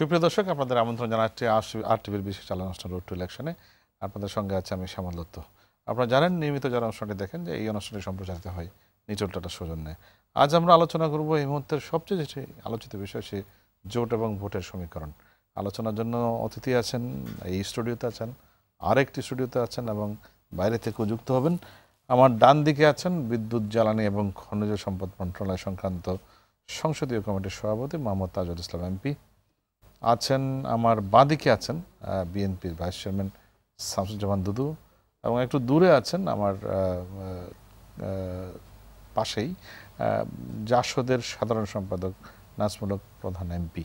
সুপ্রিয় দর্শক, আপনাদের আমন্ত্রণ জানাচ্ছি আর টিভির বিশেষ আলোচনা রোড টু ইলেকশনে। আপনাদের সঙ্গে আছে আমি শ্যামল দত্ত। আপনারা জানেন, নিয়মিত যারা অনুষ্ঠানটি দেখেন, যে এই অনুষ্ঠানটি সম্প্রচারিত হয় নিচল টাটার সৌজন্যে। আজ আমরা আলোচনা করব এই মুহূর্তের সবচেয়ে যেটি আলোচিত বিষয়, সে জোট এবং ভোটের সমীকরণ। আলোচনার জন্য অতিথি আছেন, এই স্টুডিওতে আছেন, আরেকটি স্টুডিওতে আছেন এবং বাইরে থেকেও যুক্ত হবেন। আমার ডান দিকে আছেন বিদ্যুৎ, জ্বালানি এবং খনিজ সম্পদ মন্ত্রণালয় সংক্রান্ত সংসদীয় কমিটির সভাপতি মোহাম্মদ তাজুল ইসলাম এমপি। আছেন আমার বাঁদিকে আছেন বিএনপির ভাইস চেয়ারম্যান শামসুজ্জামান দুদু, এবং একটু দূরে আছেন আমার পাশেই জাসদের সাধারণ সম্পাদক নাজমুল হক প্রধান এমপি।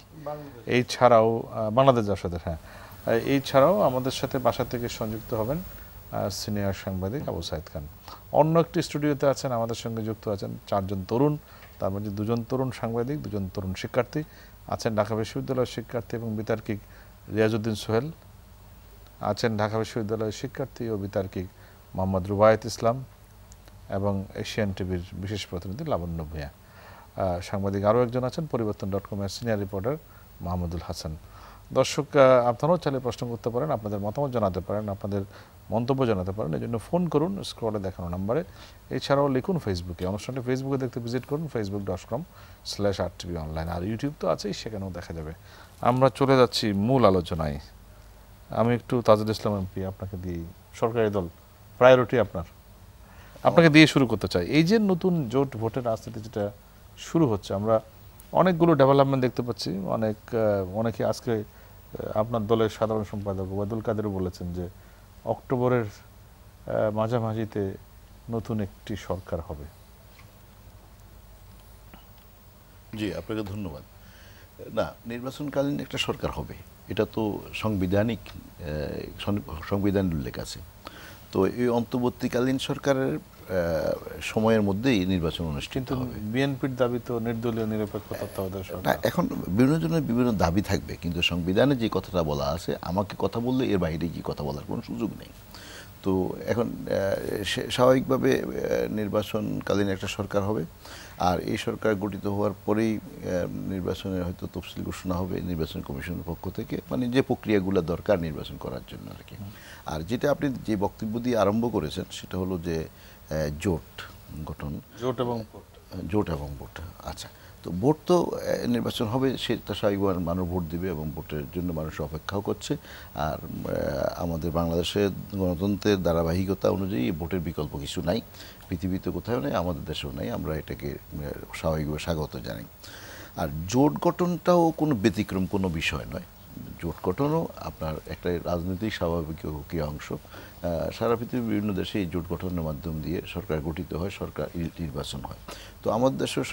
এই ছাড়াও বাংলাদেশ জাসদের, এই ছাড়াও আমাদের সাথে বাসা থেকে সংযুক্ত হবেন সিনিয়র সাংবাদিক আবু সাইদ খান। অন্য একটি স্টুডিওতে আছেন, আমাদের সঙ্গে যুক্ত আছেন চারজন তরুণ, তার মধ্যে দুজন তরুণ সাংবাদিক, দুজন তরুণ শিক্ষার্থী। আছেন ঢাকা বিশ্ববিদ্যালয়ের শিক্ষার্থী এবং বিতার্কিক রিয়াজউদ্দিন সোহেল। আছেন ঢাকা বিশ্ববিদ্যালয়ের শিক্ষার্থী ও বিতার্কিক মোহাম্মদ রুবায়েত ইসলাম এবং এশিয়ান টিভির বিশেষ প্রতিনিধি লাবণ্য ভূঁইয়া। সাংবাদিক আরও একজন আছেন, পরিবর্তন.com-এর সিনিয়র রিপোর্টার মাহমুদুল হাসান। দর্শক, আপনারাও চাইলে প্রশ্ন করতে পারেন, আপনাদের মতামত জানাতে পারেন, আপনাদের মন্তব্য জানাতে পারেন। এই জন্য ফোন করুন স্ক্রলে দেখানো নাম্বারে। এছাড়াও লিখুন ফেসবুকে, অনুষ্ঠানটি ফেসবুকে দেখতে ভিজিট করুন facebook.com/rtv অনলাইন। আর ইউটিউব তো আছেই, সেখানেও দেখা যাবে। আমরা চলে যাচ্ছি মূল আলোচনায়। আমি একটু তাজুল ইসলাম এমপি, আপনাকে দিয়ে সরকারি দল প্রায়োরিটি আপনাকে দিয়ে শুরু করতে চাই। এই যে নতুন জোট ভোটের রাজনীতি যেটা শুরু হচ্ছে, আমরা অনেকগুলো ডেভেলপমেন্ট দেখতে পাচ্ছি। অনেকে আজকে আপনার দলের সাধারণ সম্পাদক ওবায়দুল কাদেরও বলেছেন যে অক্টোবরের মাঝামাঝিতে নতুন একটি সরকার হবে। জি, আপনাকে ধন্যবাদ। না, নির্বাচনকালীন একটা সরকার হবে, এটা তো সংবিধান উল্লেখ আছে। তো এই অন্তর্বর্তীকালীন সরকারের সময়ের মধ্যেই নির্বাচন অনুষ্ঠিত হবে। বিএনপির দাবি তো নির্দলীয় নিরপেক্ষ তত্ত্বাবধায়ক সরকার। এখন বিভিন্ন জনের বিভিন্ন দাবি থাকবে, কিন্তু সংবিধানে যে কথাটা বলা আছে, আমাকে কথা বললে এর বাইরে কি কথা বলার কোনো সুযোগ নেই। তো এখন স্বাভাবিকভাবে নির্বাচনকালীন একটা সরকার হবে, আর এই সরকার গঠিত হওয়ার পরেই নির্বাচনের হয়তো তফসিল ঘোষণা হবে নির্বাচন কমিশনের পক্ষ থেকে, মানে যে প্রক্রিয়াগুলো দরকার নির্বাচন করার জন্য আর কি। আর যেটা আপনি যে বক্তব্য দিয়ে আরম্ভ করেছেন সেটা হলো যে জোট গঠন, জোট এবং ভোট। আচ্ছা, তো ভোট তো নির্বাচন হবে, সেটা স্বাভাবিকভাবে মানুষ ভোট দিবে এবং ভোটের জন্য মানুষ অপেক্ষাও করছে। আর আমাদের বাংলাদেশের গণতন্ত্রের ধারাবাহিকতা অনুযায়ী ভোটের বিকল্প কিছু নাই, পৃথিবীতে কোথাও নেই, আমাদের দেশেও নাই। আমরা এটাকে স্বাভাবিকভাবে স্বাগত জানাই। আর জোট গঠনটাও কোনো ব্যতিক্রম কোনো বিষয় নয়। জোট গঠনও আপনার একটা রাজনৈতিক স্বাভাবিক ক্রিয়া অংশ। সারা পৃথিবীর বিভিন্ন দেশে এই জোট গঠনের মাধ্যম দিয়ে সরকার গঠিত হয়, সরকার নির্বাচন হয়। তো আমাদের দেশেও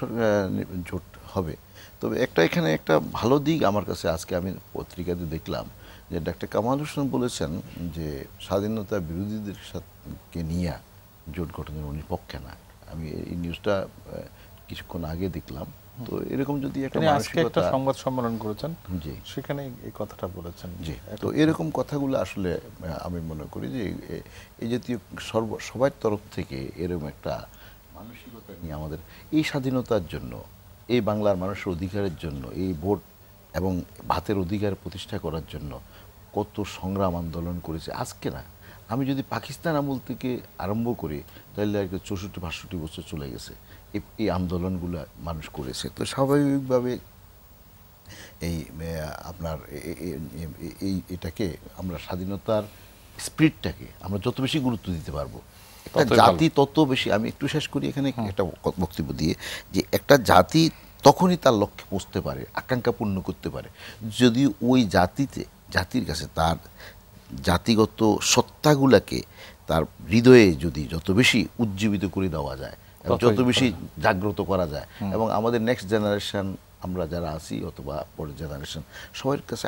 জোট হবে। তবে এখানে একটা ভালো দিক আমার কাছে, আজকে আমি পত্রিকাতে দেখলাম যে ডাক্তার কামাল হোসেন বলেছেন যে স্বাধীনতা বিরোধীদের সাথে নিয়ে জোট গঠনের উনি পক্ষে না। আমি এই নিউজটা কিছুক্ষণ আগে দেখলাম। তো এরকম যদি একটা সংবাদ সম্মেলন করেছেন, জি, সেখানে এই কথাটা বলেছেন। জি, তো এরকম কথাগুলো আসলে আমি মনে করি যে এই জাতীয় সবার তরফ থেকে এরকম একটা মানসিকতা নিয়ে আমাদের এই স্বাধীনতার জন্য, এই বাংলার মানুষের অধিকারের জন্য, এই ভোট এবং ভাতের অধিকার প্রতিষ্ঠা করার জন্য কত সংগ্রাম আন্দোলন করেছে। আজকে না, আমি যদি পাকিস্তান আমল থেকে আরম্ভ করি তাহলে 64-65 বছর চলে গেছে এই আন্দোলনগুলো মানুষ করেছে। তো স্বাভাবিকভাবে এই আপনার এটাকে আমরা স্বাধীনতার স্পিরিটটাকে আমরা যত বেশি গুরুত্ব দিতে পারবো, একটা জাতি তত বেশি। আমি একটু শেষ করি এখানে একটা বক্তব্য দিয়ে, যে একটা জাতি তখনই তার লক্ষ্যে পৌঁছতে পারে, আকাঙ্ক্ষা পূর্ণ করতে পারে, যদি ওই জাতির কাছে তার জাতিগত সত্তাগুলাকে তার হৃদয়ে যদি যত বেশি উজ্জীবিত করে দেওয়া যায়, যত বেশি জাগ্রত করা যায়, এবং আমাদের নেক্সট জেনারেশন, আমরা যারা আছি অথবা পরের জেনারেশন, সবার কাছে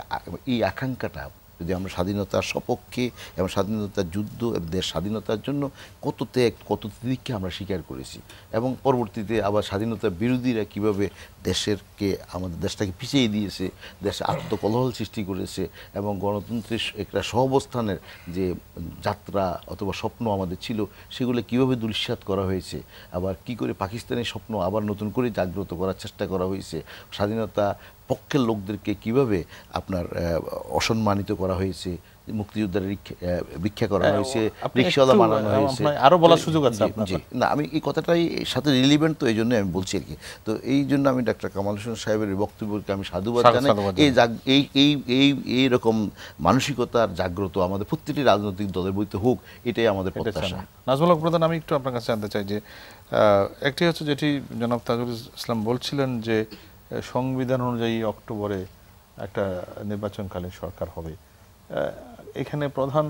এই আকাঙ্ক্ষাটা যদি আমরা স্বাধীনতার সপক্ষে এবং স্বাধীনতার যুদ্ধ এবং দেশ স্বাধীনতার জন্য কত ত্যাগ, কত তিতিক্ষা আমরা স্বীকার করেছি, এবং পরবর্তীতে আবার স্বাধীনতার বিরোধীরা কীভাবে দেশেরকে আমাদের দেশটাকে পিছিয়ে দিয়েছে, দেশে আত্মকলহল সৃষ্টি করেছে এবং গণতন্ত্রের একটা সহাবস্থানের যে যাত্রা অথবা স্বপ্ন আমাদের ছিল সেগুলো কীভাবে দুলিশ্বাত করা হয়েছে, আবার কি করে পাকিস্তানের স্বপ্ন আবার নতুন করে জাগ্রত করার চেষ্টা করা হয়েছে, স্বাধীনতা পক্ষের লোকদেরকে কিভাবে আপনার অসম্মানিত করা হয়েছে, মুক্তিযোদ্ধার ভিক্ষা করা হয়েছে, রিক্সাওয়ালা বানানো হয়েছে। আরো বলার সুযোগ আছে আপনার? জি, না আমি এই কথাটাই সাথে রিলিভেন্ট, তো এই জন্য আমি বলছি আর কি। তো এই জন্য আমি ডাক্তার কামাল হোসেন সাহেবের বক্তব্যকে আমি সাধুবাদ জানাই। এইরকম মানসিকতার জাগ্রত আমাদের প্রত্যেকটি রাজনৈতিক দলের বইতে হোক, এটাই আমাদের প্রত্যাশা। নাজমুল হক প্রধান, আমি একটু আপনার কাছে জানতে চাই যে একটি হচ্ছে যেটি জনাব তাজুল ইসলাম বলছিলেন যে সংবিধান অনুযায়ী অক্টোবরে একটা নির্বাচনকালীন সরকার হবে। এখানে প্রধান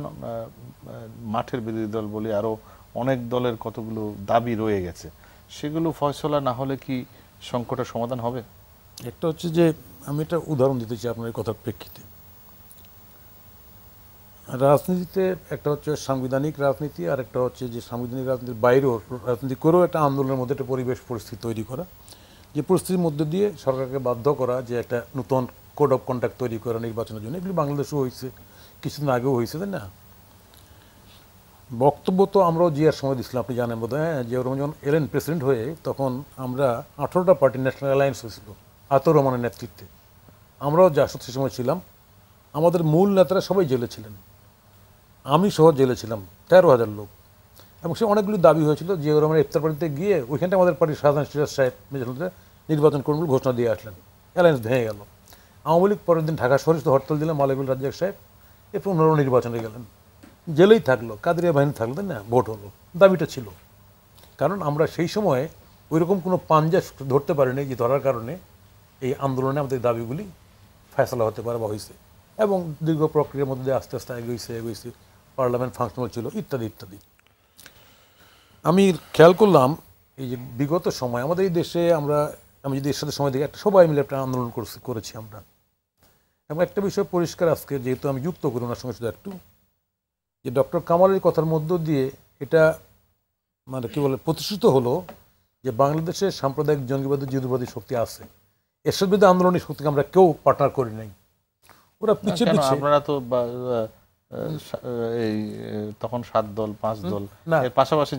মাঠের বিরোধী দল বলে আরো অনেক দলের কতগুলো দাবি রয়ে গেছে, সেগুলো ফয়সলা না হলে কি সংকটের সমাধান হবে? একটা হচ্ছে যে আমি একটা উদাহরণ দিতে চাই আপনার এই কথার প্রেক্ষিতে। রাজনীতিতে একটা হচ্ছে সাংবিধানিক রাজনীতি, আর একটা হচ্ছে যে সাংবিধানিক রাজনীতির বাইরেও রাজনীতি করেও একটা আন্দোলনের মধ্যে একটা পরিবেশ পরিস্থিতি তৈরি করা, যে পরিস্থিতির মধ্যে দিয়ে সরকারকে বাধ্য করা যে একটা নতুন কোড অফ কন্ডাক্ট তৈরি করা নির্বাচনের জন্য। এগুলি বাংলাদেশেও হয়েছে, কিছুদিন আগেও হয়েছে, তাই না? বক্তব্য তো আমরাও জিয়ার সময় দিচ্ছিলাম, আপনি জানেন বোধ হয়। জিয়া রহমান যখন এলেন প্রেসিডেন্ট হয়ে, তখন আমরা 18টা পার্টি ন্যাশনাল অ্যালায়েন্স হয়েছিল আতাউর রহমানের নেতৃত্বে। আমরাও জাসদ সে সময় ছিলাম। আমাদের মূল নেতারা সবাই জেলে ছিলেন, আমি সহ জেলে ছিলাম, 13,000 লোক। এবং সে অনেকগুলি দাবি হয়েছিল। জিয়া রহমানের ইফতার পার্টিতে গিয়ে ওইখানটা আমাদের পার্টির শাহজাহান সিরাজ সাহেব নির্বাচন করবেন বলে ঘোষণা দিয়ে আসলেন, অ্যালায়েন্স ভেঙে গেল। আওয়ামী লীগ পরের দিন ঢাকা শহরে হরতাল দিলেন, মালিকুল রাজ্জাক সাহেব এরপর ওনারাও নির্বাচনে গেলেন, জেলেই থাকলো, কাদেরিয়া বাহিনী থাকলো, তাই না? ভোট হলো, দাবিটা ছিল। কারণ আমরা সেই সময় ওইরকম কোনো পাঞ্জা ধরতে পারিনি যে ধরার কারণে এই আন্দোলনে আমাদের দাবিগুলি ফয়সলা হতে পারে বা হয়েছে। এবং দীর্ঘ প্রক্রিয়ার মধ্যে আস্তে আস্তে এগোইছে, পার্লামেন্ট ফাংশনাল ছিল, ইত্যাদি ইত্যাদি। আমি খেয়াল করলাম এই যে বিগত সময় আমাদের এই দেশে আমি যদি এর সাথে সময় দেখি, একটা সবাই মিলে একটা আন্দোলন করেছি আমরা। এবং একটা বিষয় পরিষ্কার আজকে, যেহেতু আমি যুক্ত করি ওনার সঙ্গে শুধু একটু, যে ডক্টর কামালের কথার মধ্য দিয়ে এটা মানে কি বলে প্রতিষ্ঠিত হলো যে বাংলাদেশে সাম্প্রদায়িক জঙ্গিবাদী জিহাদবাদী শক্তি আছে। এসব বিরুদ্ধে আন্দোলনের শক্তিকে আমরা কেউ পার্টনার করি নাই। ওরা পিছিয়ে আপনারা তো এই তখন 7 দল 5 দল, এর পাশাপাশি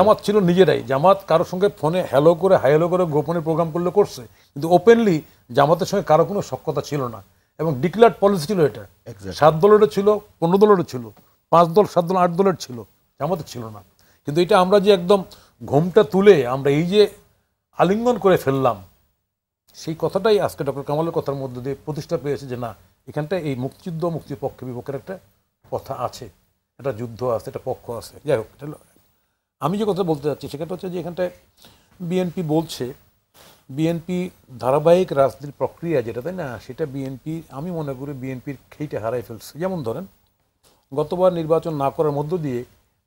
জামাত ছিল নিজেরাই। জামাত কারোর সঙ্গে ফোনে হ্যালো করে হাইলো করে গোপনে প্রোগ্রাম করছে, কিন্তু ওপেনলি জামাতের সঙ্গে কারো কোনো সখ্যতা ছিল না। এবং ডিক্লেয়ার্ড পলিসি ছিল এটা। 7 দলেরও ছিল, 15 দলেরও ছিল, 5 দল 7 দল 8 দলের ছিল, জামাতের ছিল না। কিন্তু এটা আমরা যে একদম ঘোমটা তুলে আমরা এই যে আলিঙ্গন করে ফেললাম, সেই কথাটাই আজকে ডক্টর কামালের কথার মধ্যে দিয়ে প্রতিষ্ঠা পেয়েছে যে না, এখানটা এই মুক্তিযুদ্ধ মুক্তির পক্ষে বিপক্ষের একটা কথা আছে, একটা যুদ্ধ আছে, একটা পক্ষ আছে। যাই হোক, আমি যে কথা বলতে চাচ্ছি সেটা হচ্ছে যে এখানটায় বিএনপি বলছে, বিএনপি ধারাবাহিক রাজনীতির প্রক্রিয়া যেটা, তাই না, সেটা বিএনপি, আমি মনে করি বিএনপির খেইটা হারাই ফেলছে। যেমন ধরেন গতবার নির্বাচন না করার মধ্য দিয়ে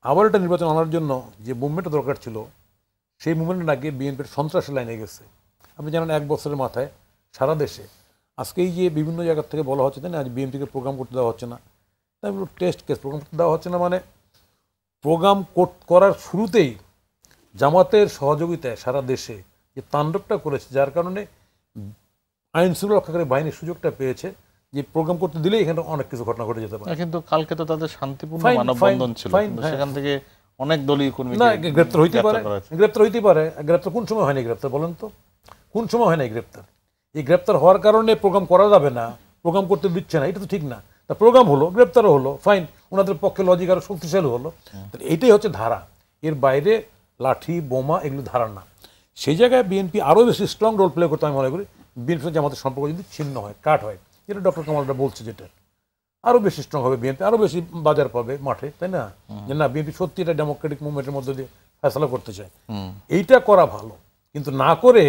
আবার একটা নির্বাচন আনার জন্য যে মুভমেন্টটা দরকার ছিল, সেই মুভমেন্টে না গিয়ে বিএনপির সন্ত্রাসী লাইনে গেছে। আপনি জানেন 1 বছরের মাথায় সারা দেশে আজকে এই যে বিভিন্ন জায়গার থেকে বলা হচ্ছে, তাই না, বিএনপিকে প্রোগ্রাম করতে দেওয়া হচ্ছে না, তাই টেস্ট কেস প্রোগ্রাম করতে দেওয়া হচ্ছে না, মানে প্রোগ্রাম করার শুরুতেই জামাতের সহযোগিতায় সারা দেশে যে তাণ্ডবটা করেছে, যার কারণে আইন শৃঙ্খলা রক্ষাকারী বাহিনীর সুযোগটা পেয়েছে যে প্রোগ্রাম করতে দিলেই এখানে অনেক কিছু ঘটনা ঘটে যেতে পারে। কিন্তু কালকে তো তাদের শান্তিপূর্ণ মানববন্ধন ছিল, সেখান থেকে অনেক দলীয় কর্মী গ্রেপ্তার হইতে পারে। গ্রেপ্তার কোন সময় হয়নি? গ্রেপ্তার বলেন তো, কোন সময় হয় না গ্রেপ্তার? এই গ্রেপ্তার হওয়ার কারণে প্রোগ্রাম করা যাবে না, প্রোগ্রাম করতে দিচ্ছে না, এটা তো ঠিক না। তা প্রোগ্রাম হলো, গ্রেপ্তারও হলো, ফাইন, ওনাদের পক্ষে লজিক আরো শক্তিশালী হলো। এইটাই হচ্ছে ধারা, এর বাইরে লাঠি বোমা এগুলো ধারা না। সেই জায়গায় বিএনপি আরও বেশি স্ট্রং রোল প্লে করতে আমি মনে করি। বিএনপির সাথে আমাদের সম্পর্ক যদি ছিন্ন হয়, কাট হয়, যেটা ডক্টর কামালটা বলছে, যেটা আরও বেশি স্ট্রং হবে বিএনপি, আরও বেশি বাজার পাবে মাঠে, তাই না? যে না, বিএনপি সত্যি এটা ডেমোক্রেটিক মুভমেন্টের মধ্যে দিয়ে ফেসলা করতে চায়, এইটা করা ভালো। কিন্তু না করে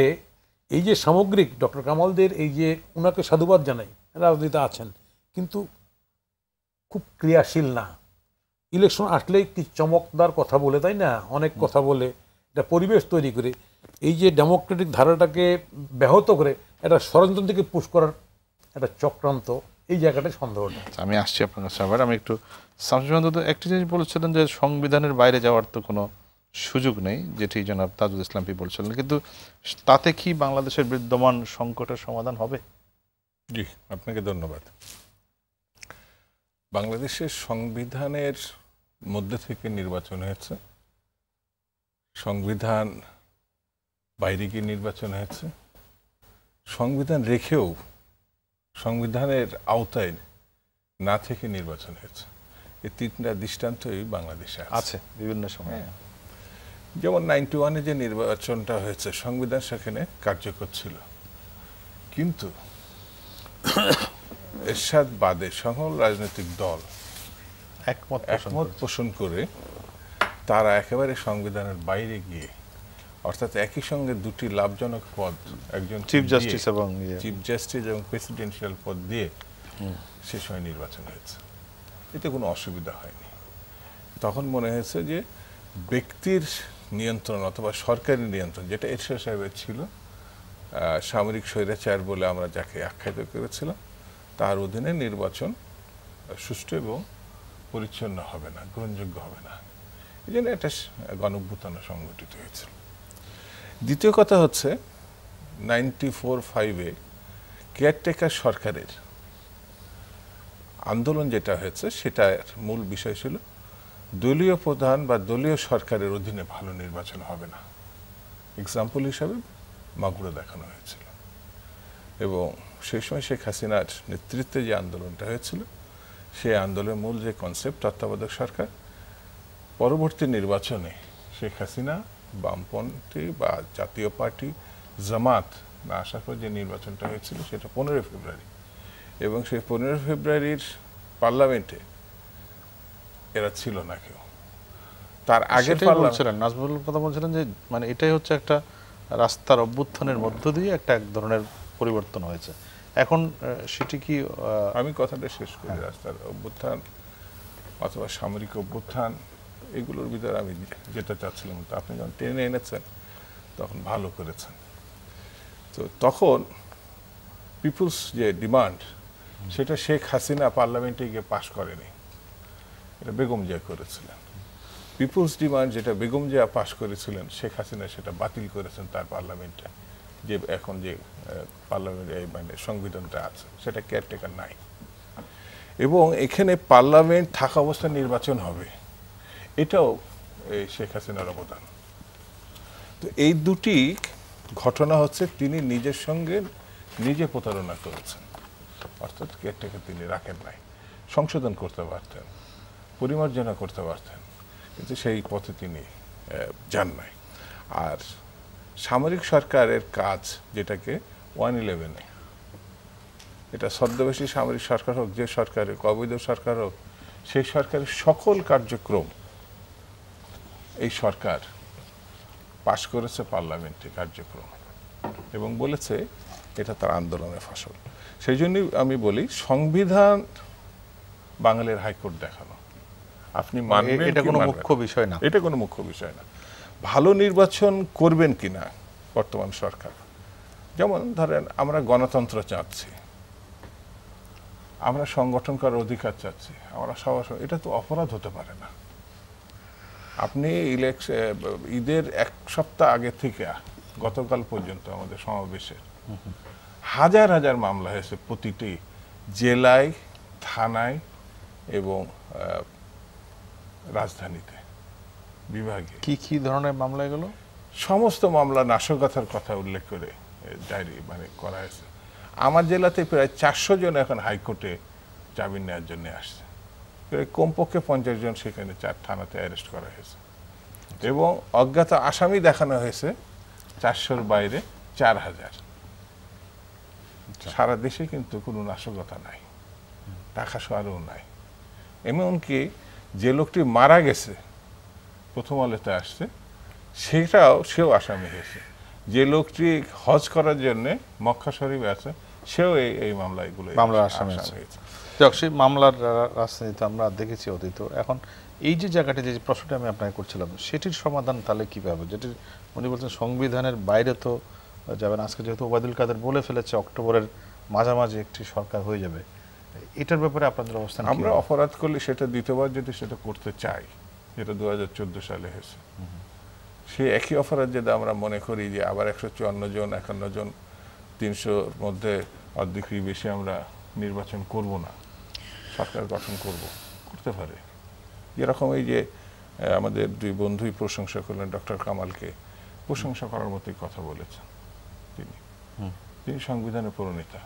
এই যে সামগ্রিক ডক্টর কামালদের এই যে, ওনাকে সাধুবাদ জানাই, রাজনীতিতে আছেন কিন্তু খুব ক্রিয়াশীল না। ইলেকশন আসলেই কি চমকদার কথা বলে, তাই না, অনেক কথা বলে এটা পরিবেশ তৈরি করে এই যে ডেমোক্রেটিক ধারাটাকে ব্যাহত করে একটা ষড়যন্ত্র থেকে পুশ করার একটা চক্রান্ত, এই জায়গাটায় সন্দেহটা। আমি আসছি আপনার কাছে আবার। আমি একটু একটি জিনিস বলেছিলেন যে সংবিধানের বাইরে যাওয়ার তো কোনো সুযোগ নেই, যেটি জনাব তাজুল ইসলাম বলছিলেন। কিন্তু তাতে কি বাংলাদেশের বিদ্যমান সংকটের সমাধান হবে? জি, আপনাকে ধন্যবাদ। বাংলাদেশের সংবিধানের মধ্যে থেকে নির্বাচন হয়েছে, সংবিধান বাইরে গিয়ে নির্বাচন হয়েছে, সংবিধান রেখেও সংবিধানের আওতায় না থেকে নির্বাচন হয়েছে। এই তিনটা দৃষ্টান্তই বাংলাদেশে আছে বিভিন্ন সময়। যেমন 91-এ যে নির্বাচনটা হয়েছে, সংবিধান সেখানে কার্যকর ছিল, কিন্তু এরশাদ বাদে সকল রাজনৈতিক দল একমত পোষণ করে তারা একেবারে সংবিধানের বাইরে গিয়ে, অর্থাৎ একই সঙ্গে দুটি লাভজনক পদ, একজন চিফ জাস্টিস এবং প্রেসিডেন্সিয়াল পদ দিয়ে সে সময় নির্বাচন হয়েছে। এতে কোনো অসুবিধা হয়নি। তখন মনে হয়েছে যে ব্যক্তির নিয়ন্ত্রণ অথবা সরকারি নিয়ন্ত্রণ, যেটা এরশাদ সাহেবের ছিল, সামরিক স্বৈরাচার বলে আমরা যাকে আখ্যায়িত করেছিলাম, তার অধীনে নির্বাচন সুষ্ঠু এবং পরিচ্ছন্ন হবে না, গ্রহণযোগ্য হবে না। এই জন্য একটা গণঅভ্যুত্থান সংগঠিত হয়েছিল। দ্বিতীয় কথা হচ্ছে 94-5-এ কেয়ারটেকার সরকারের আন্দোলন যেটা হয়েছে, সেটার মূল বিষয় ছিল দলীয় প্রধান বা দলীয় সরকারের অধীনে ভালো নির্বাচন হবে না। এক্সাম্পল হিসাবে মাগুরা দেখানো হয়েছিল। এবং সেই সময় শেখ হাসিনার নেতৃত্বে যে আন্দোলনটা হয়েছিল, সেই আন্দোলনের মূল যে কনসেপ্ট, তত্ত্বাবধায়ক সরকার, পরবর্তী নির্বাচনে শেখ হাসিনা, বামপন্থী বা জাতীয় পার্টি, জামাত না আসার পর যে নির্বাচনটা হয়েছিল, সেটা 15 ফেব্রুয়ারি, এবং সেই 15 ফেব্রুয়ারির পার্লামেন্টে এরা ছিল না কেউ। তার আগে নাজমুল কথা বলছিলেন যে মানে এটাই হচ্ছে একটা রাস্তার অভ্যুত্থানের মধ্য দিয়ে একটা এক ধরনের পরিবর্তন হয়েছে। এখন সেটি কি, আমি কথাটা শেষ করি, রাস্তার অভ্যুত্থান অথবা সামরিক অভ্যুত্থান, এগুলোর ভিতরে আমি যেটা চাচ্ছিলাম, তো আপনি যখন টেনে এনেছেন তখন ভালো করেছেন। তো তখন পিপুলস যে ডিমান্ড, সেটা শেখ হাসিনা পার্লামেন্টে গিয়ে পাশ করেনি, এটা বেগম জিয়া করেছিলেন। পিপুলস ডিমান্ড যেটা বেগম জিয়া পাশ করেছিলেন, শেখ হাসিনা সেটা বাতিল করেছেন তার পার্লামেন্টে। যে এখন যে পার্লামেন্ট মানে সংবিধানটা আছে, সেটা কেয়ারটেকার নাই, এবং এখানে পার্লামেন্ট থাকা অবস্থায় নির্বাচন হবে, এটাও এই শেখ হাসিনার অবদান। তো এই দুটি ঘটনা হচ্ছে তিনি নিজের সঙ্গে নিজে প্রতারণা করেছেন, অর্থাৎ কেয়ারটেকার তিনি রাখেন নাই। সংশোধন করতে পারতেন, পরিমার্জনা করতে পারতেন, কিন্তু সেই পথে তিনি যান নাই। আর সামরিক সরকারের কাজ, যেটাকে 111-এ, এটা ছদ্মবেশী সামরিক সরকার হোক, যে সরকারের অবৈধ সরকার হোক, সেই সরকারের সকল কার্যক্রম এই সরকার পাশ করেছে পার্লামেন্টে কার্যক্রম, এবং বলেছে এটা তার আন্দোলনের ফসল। সেই জন্যই আমি বলি, সংবিধান বাঙালির হাইকোর্ট দেখানো, আপনি মানবেন, এটা কোনো মুখ্য বিষয় না, এটা কোনো মুখ্য বিষয় না। ভালো নির্বাচন করবেন কিনা বর্তমান সরকার, যেমন ধরেন আমরা গণতন্ত্র চাচ্ছি, আমরা সংগঠন করার অধিকার চাচ্ছি, আমরা সবার, এটা তো অপরাধ হতে পারে না। আপনি ঈদের এক সপ্তাহ আগে থেকে গতকাল পর্যন্ত আমাদের সমাবেশের হাজার হাজার মামলা হয়েছে, প্রতিটি জেলায়, থানায় এবং রাজধানীতে, বিভাগে। কি কি ধরনের মামলা এগুলো? সমস্ত মামলা নাশকতার কথা উল্লেখ করে ডায়েরি মানে করা হয়েছে। আমার জেলাতে প্রায় 400 জন এখন হাইকোর্টে জামিন নেওয়ার জন্য আসছে, কমপক্ষে 50 জন সেখানে 4 থানাতে অ্যারেস্ট করা হয়েছে, এবং অজ্ঞাত আসামি দেখানো হয়েছে 400-র বাইরে 4000। সারা দেশে কিন্তু কোনো নাশকতা নাই, টাকা শহরেও নাই। এমনকি যে লোকটি মারা গেছে, প্রথম আলোতে আসছে, সেও আসামি হয়েছে। যে লোকটি হজ করার জন্য মক্কা শরীফে আছে, সেও এই মামলার আসামি হয়েছে। সেই মামলার রাজনীতি আমরা দেখেছি অতীত। এখন এই যে জায়গাটি, যে প্রশ্নটা আমি আপনাকে করছিলাম, সেটির সমাধান তাহলে কীভাবে? যেটি উনি বলছেন সংবিধানের বাইরে তো যাবেন। আজকে যেহেতু ওবায়দুল কাদের বলে ফেলেছে অক্টোবরের মাঝামাঝি একটি সরকার হয়ে যাবে, এটার ব্যাপারে আপনাদের অবস্থান? আমরা অপরাধ করলে সেটা দ্বিতীয়বার যদি সেটা করতে চাই, যেটা 2014 সালে হয়েছে, সেই একই অপরাধ যদি আমরা মনে করি যে আবার 154 জন 51 জন 300-র মধ্যে অর্ধেকের বেশি আমরা নির্বাচন করব না, সরকার গঠন করতে পারে। যেরকম এই যে আমাদের দুই বন্ধুই প্রশংসা করলেন, ডক্টর কামালকে প্রশংসা করার মতোই কথা বলেছেন তিনি সংবিধানের প্রণেতা।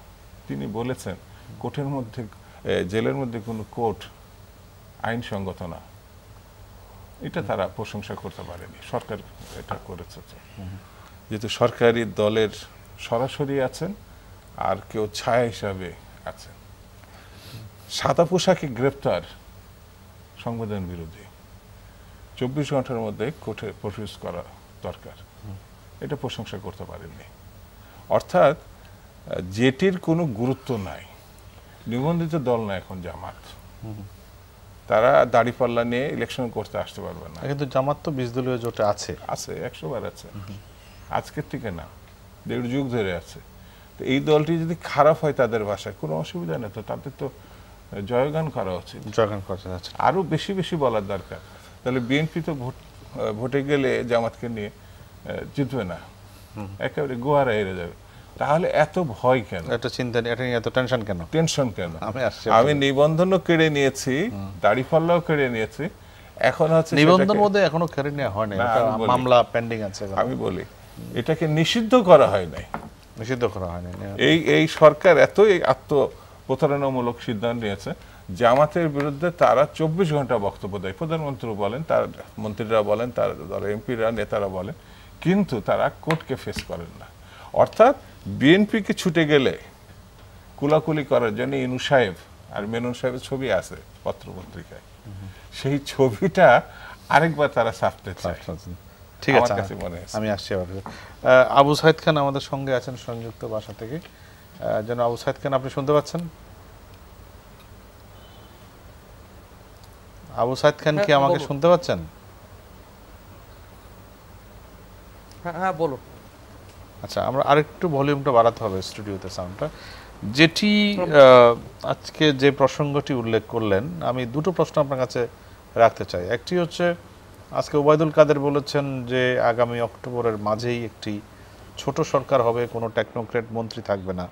তিনি বলেছেন কোর্টের মধ্যে জেলের মধ্যে কোনো কোর্ট আইনসঙ্গত না, এটা তারা প্রশংসা করতে পারেনি, সরকার এটা করেছে। যেহেতু সরকারি দলের সরাসরি আছেন আর কেউ ছায়া হিসাবে আছেন, সাদা পোশাকে গ্রেপ্তার সংবিধান বিরোধী, 24 ঘন্টার মধ্যে কোর্টে প্রডিউস করা দরকার, এটা প্রশংসা করতে পারেননি। অর্থাৎ যেটির কোনো গুরুত্ব নাই, নিবন্ধিত দল না এখন জামাত, তারা দাড়িপাল্লা নিয়ে ইলেকশন করতে আসতে পারবে না। কিন্তু জামাত তো 20 দলীয় জোটে আছে, 100 বার আছে, আজকের থেকে না, 1.5 যুগ ধরে আছে। তো এই দলটি যদি খারাপ হয় তাদের ভাষায় কোনো অসুবিধা নেই, তো তাদের তো জয়গান করা উচিত, জয়গান করা যাচ্ছে, আরো বেশি বেশি বলার দরকার। তাহলে বিএনপি তো ভোটে গেলে জামাতকে নিয়ে জিতবে না, একেবারে গোয়ারা হেরে যাবে। তাহলে এত ভয় কেন, এত চিন্তা, এটা নিয়ে এত টেনশন কেন? টেনশন কেন? আমি নিবন্ধনও কেড়ে নিয়েছি, দাড়িপাল্লাও কেড়ে নিয়েছি, এখন হচ্ছে নিবন্ধন মধ্যে এখনো কেড়ে নেওয়া হয় নাই, মামলা পেন্ডিং আছে। আমি বলি এটাকে নিষিদ্ধ করা হয় নাই, নিষিদ্ধ করা হয় নাই। এই সরকার এতই আত্মপ্রতারণামূলক সিদ্ধান্ত নিয়েছে, জামাতের বিরুদ্ধে তারা 24 ঘন্টা বক্তব্য দেয়, প্রধানমন্ত্রী বলেন, তার মন্ত্রীরা বলেন, তার এমপিরা নেতারা বলেন, কিন্তু তারা কোর্টকে ফেস করেন না। অর্থাৎ বিএনপিকে ছুটে গেলে কুলাকুলি করার জন্য ইনু সাহেব আর মেনন সাহেবের ছবি আছে পত্রপত্রিকায়, সেই ছবিটা আরেকবার তারা ছাপতে চায়। ঠিক আছে, আমি আসছি আবার। আবু সাইদ খান আমাদের সঙ্গে আছেন সংযুক্ত বাসা থেকে। যেন আবু সাইদ খান, আপনি শুনতে পাচ্ছেন? আবু সাইদ খান কি আমাকে শুনতে পাচ্ছেন? হ্যাঁ বলুন। আচ্ছা, আমরা আরেকটু ভলিউমটা বাড়াতে হবে স্টুডিওতে সাউন্ডটা। যেটি আজকে যে প্রসঙ্গটি উল্লেখ করলেন, আমি দুটো প্রশ্ন আপনার কাছে রাখতে চাই। একটি হচ্ছে, আজকে ওবায়দুল কাদের বলেছেন যে আগামী অক্টোবরের মাঝেই একটি ছোট সরকার হবে, কোনো টেকনোক্রেট মন্ত্রী থাকবে না,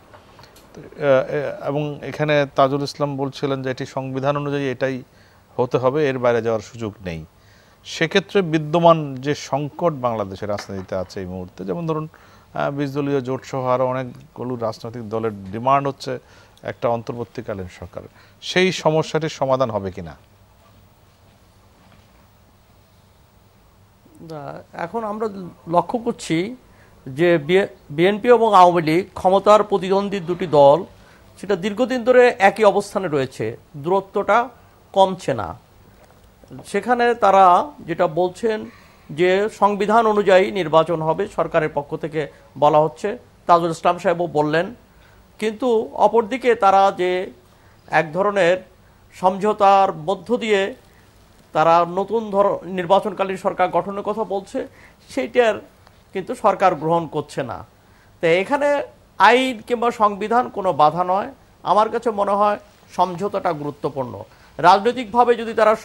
এবং এখানে তাজুল ইসলাম বলছিলেন যে এটি সংবিধান অনুযায়ী এটাই হতে হবে, এর বাইরে যাওয়ার সুযোগ নেই। সেক্ষেত্রে বিদ্যমান যে সংকট বাংলাদেশের রাজনীতিতে আছে এই মুহূর্তে, যেমন ধরুন 20 দলীয় জোট সহ আরও অনেকগুলো রাজনৈতিক দলের ডিমান্ড হচ্ছে একটা অন্তর্বর্তীকালীন সরকার, সেই সমস্যাটির সমাধান হবে কিনা? এখন আমরা লক্ষ্য করছি যে বিএনপি এবং আওয়ামী লীগ ক্ষমতার প্রতিদ্বন্দ্বী দুটি দল, সেটা দীর্ঘদিন ধরে একই অবস্থানে রয়েছে, দূরত্বটা কমছে না। সেখানে তারা যেটা বলছেন যে সংবিধান অনুযায়ী নির্বাচন হবে, সরকারের পক্ষ থেকে বলা হচ্ছে, তাজুল ইসলাম সাহেবও বললেন। কিন্তু অপরদিকে তারা যে এক ধরনের সমঝোতার মধ্য দিয়ে তারা নতুন নির্বাচনকালীন সরকার গঠনের কথা বলছে, সেইটার কিন্তু সরকার গ্রহণ করছে না। তো এখানে আইন কিংবা সংবিধান কোনো বাধা নয়, আমার কাছে মনে হয় সমঝোতাটা গুরুত্বপূর্ণ। রাজনৈতিকভাবে যদি তারা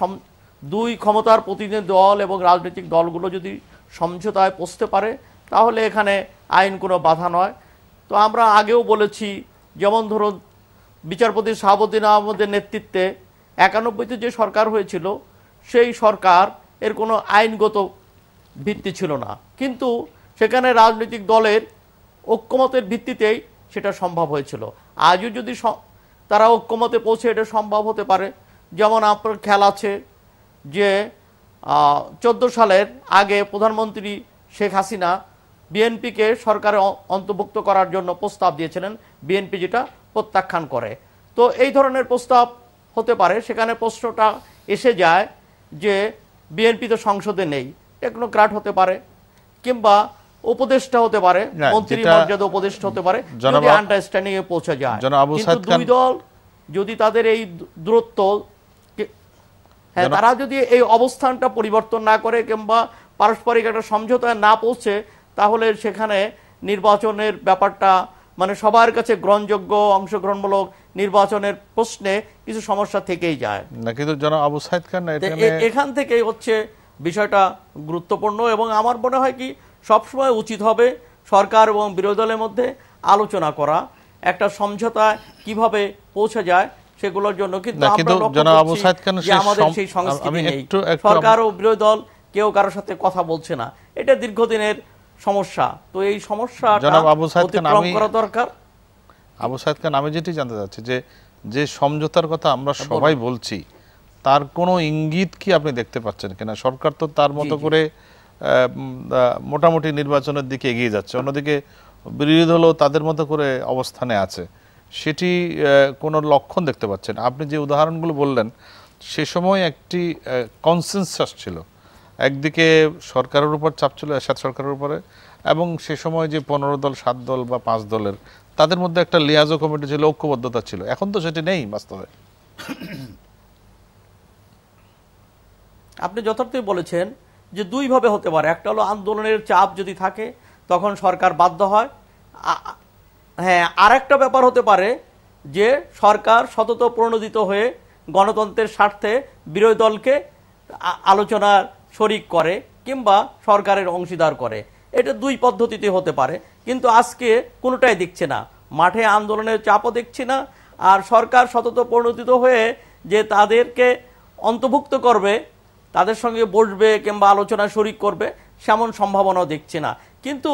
দুই ক্ষমতার প্রতিনিধি দল এবং রাজনৈতিক দলগুলো যদি সমঝোতায় পৌঁছতে পারে, তাহলে এখানে আইন কোনো বাধা নয়। তো আমরা আগেও বলেছি, যেমন ধরুন বিচারপতি শাহাবুদ্দিন আহমদের নেতৃত্বে 91-তে যে সরকার হয়েছিল, সেই সরকার এর কোনো আইনগত ভিত্তি ছিল না, কিন্তু সেখানে রাজনৈতিক দলের ঐক্যমতের ভিত্তিতেই সেটা সম্ভব হয়েছিল। আজও যদি তারা ঐক্যমতে পৌঁছে এটা সম্ভব হতে পারে। যেমন আপনার খেয়াল আছে যে 14 সালের আগে প্রধানমন্ত্রী শেখ হাসিনা বিএনপিকে সরকারে অন্তর্ভুক্ত করার জন্য প্রস্তাব দিয়েছিলেন, বিএনপি যেটা প্রত্যাখ্যান করে। তো এই ধরনের প্রস্তাব হতে পারে। সেখানে প্রশ্নটা এসে যায় যে বিএনপি তো সংসদে নেই, টেকনোক্র্যাট হতে পারে কিংবা উপদেষ্টা হতে পারে, মন্ত্রী মর্যাদা উপদেষ্টা হতে পারে, যদি আন্ডারস্ট্যান্ডিং এ পৌঁছে যায়। কিন্তু দুই দল যদি তাদের এই দূরত্ব, হ্যাঁ, তারা যদি এই অবস্থানটা পরিবর্তন না করে কিংবা পারস্পরিক একটা সমঝোতায় না পৌঁছে, তাহলে সেখানে নির্বাচনের ব্যাপারটা মানে সবার কাছে গ্রহণযোগ্য অংশগ্রহণমূলক নির্বাচনের প্রশ্নে কিছু সমস্যা থেকেই যায়। না, কিন্তু আবু সাইদ খান এখান থেকেই হচ্ছে বিষয়টা গুরুত্বপূর্ণ এবং আমার মনে হয় কি সবসময় উচিত হবে সরকার এবং বিরোধী দলের মধ্যে আলোচনা করা, একটা সমঝোতায় কিভাবে পৌঁছে যায় সেগুলোর জন্য। কিন্তু আমরা লক্ষ্য করছি যে আমাদের সেই সংস্কৃতি নেই, সরকার ও বিরোধী দল কেউ কারোর সাথে কথা বলছে না, এটা দীর্ঘদিনের সমস্যা। তো এই সমস্যাটা অতিক্রম করা দরকার। আবু সাইদ খান, আমি যেটি জানতে চাচ্ছি যে সমঝোতার কথা আমরা সবাই বলছি, তার কোনো ইঙ্গিত কি আপনি দেখতে পাচ্ছেন কিনা? সরকার তো তার মতো করে মোটামুটি নির্বাচনের দিকে এগিয়ে যাচ্ছে, অন্যদিকে বিরোধী দলও তাদের মতো করে অবস্থানে আছে, সেটি কোনো লক্ষণ দেখতে পাচ্ছেন? আপনি যে উদাহরণগুলো বললেন সে সময় একটি কনসেনসাস ছিল, একদিকে সরকারের উপর চাপ ছিল, এরশাদ সরকারের উপরে, এবং সে সময় যে 15 দল 7 দল বা 5 দলের তাদের মধ্যে একটা লিয়াজো কমিটি ছিল, ঐক্যবদ্ধতা ছিল। এখন তো সেটি নেই বাস্তবে। আপনি যথার্থই বলেছেন যে দুইভাবে হতে পারে, একটা হলো আন্দোলনের চাপ যদি থাকে তখন সরকার বাধ্য হয়, হ্যাঁ, আর একটা ব্যাপার হতে পারে যে সরকার সতত প্রণোদিত হয়ে গণতন্ত্রের স্বার্থে বিরোধী দলকে আলোচনার শরিক করে কিংবা সরকারের অংশীদার করে। এটা দুই পদ্ধতিতে হতে পারে, কিন্তু আজকে কোনোটাই দেখছে না, মাঠে আন্দোলনের চাপও দেখছি না, আর সরকার সতত প্রণোদিত হয়ে যে তাদেরকে অন্তর্ভুক্ত করবে, তাদের সঙ্গে বসবে কিংবা আলোচনা শরিক করবে সেমন সম্ভাবনাও দেখছি না। কিন্তু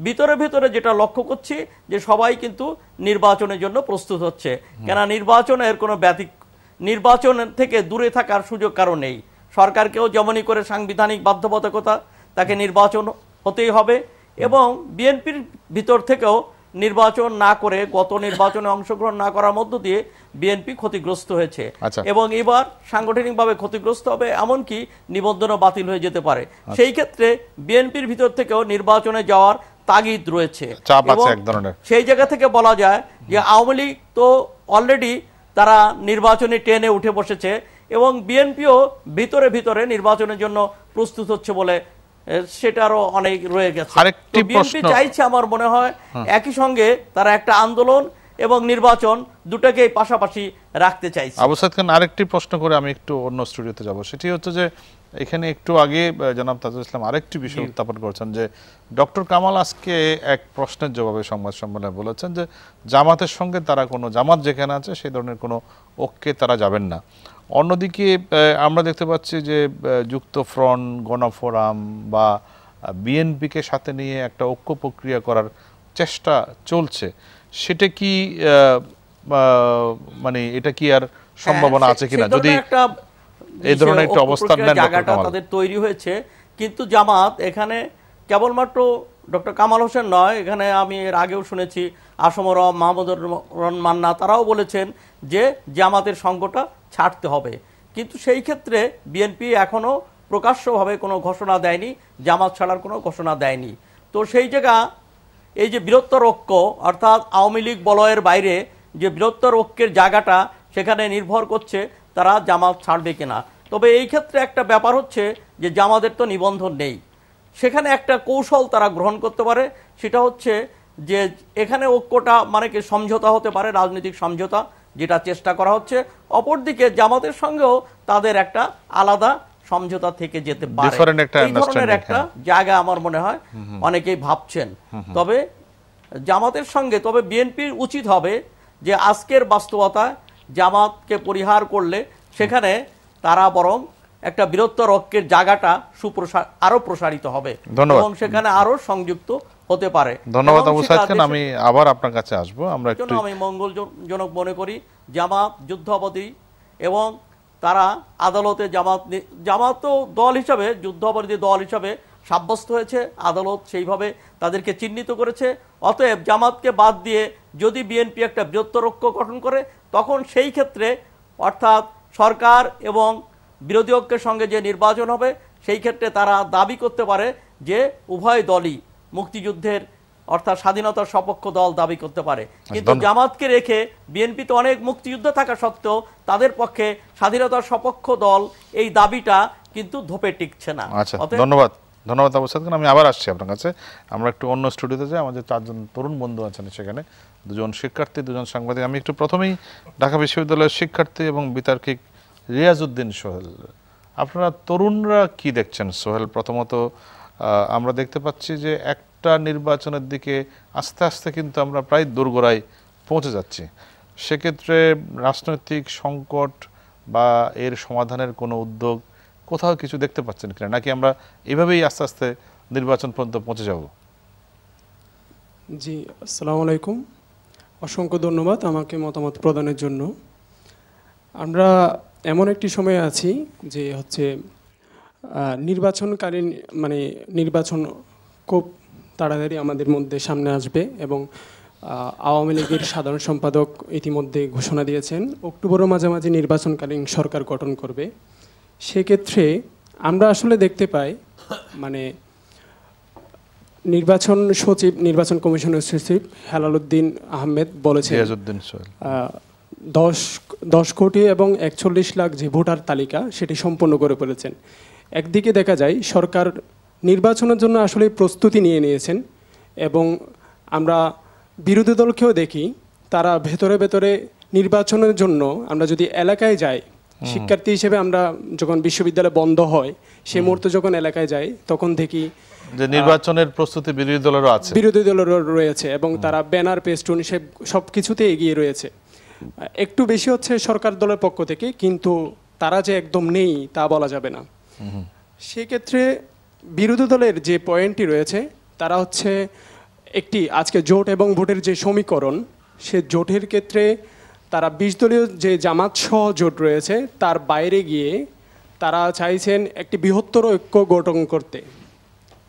ভিতরে ভিতরে যেটা লক্ষ্য করছি যে সবাই কিন্তু নির্বাচনের জন্য প্রস্তুত হচ্ছে, কেন নির্বাচনের কোনো নির্বাচন থেকে দূরে থাকার সুযোগ কারো নেই। সরকারকেও যেমনই করে সাংবিধানিক বাধ্যবাধকতা, তাকে নির্বাচন হতেই হবে, এবং বিএনপির ভিতর থেকেও নির্বাচন না করে, গত নির্বাচনে অংশগ্রহণ না করার মধ্য দিয়ে বিএনপি ক্ষতিগ্রস্ত হয়েছে, এবং এবার সাংগঠনিকভাবে ক্ষতিগ্রস্ত হবে, এমনকি নিবন্ধনও বাতিল হয়ে যেতে পারে। সেই ক্ষেত্রে বিএনপির ভিতর থেকেও নির্বাচনে যাওয়ার তাগিদ রয়েছে। সেই জায়গা থেকে বলা যায় যে আওয়ামী লীগ তো অলরেডি তারা নির্বাচনে টেনে উঠে বসেছে, এবং বিএনপিও ভিতরে ভিতরে নির্বাচনের জন্য প্রস্তুত হচ্ছে বলে সেটারও অনেক রয়ে গেছে। বিএনপি চাইছে আমার মনে হয় একই সঙ্গে তারা একটা আন্দোলন এবং নির্বাচন দুটাকে পাশাপাশি রাখতে চাইছে। আবু সাইদ খান, আরেকটি প্রশ্ন করে আমি একটু অন্য স্টুডিওতে যাব। সেটি হচ্ছে যে এখানে একটু আগে জনাব তাজুল ইসলাম আরেকটি বিষয় উত্থাপন করেছেন যে ডক্টর কামাল আজকে এক প্রশ্নের জবাবে সংবাদ সম্মেলনে বলেছেন যে জামাতের সঙ্গে তারা কোনো, জামাত যেখানে আছে সেই ধরনের কোনো ঐক্যে তারা যাবেন না। অন্যদিকে আমরা দেখতে পাচ্ছি যে যুক্তফ্রন্ট, গণফোরাম বা বিএনপিকে সাথে নিয়ে একটা ঐক্য প্রক্রিয়া করার চেষ্টা চলছে, সেটা কি মানে এটা কি আর সম্ভাবনা আছে কিনা যদি এই ধরনের একটা অবস্থান নেন? জায়গাটা তাদের তৈরি হয়েছে, কিন্তু জামাত এখানে কেবলমাত্র ডক্টর কামাল হোসেন নয়, এখানে আমি এর আগেও শুনেছি আসম রহমান, মাহমুদুর রহমান মান্না, তারাও বলেছেন যে জামাতের সঙ্গটা ছাড়তে হবে। কিন্তু সেই ক্ষেত্রে বিএনপি এখনো প্রকাশ্যভাবে কোনো ঘোষণা দেয়নি, জামাত ছাড়ার কোনো ঘোষণা দেয়নি। তো সেই জায়গা এই যে বৃহত্তর ঐক্য, অর্থাৎ আওয়ামী লীগ বলয়ের বাইরে যে বৃহত্তর ঐক্যের জায়গাটা, সেখানে নির্ভর করছে তারা জামাত ছাড়বে কিনা। তবে এই ক্ষেত্রে একটা ব্যাপার হচ্ছে যে জামাতের তো নিবন্ধন নেই, সেখানে একটা কৌশল তারা গ্রহণ করতে পারে, সেটা হচ্ছে যে এখানে ঐক্যটা মানে কি সমঝোতা হতে পারে, রাজনৈতিক সমঝোতা, যেটা চেষ্টা করা হচ্ছে। অপরদিকে জামাতের সঙ্গেও তাদের একটা আলাদা সমঝোতা থেকে যেতে পারে, এই ধরনের একটা জায়গা আমার মনে হয় অনেকেই ভাবছেন। তবে জামাতের সঙ্গে, তবে বিএনপির উচিত হবে যে আজকের বাস্তবতায় জামাতকে পরিহার করলে সেখানে তারা বরং একটা বৃহত্তর ঐক্যের জায়গাটা আরো প্রসারিত হবে এবং সেখানে আরো সংযুক্ত হতে পারে। ধন্যবাদ আবু সাইদ খান, আমি আবার আপনার কাছে আসবো। আমি মঙ্গলজনক মনে করি জামাত যুদ্ধাপরাধী, এবং তারা আদালতে জামাতও দল হিসাবে, যুদ্ধাপরাধী দল হিসাবে সাব্যস্ত হয়েছে, আদালত সেইভাবে তাদেরকে চিহ্নিত করেছে। অতএব জামাতকে বাদ দিয়ে যদি বিএনপি একটা বৃহত্তর ঐক্য গঠন করে, তখন সেই ক্ষেত্রে অর্থাৎ সরকার এবং বিরোধী ঐক্যের সঙ্গে যে নির্বাচন হবে, সেই ক্ষেত্রে তারা দাবি করতে পারে যে উভয় দলই মুক্তিযুদ্ধের অর্থাৎ স্বাধীনতার সপক্ষ দল দাবি করতে পারে। কিন্তু জামাতকে রেখে বিএনপি তো অনেক মুক্তিযুদ্ধ থাকা সত্ত্বেও তাদের পক্ষে স্বাধীনতার সপক্ষ দল এই দাবিটা কিন্তু ধোপে টিকছে না। ধন্যবাদ আবু সাইদ খান, আমি আবার আসছি আপনার কাছে। আমরা একটু অন্য স্টুডিওতে যাই, আমাদের 4 জন তরুণ বন্ধু আছেন সেখানে, 2 জন শিক্ষার্থী, 2 জন সাংবাদিক। আমি একটু প্রথমেই ঢাকা বিশ্ববিদ্যালয়ের শিক্ষার্থী এবং বিতার্কিক রিয়াজউদ্দিন সোহেল, আপনারা তরুণরা কি দেখছেন সোহেল? প্রথমত আমরা দেখতে পাচ্ছি যে একটা নির্বাচনের দিকে আস্তে আস্তে কিন্তু আমরা প্রায় দোরগোড়ায় পৌঁছে যাচ্ছি। সেক্ষেত্রে রাজনৈতিক সংকট বা এর সমাধানের কোনো উদ্যোগ কোথাও কিছু দেখতে পাচ্ছেন কিনা, নাকি আমরা এভাবেই আস্তে আস্তে নির্বাচন পর্যন্ত পৌঁছে যাব? জি, আসসালামু আলাইকুম। অসংখ্য ধন্যবাদ আমাকে মতামত প্রদানের জন্য। আমরা এমন একটি সময়ে আছি যে হচ্ছে নির্বাচনকালীন নির্বাচন খুব তাড়াতাড়ি আমাদের মধ্যে সামনে আসবে এবং আওয়ামী লীগের সাধারণ সম্পাদক ইতিমধ্যে ঘোষণা দিয়েছেন অক্টোবরের মাঝামাঝি নির্বাচনকালীন সরকার গঠন করবে। সেক্ষেত্রে আমরা আসলে দেখতে পাই নির্বাচন কমিশনের সচিব হেলালুদ্দিন আহমেদ বলেছেন 10 কোটি এবং 41 লাখ যে ভোটার তালিকা সেটি সম্পন্ন করে ফেলেছেন। একদিকে দেখা যায় সরকার নির্বাচনের জন্য আসলে প্রস্তুতি নিয়ে নিয়েছেন এবং আমরা বিরোধী দলকেও দেখি তারা ভেতরে ভেতরে নির্বাচনের জন্য, আমরা যদি এলাকায় যাই শিক্ষার্থী হিসেবে, আমরা যখন বিশ্ববিদ্যালয় বন্ধ হয় সেই মুহূর্তে যখন এলাকায় যাই তখন দেখি যে নির্বাচনের প্রস্তুতি বিরোধী দলেরও রয়েছে এবং তারা ব্যানার পেস্টুন সব কিছুতে এগিয়ে রয়েছে। একটু বেশি হচ্ছে সরকার দলের পক্ষ থেকে, কিন্তু তারা যে একদম নেই তা বলা যাবে না। সেক্ষেত্রে বিরোধী দলের যে পয়েন্টটি রয়েছে তারা হচ্ছে একটি আজকে জোট এবং ভোটের যে সমীকরণ, সে জোটের ক্ষেত্রে তারা 20 দলীয় যে জামাত সহ জোট রয়েছে তার বাইরে গিয়ে তারা চাইছেন একটি বৃহত্তর ঐক্য গঠন করতে।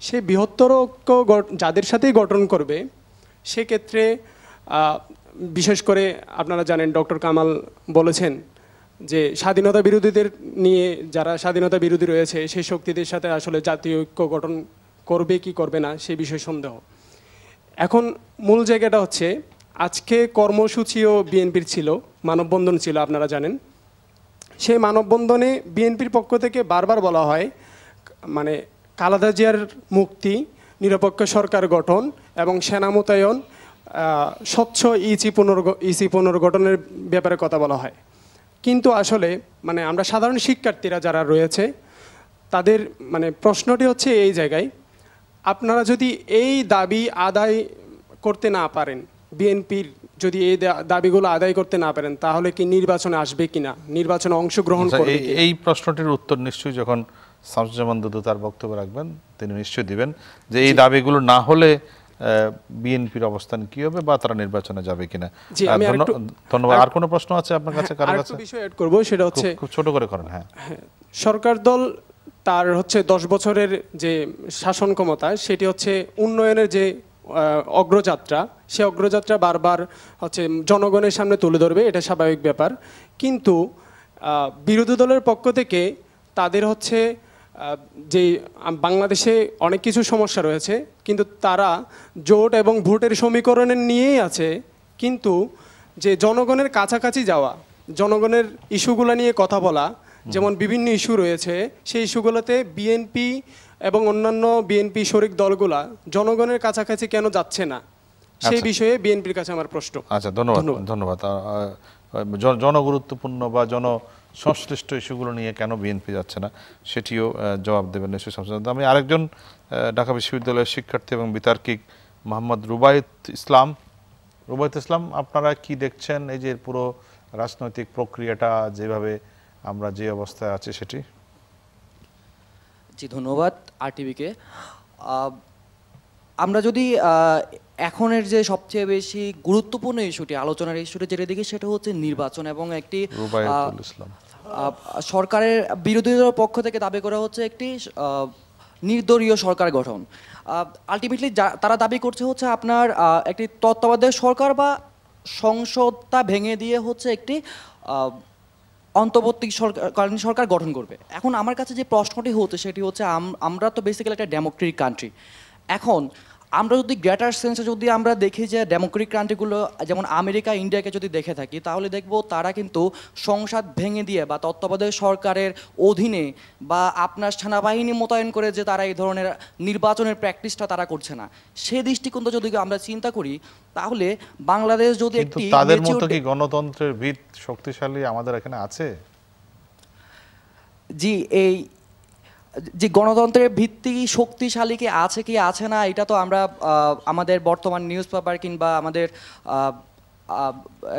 সেই বৃহত্তর ঐক্য যাদের সাথেই গঠন করবে সেক্ষেত্রে বিশেষ করে আপনারা জানেন ডক্টর কামাল বলেছেন যে স্বাধীনতা বিরোধীদের নিয়ে, যারা স্বাধীনতা বিরোধী রয়েছে সেই শক্তিদের সাথে আসলে জাতীয় ঐক্য গঠন করবে কি করবে না সে বিষয়ে সন্দেহ। এখন মূল জায়গাটা হচ্ছে আজকে কর্মসূচিও বিএনপির ছিল, মানববন্ধন ছিল আপনারা জানেন। সেই মানববন্ধনে বিএনপির পক্ষ থেকে বারবার বলা হয় খালেদা জিয়ার মুক্তি, নিরপেক্ষ সরকার গঠন এবং সেনা মোতায়েন, স্বচ্ছ ইসি পুনর্গঠনের ব্যাপারে কথা বলা হয়। কিন্তু আসলে আমরা সাধারণ শিক্ষার্থীরা যারা রয়েছে তাদের প্রশ্নটি হচ্ছে এই জায়গায়, আপনারা যদি এই দাবি আদায় করতে না পারেন, বিএনপির যদি এই দাবিগুলো আদায় করতে না পারেন, তাহলে কি নির্বাচনে আসবে কিনা, নির্বাচনে অংশগ্রহণ করবে? এই প্রশ্নটির উত্তর নিশ্চয়ই যখন শামসুজ্জামান দুদু তার বক্তব্য রাখবেন তিনি নিশ্চয়ই দিবেন যে এই দাবিগুলো না হলে বিএনপির অবস্থান কি হবে বা তারা নির্বাচনে যাবে কিনা। ধন্যবাদ। আর কোনো প্রশ্ন আছে আপনার কাছে? কারো কাছে বিষয় অ্যাড করব, সেটা হচ্ছে খুব ছোট করে করেন। হ্যাঁ, সরকার দল তার হচ্ছে 10 বছরের যে শাসন ক্ষমতা, সেটি হচ্ছে উন্নয়নের যে অগ্রযাত্রা, সে অগ্রযাত্রা বারবার হচ্ছে জনগণের সামনে তুলে ধরবে, এটা স্বাভাবিক ব্যাপার। কিন্তু বিরোধী দলের পক্ষ থেকে তাদের হচ্ছে যে বাংলাদেশে অনেক কিছু সমস্যা রয়েছে, কিন্তু তারা জোট এবং ভোটের সমীকরণের নিয়েই আছে। কিন্তু যে জনগণের কাছাকাছি যাওয়া, জনগণের ইস্যুগুলো নিয়ে কথা বলা, যেমন বিভিন্ন ইস্যু রয়েছে, সেই ইস্যুগুলোতে বিএনপি এবং অন্যান্য বিএনপি শরিক দলগুলা জনগণের কাছাকাছি কেন যাচ্ছে না, সেই বিষয়ে বিএনপির কাছে আমার প্রশ্ন। আচ্ছা, ধন্যবাদ। জনগুরুত্বপূর্ণ বা সংশ্লিষ্ট ইস্যুগুলো নিয়ে কেন বিএনপি যাচ্ছে না সেটিও জবাব দেবেন নিশ্চয়ই শামসুজ্জামান। আমি আরেকজন ঢাকা বিশ্ববিদ্যালয়ের শিক্ষার্থী এবং বিতার্কিক মোহাম্মদ রুবায়েত ইসলাম, আপনারা কি দেখছেন এই যে পুরো রাজনৈতিক প্রক্রিয়াটা, যেভাবে আমরা যে অবস্থায় আছি সেটি? জি, ধন্যবাদ আরটিভিকে। আমরা যদি এখনের যে সবচেয়ে বেশি গুরুত্বপূর্ণ ইস্যুটি, আলোচনার ইস্যুটি যেটা দেখি সেটা হচ্ছে নির্বাচন এবং একটি সরকারের বিরোধী দলের পক্ষ থেকে দাবি করা হচ্ছে একটি নির্দলীয় সরকার গঠন। আলটিমেটলি তারা দাবি করছে হচ্ছে আপনার একটি তত্ত্বাবধায়ক সরকার বা সংসদটা ভেঙে দিয়ে হচ্ছে একটি অন্তর্বর্তীকালীন সরকার গঠন করবে। এখন আমার কাছে যে প্রশ্নটি হচ্ছে সেটি হচ্ছে আমরা তো বেসিক্যালি একটা ডেমোক্রেটিক কান্ট্রি। এখন আমরা যদি গ্রেটার সেন্সে যদি আমরা দেখি যে ডেমোক্রেটিক কান্ট্রিগুলো যেমন আমেরিকা, ইন্ডিয়াকে যদি দেখে থাকি, তাহলে দেখব তারা কিন্তু সংসদ ভেঙে দিয়ে বা তত্ত্বাবধায়ক সরকারের অধীনে বা আপনার সেনাবাহিনী মোতায়েন করে যে তারা এই ধরনের নির্বাচনের প্র্যাকটিসটা তারা করছে না, সে দৃষ্টিকোণ যদি আমরা চিন্তা করি, তাহলে বাংলাদেশ যদি একটি তাদের মতো কি গণতন্ত্রের ভিত শক্তিশালী আমাদের এখানে আছে? জি এই যে গণতন্ত্রের ভিত্তি শক্তিশালী কি আছে না, এটা তো আমরা আমাদের বর্তমান নিউজ পেপার কিংবা আমাদের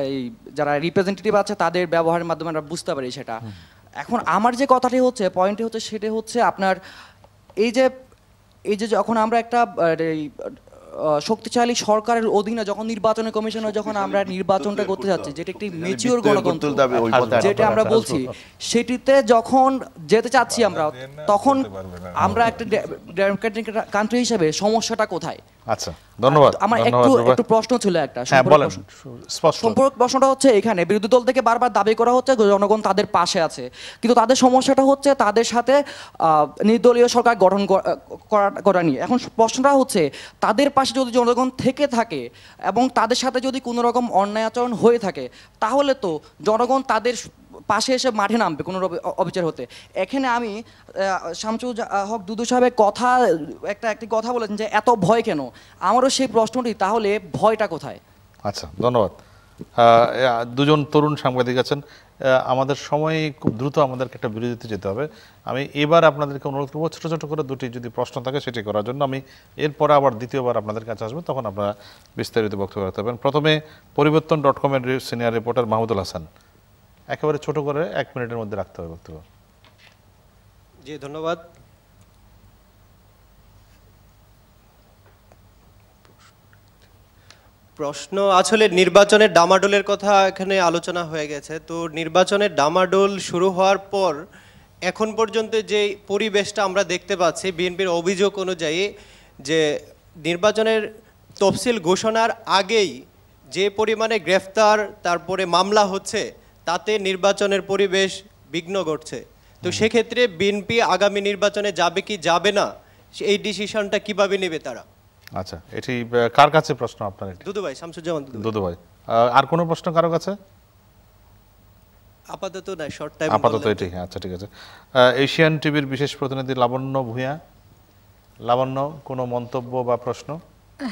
এই যারা রিপ্রেজেন্টেটিভ আছে তাদের ব্যবহারের মাধ্যমে আমরা বুঝতে পারি সেটা। এখন আমার যে কথাটি হচ্ছে, পয়েন্টটি হচ্ছে, সেটা হচ্ছে আপনার এই যে যখন আমরা একটা শক্তিশালী সরকারের অধীনে যখন নির্বাচনের কমিশনে যখন আমরা নির্বাচনটা করতে যাচ্ছি, যেটা একটি ম্যাচিউর গণতন্ত্র যেটা আমরা বলছি, সেটিতে যখন যেতে চাচ্ছি আমরা, তখন আমরা একটা ডেমোক্রেটিক কান্ট্রি হিসেবে সমস্যাটা কোথায়? আচ্ছা, ধন্যবাদ। আমার একটু প্রশ্ন ছিল একটা সম্পর্ক প্রশ্নটা হচ্ছে, এখানে বিরোধী দল থেকে বারবার দাবি করা হচ্ছে জনগণ তাদের পাশে আছে, কিন্তু তাদের সমস্যাটা হচ্ছে তাদের সাথে নির্দলীয় সরকার গঠন করা নিয়ে। এখন প্রশ্নটা হচ্ছে, তাদের পাশে যদি জনগণ থেকে থাকে এবং তাদের সাথে যদি কোনো রকম অন্যায় আচরণ হয়ে থাকে, তাহলে তো জনগণ তাদের পাশে এসে মাঠে নামবে কোনো অবিচার হতে। এখানে আমি শামসুল হক দুদু সাহেবের একটি কথা বলেছেন যে এত ভয় কেন, আমারও সেই প্রশ্নটি, তাহলে ভয়টা কোথায়? আচ্ছা, ধন্যবাদ। দুজন তরুণ সাংবাদিক আছেন, আমাদের সময় খুব দ্রুত আমাদেরকে একটা বিরতিতে যেতে হবে। আমি এবার আপনাদেরকে অনুরোধ করবো ছোটো ছোটো করে দুটি যদি প্রশ্ন থাকে সেটি করার জন্য। আমি এরপরে আবার দ্বিতীয়বার আপনাদের কাছে আসবো, তখন আপনারা বিস্তারিত বক্তব্য রাখতে পারবেন। প্রথমে পরিবর্তন.com-এর সিনিয়র রিপোর্টার মাহমুদুল হাসান, একেবারে ছোট করে 1 মিনিটের মধ্যে রাখতে হবে বক্তব্য। জি, ধন্যবাদ। প্রশ্ন আসলে নির্বাচনের ডামাডোলের কথা এখানে আলোচনা হয়ে গেছে। তো নির্বাচনের ডামাডোল শুরু হওয়ার পর এখন পর্যন্ত যে পরিবেশটা আমরা দেখতে পাচ্ছি, বিএনপির অভিযোগ অনুযায়ী যে নির্বাচনের তফসিল ঘোষণার আগেই যে পরিমাণে গ্রেফতার তারপরে মামলা হচ্ছে, তাতে নির্বাচনের পরিবেশ বিঘ্ন ঘটছে। তো সেক্ষেত্রে বিএনপি আগামী নির্বাচনে যাবে কি যাবে না, এই ডিসিশনটা কিভাবে নেবে তারা? আচ্ছা, এটি কার কাছে প্রশ্ন আপনার? দুদু ভাই, শামসুজ্জামান দুদু ভাই। আর কোনো প্রশ্ন কারো কাছে? আপাতত না, শর্ট টাইম আপাতত এটি। আচ্ছা, ঠিক আছে। এশিয়ান টিভির বিশেষ প্রতিনিধি লাবণ্য ভূঁইয়া, লাবণ্য, কোনো মন্তব্য বা প্রশ্ন?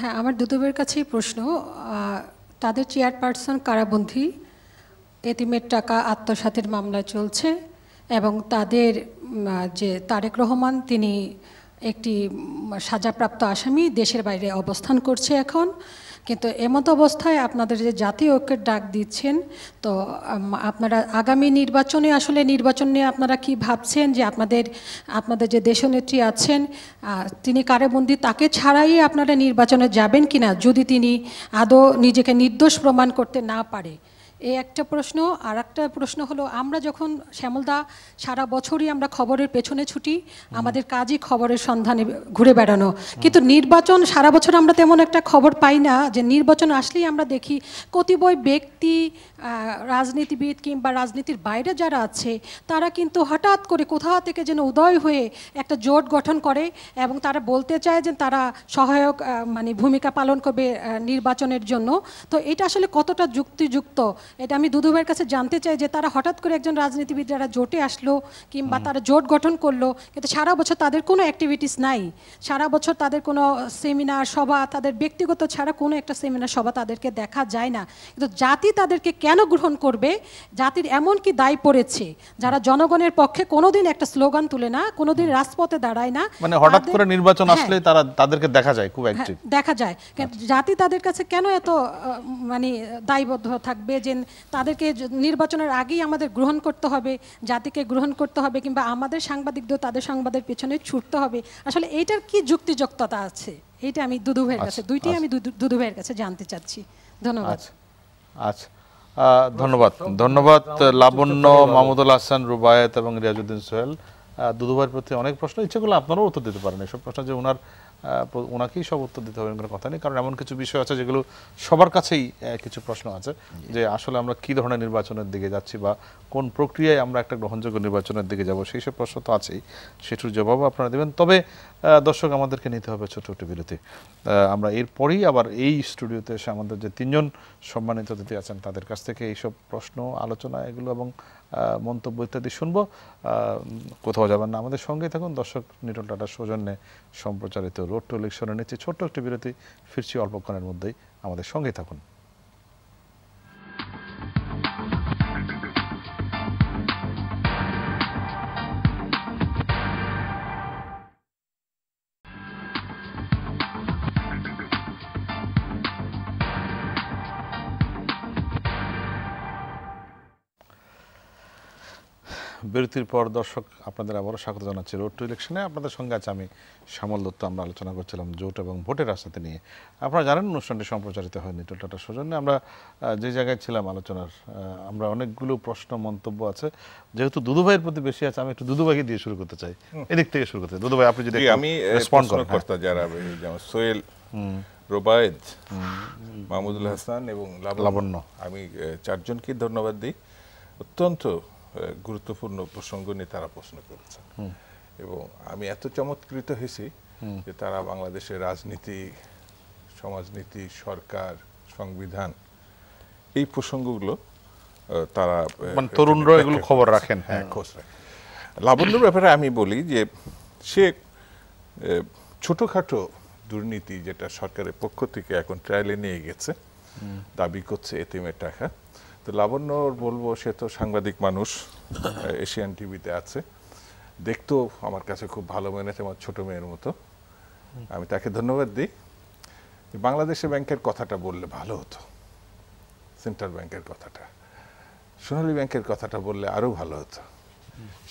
হ্যাঁ, আমার দুদুবের কাছেই প্রশ্ন। তাদের চেয়ারপারসন কারাবন্দী, এতিমের টাকা আত্মসাতের মামলা চলছে এবং তাদের যে তারেক রহমান, তিনি একটি সাজাপ্রাপ্ত আসামি, দেশের বাইরে অবস্থান করছে এখন। কিন্তু এমতো অবস্থায় আপনাদের যে জাতীয় ঐক্যের ডাক দিচ্ছেন, তো আপনারা আগামী নির্বাচনে আসলে নির্বাচন নিয়ে আপনারা কি ভাবছেন? যে আপনাদের যে দেশনেত্রী আছেন, তিনি কারাবন্দী, তাকে ছাড়াই আপনারা নির্বাচনে যাবেন কিনা যদি তিনি আদৌ নিজেকে নির্দোষ প্রমাণ করতে না পারে? এই একটা প্রশ্ন। আর একটা প্রশ্ন হলো, আমরা যখন শ্যামলদা সারা বছরই আমরা খবরের পেছনে ছুটি, আমাদের কাজই খবরের সন্ধানে ঘুরে বেড়ানো, কিন্তু নির্বাচন সারা বছর আমরা তেমন একটা খবর পাই না। যে নির্বাচন আসলেই আমরা দেখি কতিপয় ব্যক্তি, রাজনীতিবিদ কিংবা রাজনীতির বাইরে যারা আছে, তারা কিন্তু হঠাৎ করে কোথা থেকে যেন উদয় হয়ে একটা জোট গঠন করে এবং তারা বলতে চায় যে তারা সহায়ক ভূমিকা পালন করবে নির্বাচনের জন্য। তো এটা আসলে কতটা যুক্তিযুক্ত, এটা আমি দুদু ভাইয়ের কাছে জানতে চাই। যে তারা হঠাৎ করে একজন রাজনীতিবিদ যারা জোটে আসলো কিংবা তারা জোট গঠন করলো, কিন্তু সারা বছর তাদের কোনো অ্যাক্টিভিটিস নাই, সারা বছর তাদের কোনো সেমিনার সভা, তাদের ব্যক্তিগত ছাড়া কোনো একটা সেমিনার সভা তাদেরকে দেখা যায় না। কিন্তু জাতি তাদেরকে কেন গ্রহণ করবে? জাতির এমন কি দায় পড়েছে যারা জনগণের পক্ষে কোনোদিন একটা স্লোগান তুলে না, কোনোদিন রাজপথে দাঁড়ায় না, হঠাৎ করে নির্বাচন আসলে তাদেরকে দেখা যায় খুব অ্যাক্টিভ, দেখা যায়। জাতি তাদের কাছে কেন এত দায়বদ্ধ থাকবে যে তাদেরকে নির্বাচনের আগেই আমাদের গ্রহণ করতে হবে, জাতিকে গ্রহণ করতে হবে, কিংবা আমাদের সাংবাদিকদের তাদের সংবাদের পেছনে ছুটতে হবে? আসলে এইটার কি যুক্তিযুক্ততা আছে? এইটা আমি দুদু ভাইয়ের কাছে, দুইটি আমি দুদু ভাইয়ের কাছে জানতে চাচ্ছি। ধন্যবাদ। আচ্ছা, ধন্যবাদ লাবণ্য, মাহমুদুল হাসান, রুবায়েত এবং রিয়াজউদ্দিন সোহেল। দুদু ভাইয়ের প্রতি অনেক প্রশ্ন, ইচ্ছে করলে আপনারাও উত্তর দিতে পারেন এসব প্রশ্ন, যে ওনাকেই সব উত্তর দিতে হবে কোনো কথা নেই। কারণ এমন কিছু বিষয় আছে যেগুলো সবার কাছেই কিছু প্রশ্ন আছে, যে আসলে আমরা কি ধরনের নির্বাচনের দিকে যাচ্ছি বা কোন প্রক্রিয়ায় আমরা একটা গ্রহণযোগ্য নির্বাচনের দিকে যাব, সেই সব প্রশ্ন তো আছেই, সেটির জবাবও আপনারা দেবেন। তবে দর্শক, আমাদেরকে নিতে হবে ছোট একটি বিরতি। আমরা এরপরেই আবার এই স্টুডিওতে এসে আমাদের যে 3 জন সম্মানিত অতিথি আছেন তাদের কাছ থেকে এইসব প্রশ্ন, আলোচনা এগুলো এবং মন্তব্য ইত্যাদি শুনবো। কোথাও যাবেন না, আমাদের সঙ্গেই থাকুন। দর্শক, নিটন টাটার সৌজন্যে সম্প্রচারিত রোড টু ইলেকশনের নিচ্ছে ছোট্ট একটি বিরতি, ফিরছি অল্পক্ষণের মধ্যেই, আমাদের সঙ্গেই থাকুন। বিরতির পর দর্শক আপনাদের আবারও স্বাগত জানাচ্ছি রোড টু ইলেকশনে। আপনাদের সঙ্গে আছে আমি শ্যামল দত্ত। আমরা আলোচনা করছিলাম জোট এবং ভোটের রাস্তাতে নিয়ে। আপনারা জানেন অনুষ্ঠানটি সম্প্রচারিত হয়নি টোটাটার সৌজন্যে। আমরা যে জায়গায় ছিলাম আলোচনার, আমরা অনেকগুলো প্রশ্ন মন্তব্য আছে, যেহেতু দুদু ভাইয়ের প্রতি বেশি আছে, আমি একটু দুদু ভাইকে দিয়ে শুরু করতে চাই, এদিক থেকে শুরু করতে চাই। দুদু ভাই আপনি যদি আমি রেসপন্ড করতে যারা যেমন সোহেল, রোবায়েদ, মাহমুদুল হাসান এবং লাবণ্য, আমি চারজনকে ধন্যবাদ দিই। অত্যন্ত গুরুত্বপূর্ণ প্রসঙ্গ নিয়ে তারা প্রশ্ন করেছে এবং আমি এত চমৎকৃত হয়েছি যে তারা বাংলাদেশের রাজনীতি, সমাজনীতি, সরকার, সংবিধান এই প্রসঙ্গগুলো তারা তরুণরা এগুলো খবর রাখেন, হ্যাঁ খোঁজ রাখেন। লাবণ্যর ব্যাপারে আমি বলি যে সে ছোটখাটো দুর্নীতি যেটা সরকারের পক্ষ থেকে এখন ট্রায়ালে নিয়ে গেছে, দাবি করছে এতিমের টাকা। তো লাবণ্যর বলবো, সে তো সাংবাদিক মানুষ, এশিয়ান টিভিতে আছে, দেখতেও আমার কাছে খুব ভালো মেনেছে, আমার ছোট মেয়ের মতো। আমি তাকে ধন্যবাদ দিই। বাংলাদেশের ব্যাংকের কথাটা বললে ভালো হতো, সেন্ট্রাল ব্যাংকের কথাটা, সোনালী ব্যাংকের কথাটা বললে আরও ভালো হতো,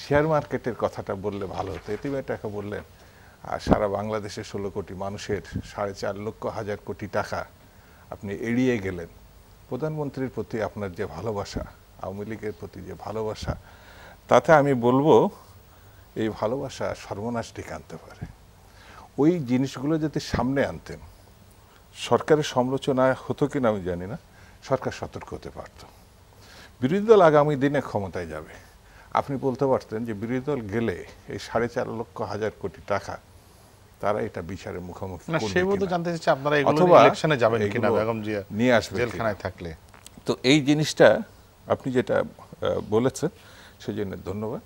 শেয়ার মার্কেটের কথাটা বললে ভালো হতো। এতিমের টাকা বললেন, আর সারা বাংলাদেশের 16 কোটি মানুষের 4.5 লক্ষ হাজার কোটি টাকা আপনি এড়িয়ে গেলেন। প্রধানমন্ত্রীর প্রতি আপনার যে ভালোবাসা, আওয়ামী লীগের প্রতি যে ভালোবাসা, তাতে আমি বলবো এই ভালোবাসা সর্বনাশ ডেকে আনতে পারে। ওই জিনিসগুলো যদি সামনে আনতেন, সরকারের সমালোচনা হতো কিনা আমি জানি না, সরকার সতর্ক হতে পারত। বিরোধী দল আগামী দিনে ক্ষমতায় যাবে, আপনি বলতে পারতেন যে বিরোধী দল গেলে এই 4.5 লক্ষ হাজার কোটি টাকা তারা এটা বিচারের মুখোমুখি জানতে চাচ্ছি আপনারা এগুলো ইলেকশনে যাবেন কিনা, বেগম জিয়া নিয়ে আসবে জেলখানায় থাকলে। তো এই জিনিসটা আপনি যেটা বলেছেন সেজন্য ধন্যবাদ।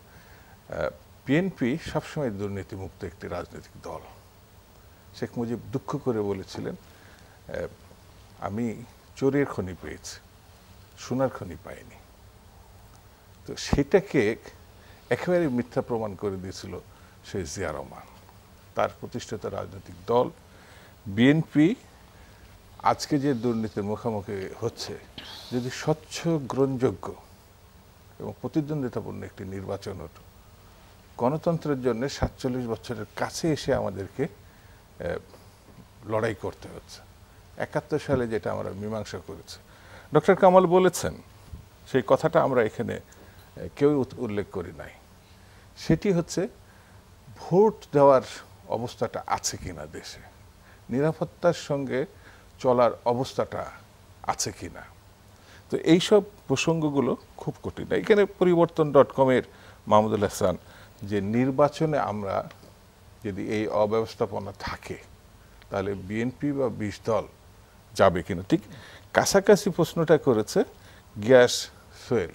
বিএনপি সবসময় দুর্নীতিমুক্ত একটি রাজনৈতিক দল। শেখ মুজিব দুঃখ করে বলেছিলেন, আমি চোরের খনি পেয়েছি, সোনার খনি পাইনি। তো সেটাকে একেবারে মিথ্যা প্রমাণ করে দিয়েছিল সেই জিয়া রহমান। তার প্রতিষ্ঠিত রাজনৈতিক দল বিএনপি আজকে যে দুর্নীতির মুখোমুখি হচ্ছে, যদি স্বচ্ছ, গ্রহণযোগ্য এবং প্রতিদ্বন্দ্বিতাপূর্ণ একটি নির্বাচন হতো, গণতন্ত্রের জন্য 47 বছরের কাছে এসে আমাদেরকে লড়াই করতে হচ্ছে। 71 সালে যেটা আমরা মীমাংসা করেছি, ডক্টর কামাল বলেছেন, সেই কথাটা আমরা এখানে কেউ উল্লেখ করি নাই। সেটি হচ্ছে ভোট দেওয়ার অবস্থাটা আছে কিনা দেশে, নিরাপত্তার সঙ্গে চলার অবস্থাটা আছে কিনা। তো এইসব প্রসঙ্গগুলো খুব কঠিন। এখানে পরিবর্তন.com-এর মাহমুদুল হাসান, যে নির্বাচনে আমরা যদি এই অব্যবস্থাপনা থাকে তাহলে বিএনপি বা 20 দল যাবে কিনা, ঠিক কাছাকাছি প্রশ্নটা করেছে গিয়াস সোহেল,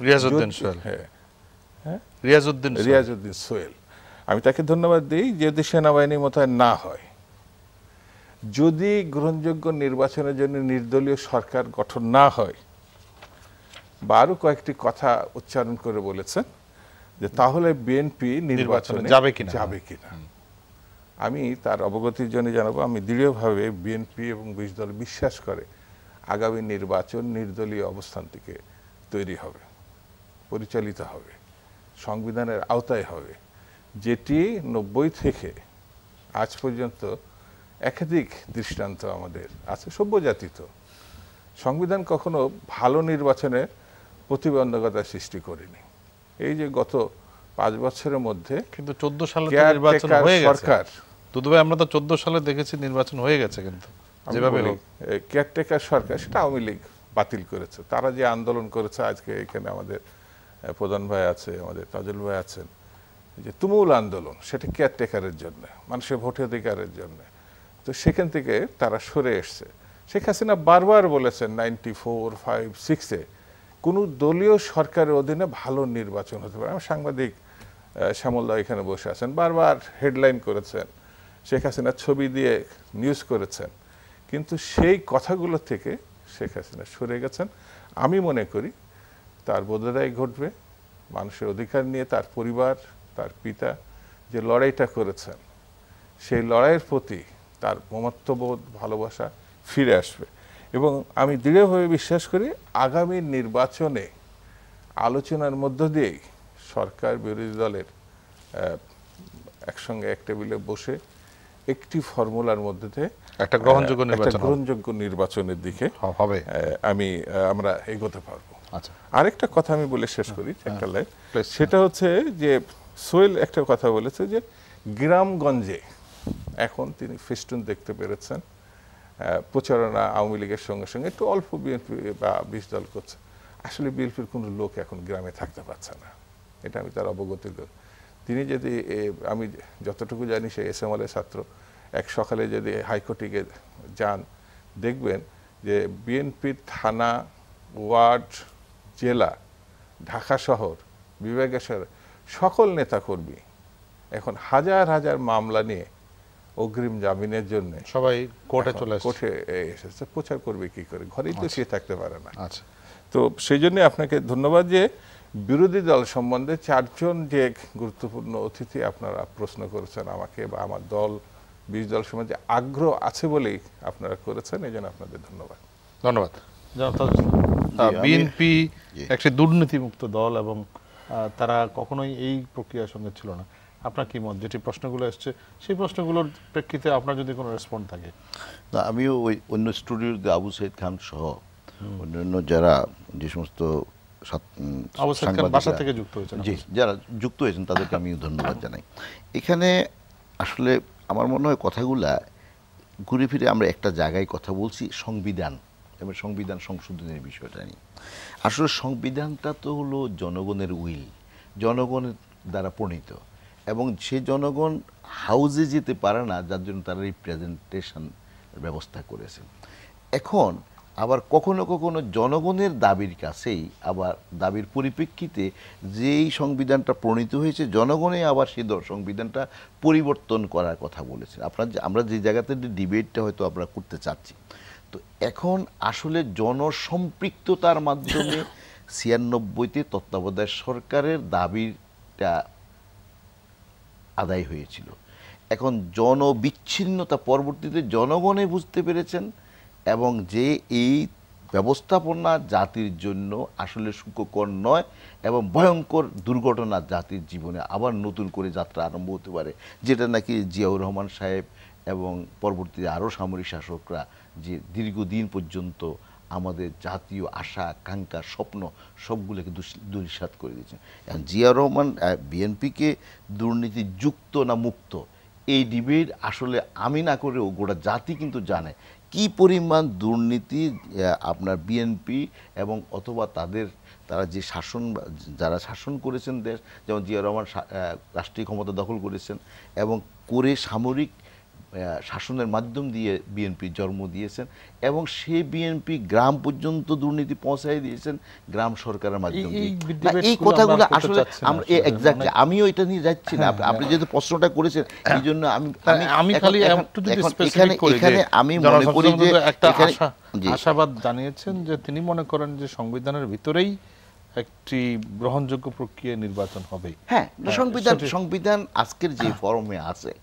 রিয়াজউদ্দিন সোহেল। হ্যাঁ, রিয়াজউদ্দিন সোহেল। আমি তাকে ধন্যবাদ দিই, যদি সেনাবাহিনী মোতায়েন না হয়, যদি গ্রহণযোগ্য নির্বাচনের জন্য নির্দলীয় সরকার গঠন না হয়, বা আরো কয়েকটি কথা উচ্চারণ করে বলেছেন যে তাহলে বিএনপি নির্বাচনে যাবে কিনা। আমি তার অবগতির জন্য জানাবো, আমি দৃঢ়ভাবে বিএনপি এবং 20 দল বিশ্বাস করে আগামী নির্বাচন নির্দলীয় অবস্থান থেকে তৈরি হবে, পরিচালিত হবে, সংবিধানের আওতায় হবে, যেটি 90 থেকে আজ পর্যন্ত একাধিক দৃষ্টান্ত আমাদের আছে। সভ্যজাতিত সংবিধান কখনো ভালো নির্বাচনের প্রতিবন্ধকতা সৃষ্টি করেনি। এই যে গত 5 বছরের মধ্যে কিন্তু 14 সালে নির্বাচন হয়ে গেছে সরকার, দুদুভাই আমরা তো 14 সালে দেখেছি নির্বাচন হয়ে গেছে, কিন্তু যেভাবে কেয়ারটেকার সরকার, সেটা আওয়ামী লীগ বাতিল করেছে। তারা যে আন্দোলন করেছে, আজকে এখানে আমাদের প্রধান ভাই আছে, আমাদের তাজুল ভাই আছেন, যে তুমুল আন্দোলন, সেটা কেয়ারটেকারের জন্য, মানুষের ভোটের অধিকারের জন্য। তো সেখান থেকে তারা সরে এসছে। শেখ হাসিনা বারবার বলেছেন 94, 5, 6-এ কোনো দলীয় সরকারের অধীনে ভালো নির্বাচন হতে পারে। আমার সাংবাদিক শ্যামলদা এখানে বসে আছেন, বারবার হেডলাইন করেছেন, শেখ হাসিনা ছবি দিয়ে নিউজ করেছেন, কিন্তু সেই কথাগুলো থেকে শেখ হাসিনা সরে গেছেন। আমি মনে করি তার বোধোদয় ঘটবে, মানুষের অধিকার নিয়ে তার পরিবার, তার পিতা যে লড়াইটা করেছেন, সেই লড়াইয়ের প্রতি তার মমত্ববোধ, ভালোবাসা ফিরে আসবে। এবং আমি দৃঢ়ভাবে বিশ্বাস করি আগামী নির্বাচনে আলোচনার মধ্য দিয়েই সরকার বিরোধী দলের একসঙ্গে এক টেবিলে বসে একটি ফর্মুলার মধ্যে থেকে একটা গ্রহণযোগ্য নির্বাচন একটা গ্রহণযোগ্য নির্বাচনের দিকে হবে আমরা এগোতে পারবো। আচ্ছা, আরেকটা কথা আমি বলে শেষ করি একটা লাইন, সেটা হচ্ছে যে সোহেল একটা কথা বলেছে যে গ্রামগঞ্জে এখন তিনি ফেস্টুন দেখতে পেরেছেন, প্রচারণা আওয়ামী লীগের সঙ্গে সঙ্গে একটু অল্প বিএনপি বা 20 দল করছে। আসলে বিএনপির কোনো লোক এখন গ্রামে থাকতে পারছে না, এটা আমি তার অবগতির করি। তিনি যদি আমি যতটুকু জানি সে এসএমএলের ছাত্র, এক সকালে যদি হাইকোর্টে যান দেখবেন যে বিএনপির থানা, ওয়ার্ড, জেলা, ঢাকা শহর, বিভাগীয় শহর সকল নেতাকর্মী এখন হাজার হাজার মামলা নিয়ে অগ্রিম জামিনের জন্য সবাই কোর্টে চলে কোর্টে এসেছে। প্রচার করবে কি করে, ঘরেই তো শুয়ে থাকতে পারে না। আচ্ছা, তো সেই জন্য আপনাকে ধন্যবাদ যে বিরোধী দল সম্বন্ধে 4 জন যে গুরুত্বপূর্ণ অতিথি আপনারা প্রশ্ন করেছেন আমাকে বা আমার দল, 20 দল সম্বন্ধে আগ্রহ আছে বলেই আপনারা করেছেন, এই জন্য আপনাদের ধন্যবাদ। ধন্যবাদ। বিএনপি একটি দুর্নীতিমুক্ত দল এবং তারা কখনোই এই প্রক্রিয়ার সঙ্গে ছিল না। আপনার কি মত, যেটি প্রশ্নগুলো এসছে সেই প্রশ্নগুলোর প্রেক্ষিতে আপনার যদি কোনো রেসপন্ড থাকে? না, আমিও ওই অন্য স্টুডিওতে আবু সাইদ খান সহ অন্যান্য যারা যে সমস্ত বাসা থেকে যুক্ত হয়েছেন, জি যারা যুক্ত হয়েছেন তাদেরকে আমি ধন্যবাদ জানাই। এখানে আসলে আমার মনে হয় কথাগুলা ঘুরে ফিরে আমরা একটা জায়গায় কথা বলছি, সংবিধান এবং সংবিধান সংশোধনের বিষয়টা নিয়ে। আসলে সংবিধানটা তো হলো জনগণের উইল, জনগণের দ্বারা প্রণীত, এবং সে জনগণ হাউজে যেতে পারে না, যার জন্য তারা রিপ্রেজেন্টেশন ব্যবস্থা করেছে। এখন আবার কখনো কখনো জনগণের দাবির কাছেই, আবার দাবির পরিপ্রেক্ষিতে যেই সংবিধানটা প্রণীত হয়েছে, জনগণে আবার সেই সংবিধানটা পরিবর্তন করার কথা বলেছে। আমরা যে জায়গাতে ডিবেটটা হয়তো আমরা করতে চাচ্ছি, তো এখন আসলে জনসম্পৃক্ততার মাধ্যমে 96-তে তত্ত্বাবধায়ক সরকারের দাবিটা আদায় হয়েছিল। এখন জনবিচ্ছিন্নতা পরবর্তীতে জনগণে বুঝতে পেরেছেন, এবং যে এই ব্যবস্থাপনা জাতির জন্য আসলে সুখকর নয় এবং ভয়ঙ্কর দুর্ঘটনা জাতির জীবনে আবার নতুন করে যাত্রা আরম্ভ হতে পারে, যেটা নাকি জিয়াউর রহমান সাহেব এবং পরবর্তীতে আরও সামরিক শাসকরা যে দীর্ঘদিন পর্যন্ত আমাদের জাতীয় আশা, আকাঙ্ক্ষা, স্বপ্ন সবগুলোকে দুলিশাত করে দিয়েছেন। এখন জিয়াউর রহমান বিএনপিকে দুর্নীতিযুক্ত না মুক্ত, এই ডিবেট আসলে আমি না করেও গোটা জাতি কিন্তু জানে কি পরিমাণ দুর্নীতি আপনার বিএনপি এবং অথবা তারা যে যারা শাসন করেছেন দেশ, যেমন জিয়াউর রহমান রাষ্ট্রীয় ক্ষমতা দখল করেছেন এবং করে সামরিক শাসনের মাধ্যম দিয়ে বিএনপি জন্ম দিয়েছেন, এবং সেই বিএনপি গ্রাম পর্যন্ত দুর্নীতি পৌঁছায় দিয়েছেন গ্রাম সরকারের মাধ্যম দিয়ে। এই কথাগুলো আসলে এক্স্যাক্টলি আমিও এটা নিয়ে যাচ্ছি না, আপনি যেহেতু প্রশ্নটা করেছেন এই জন্য আমি খালি এখানে আমি মনে করি যে একটা আশাবাদ জানিয়েছেন যে তিনি মনে করেন যে সংবিধানের ভিতরেই একটি গ্রহণযোগ্য প্রক্রিয়া নির্বাচন হবে। হ্যাঁ, সংবিধান আজকের যে ফর্মে আছে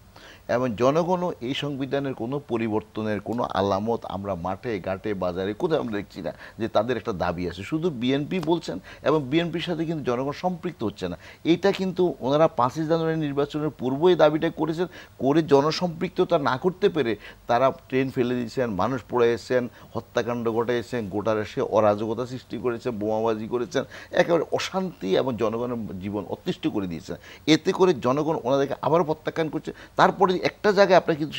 এবং জনগণও এই সংবিধানের কোনো পরিবর্তনের কোনো আলামত আমরা মাঠে ঘাটে বাজারে কোথাও আমরা দেখছি না যে তাদের একটা দাবি আছে। শুধু বিএনপি বলছেন এবং বিএনপির সাথে কিন্তু জনগণ সম্পৃক্ত হচ্ছে না। এইটা কিন্তু ওনারা 5 জানুয়ারি নির্বাচনের পূর্বে এই দাবিটা করেছেন, করে জনসম্পৃক্ততা না করতে পেরে তারা ট্রেন ফেলে দিয়েছেন, মানুষ পড়েছেন, হত্যাকাণ্ড ঘটাইছেন, গোটার এসে অরাজকতা সৃষ্টি করেছেন, বোমাবাজি করেছেন, একেবারে অশান্তি এবং জনগণের জীবন অতিষ্ঠ করে দিয়েছেন। এতে করে জনগণ ওনাদেরকে আবারও প্রত্যাখ্যান করছে। তারপরে একটা জায়গায় আপনার কিন্তু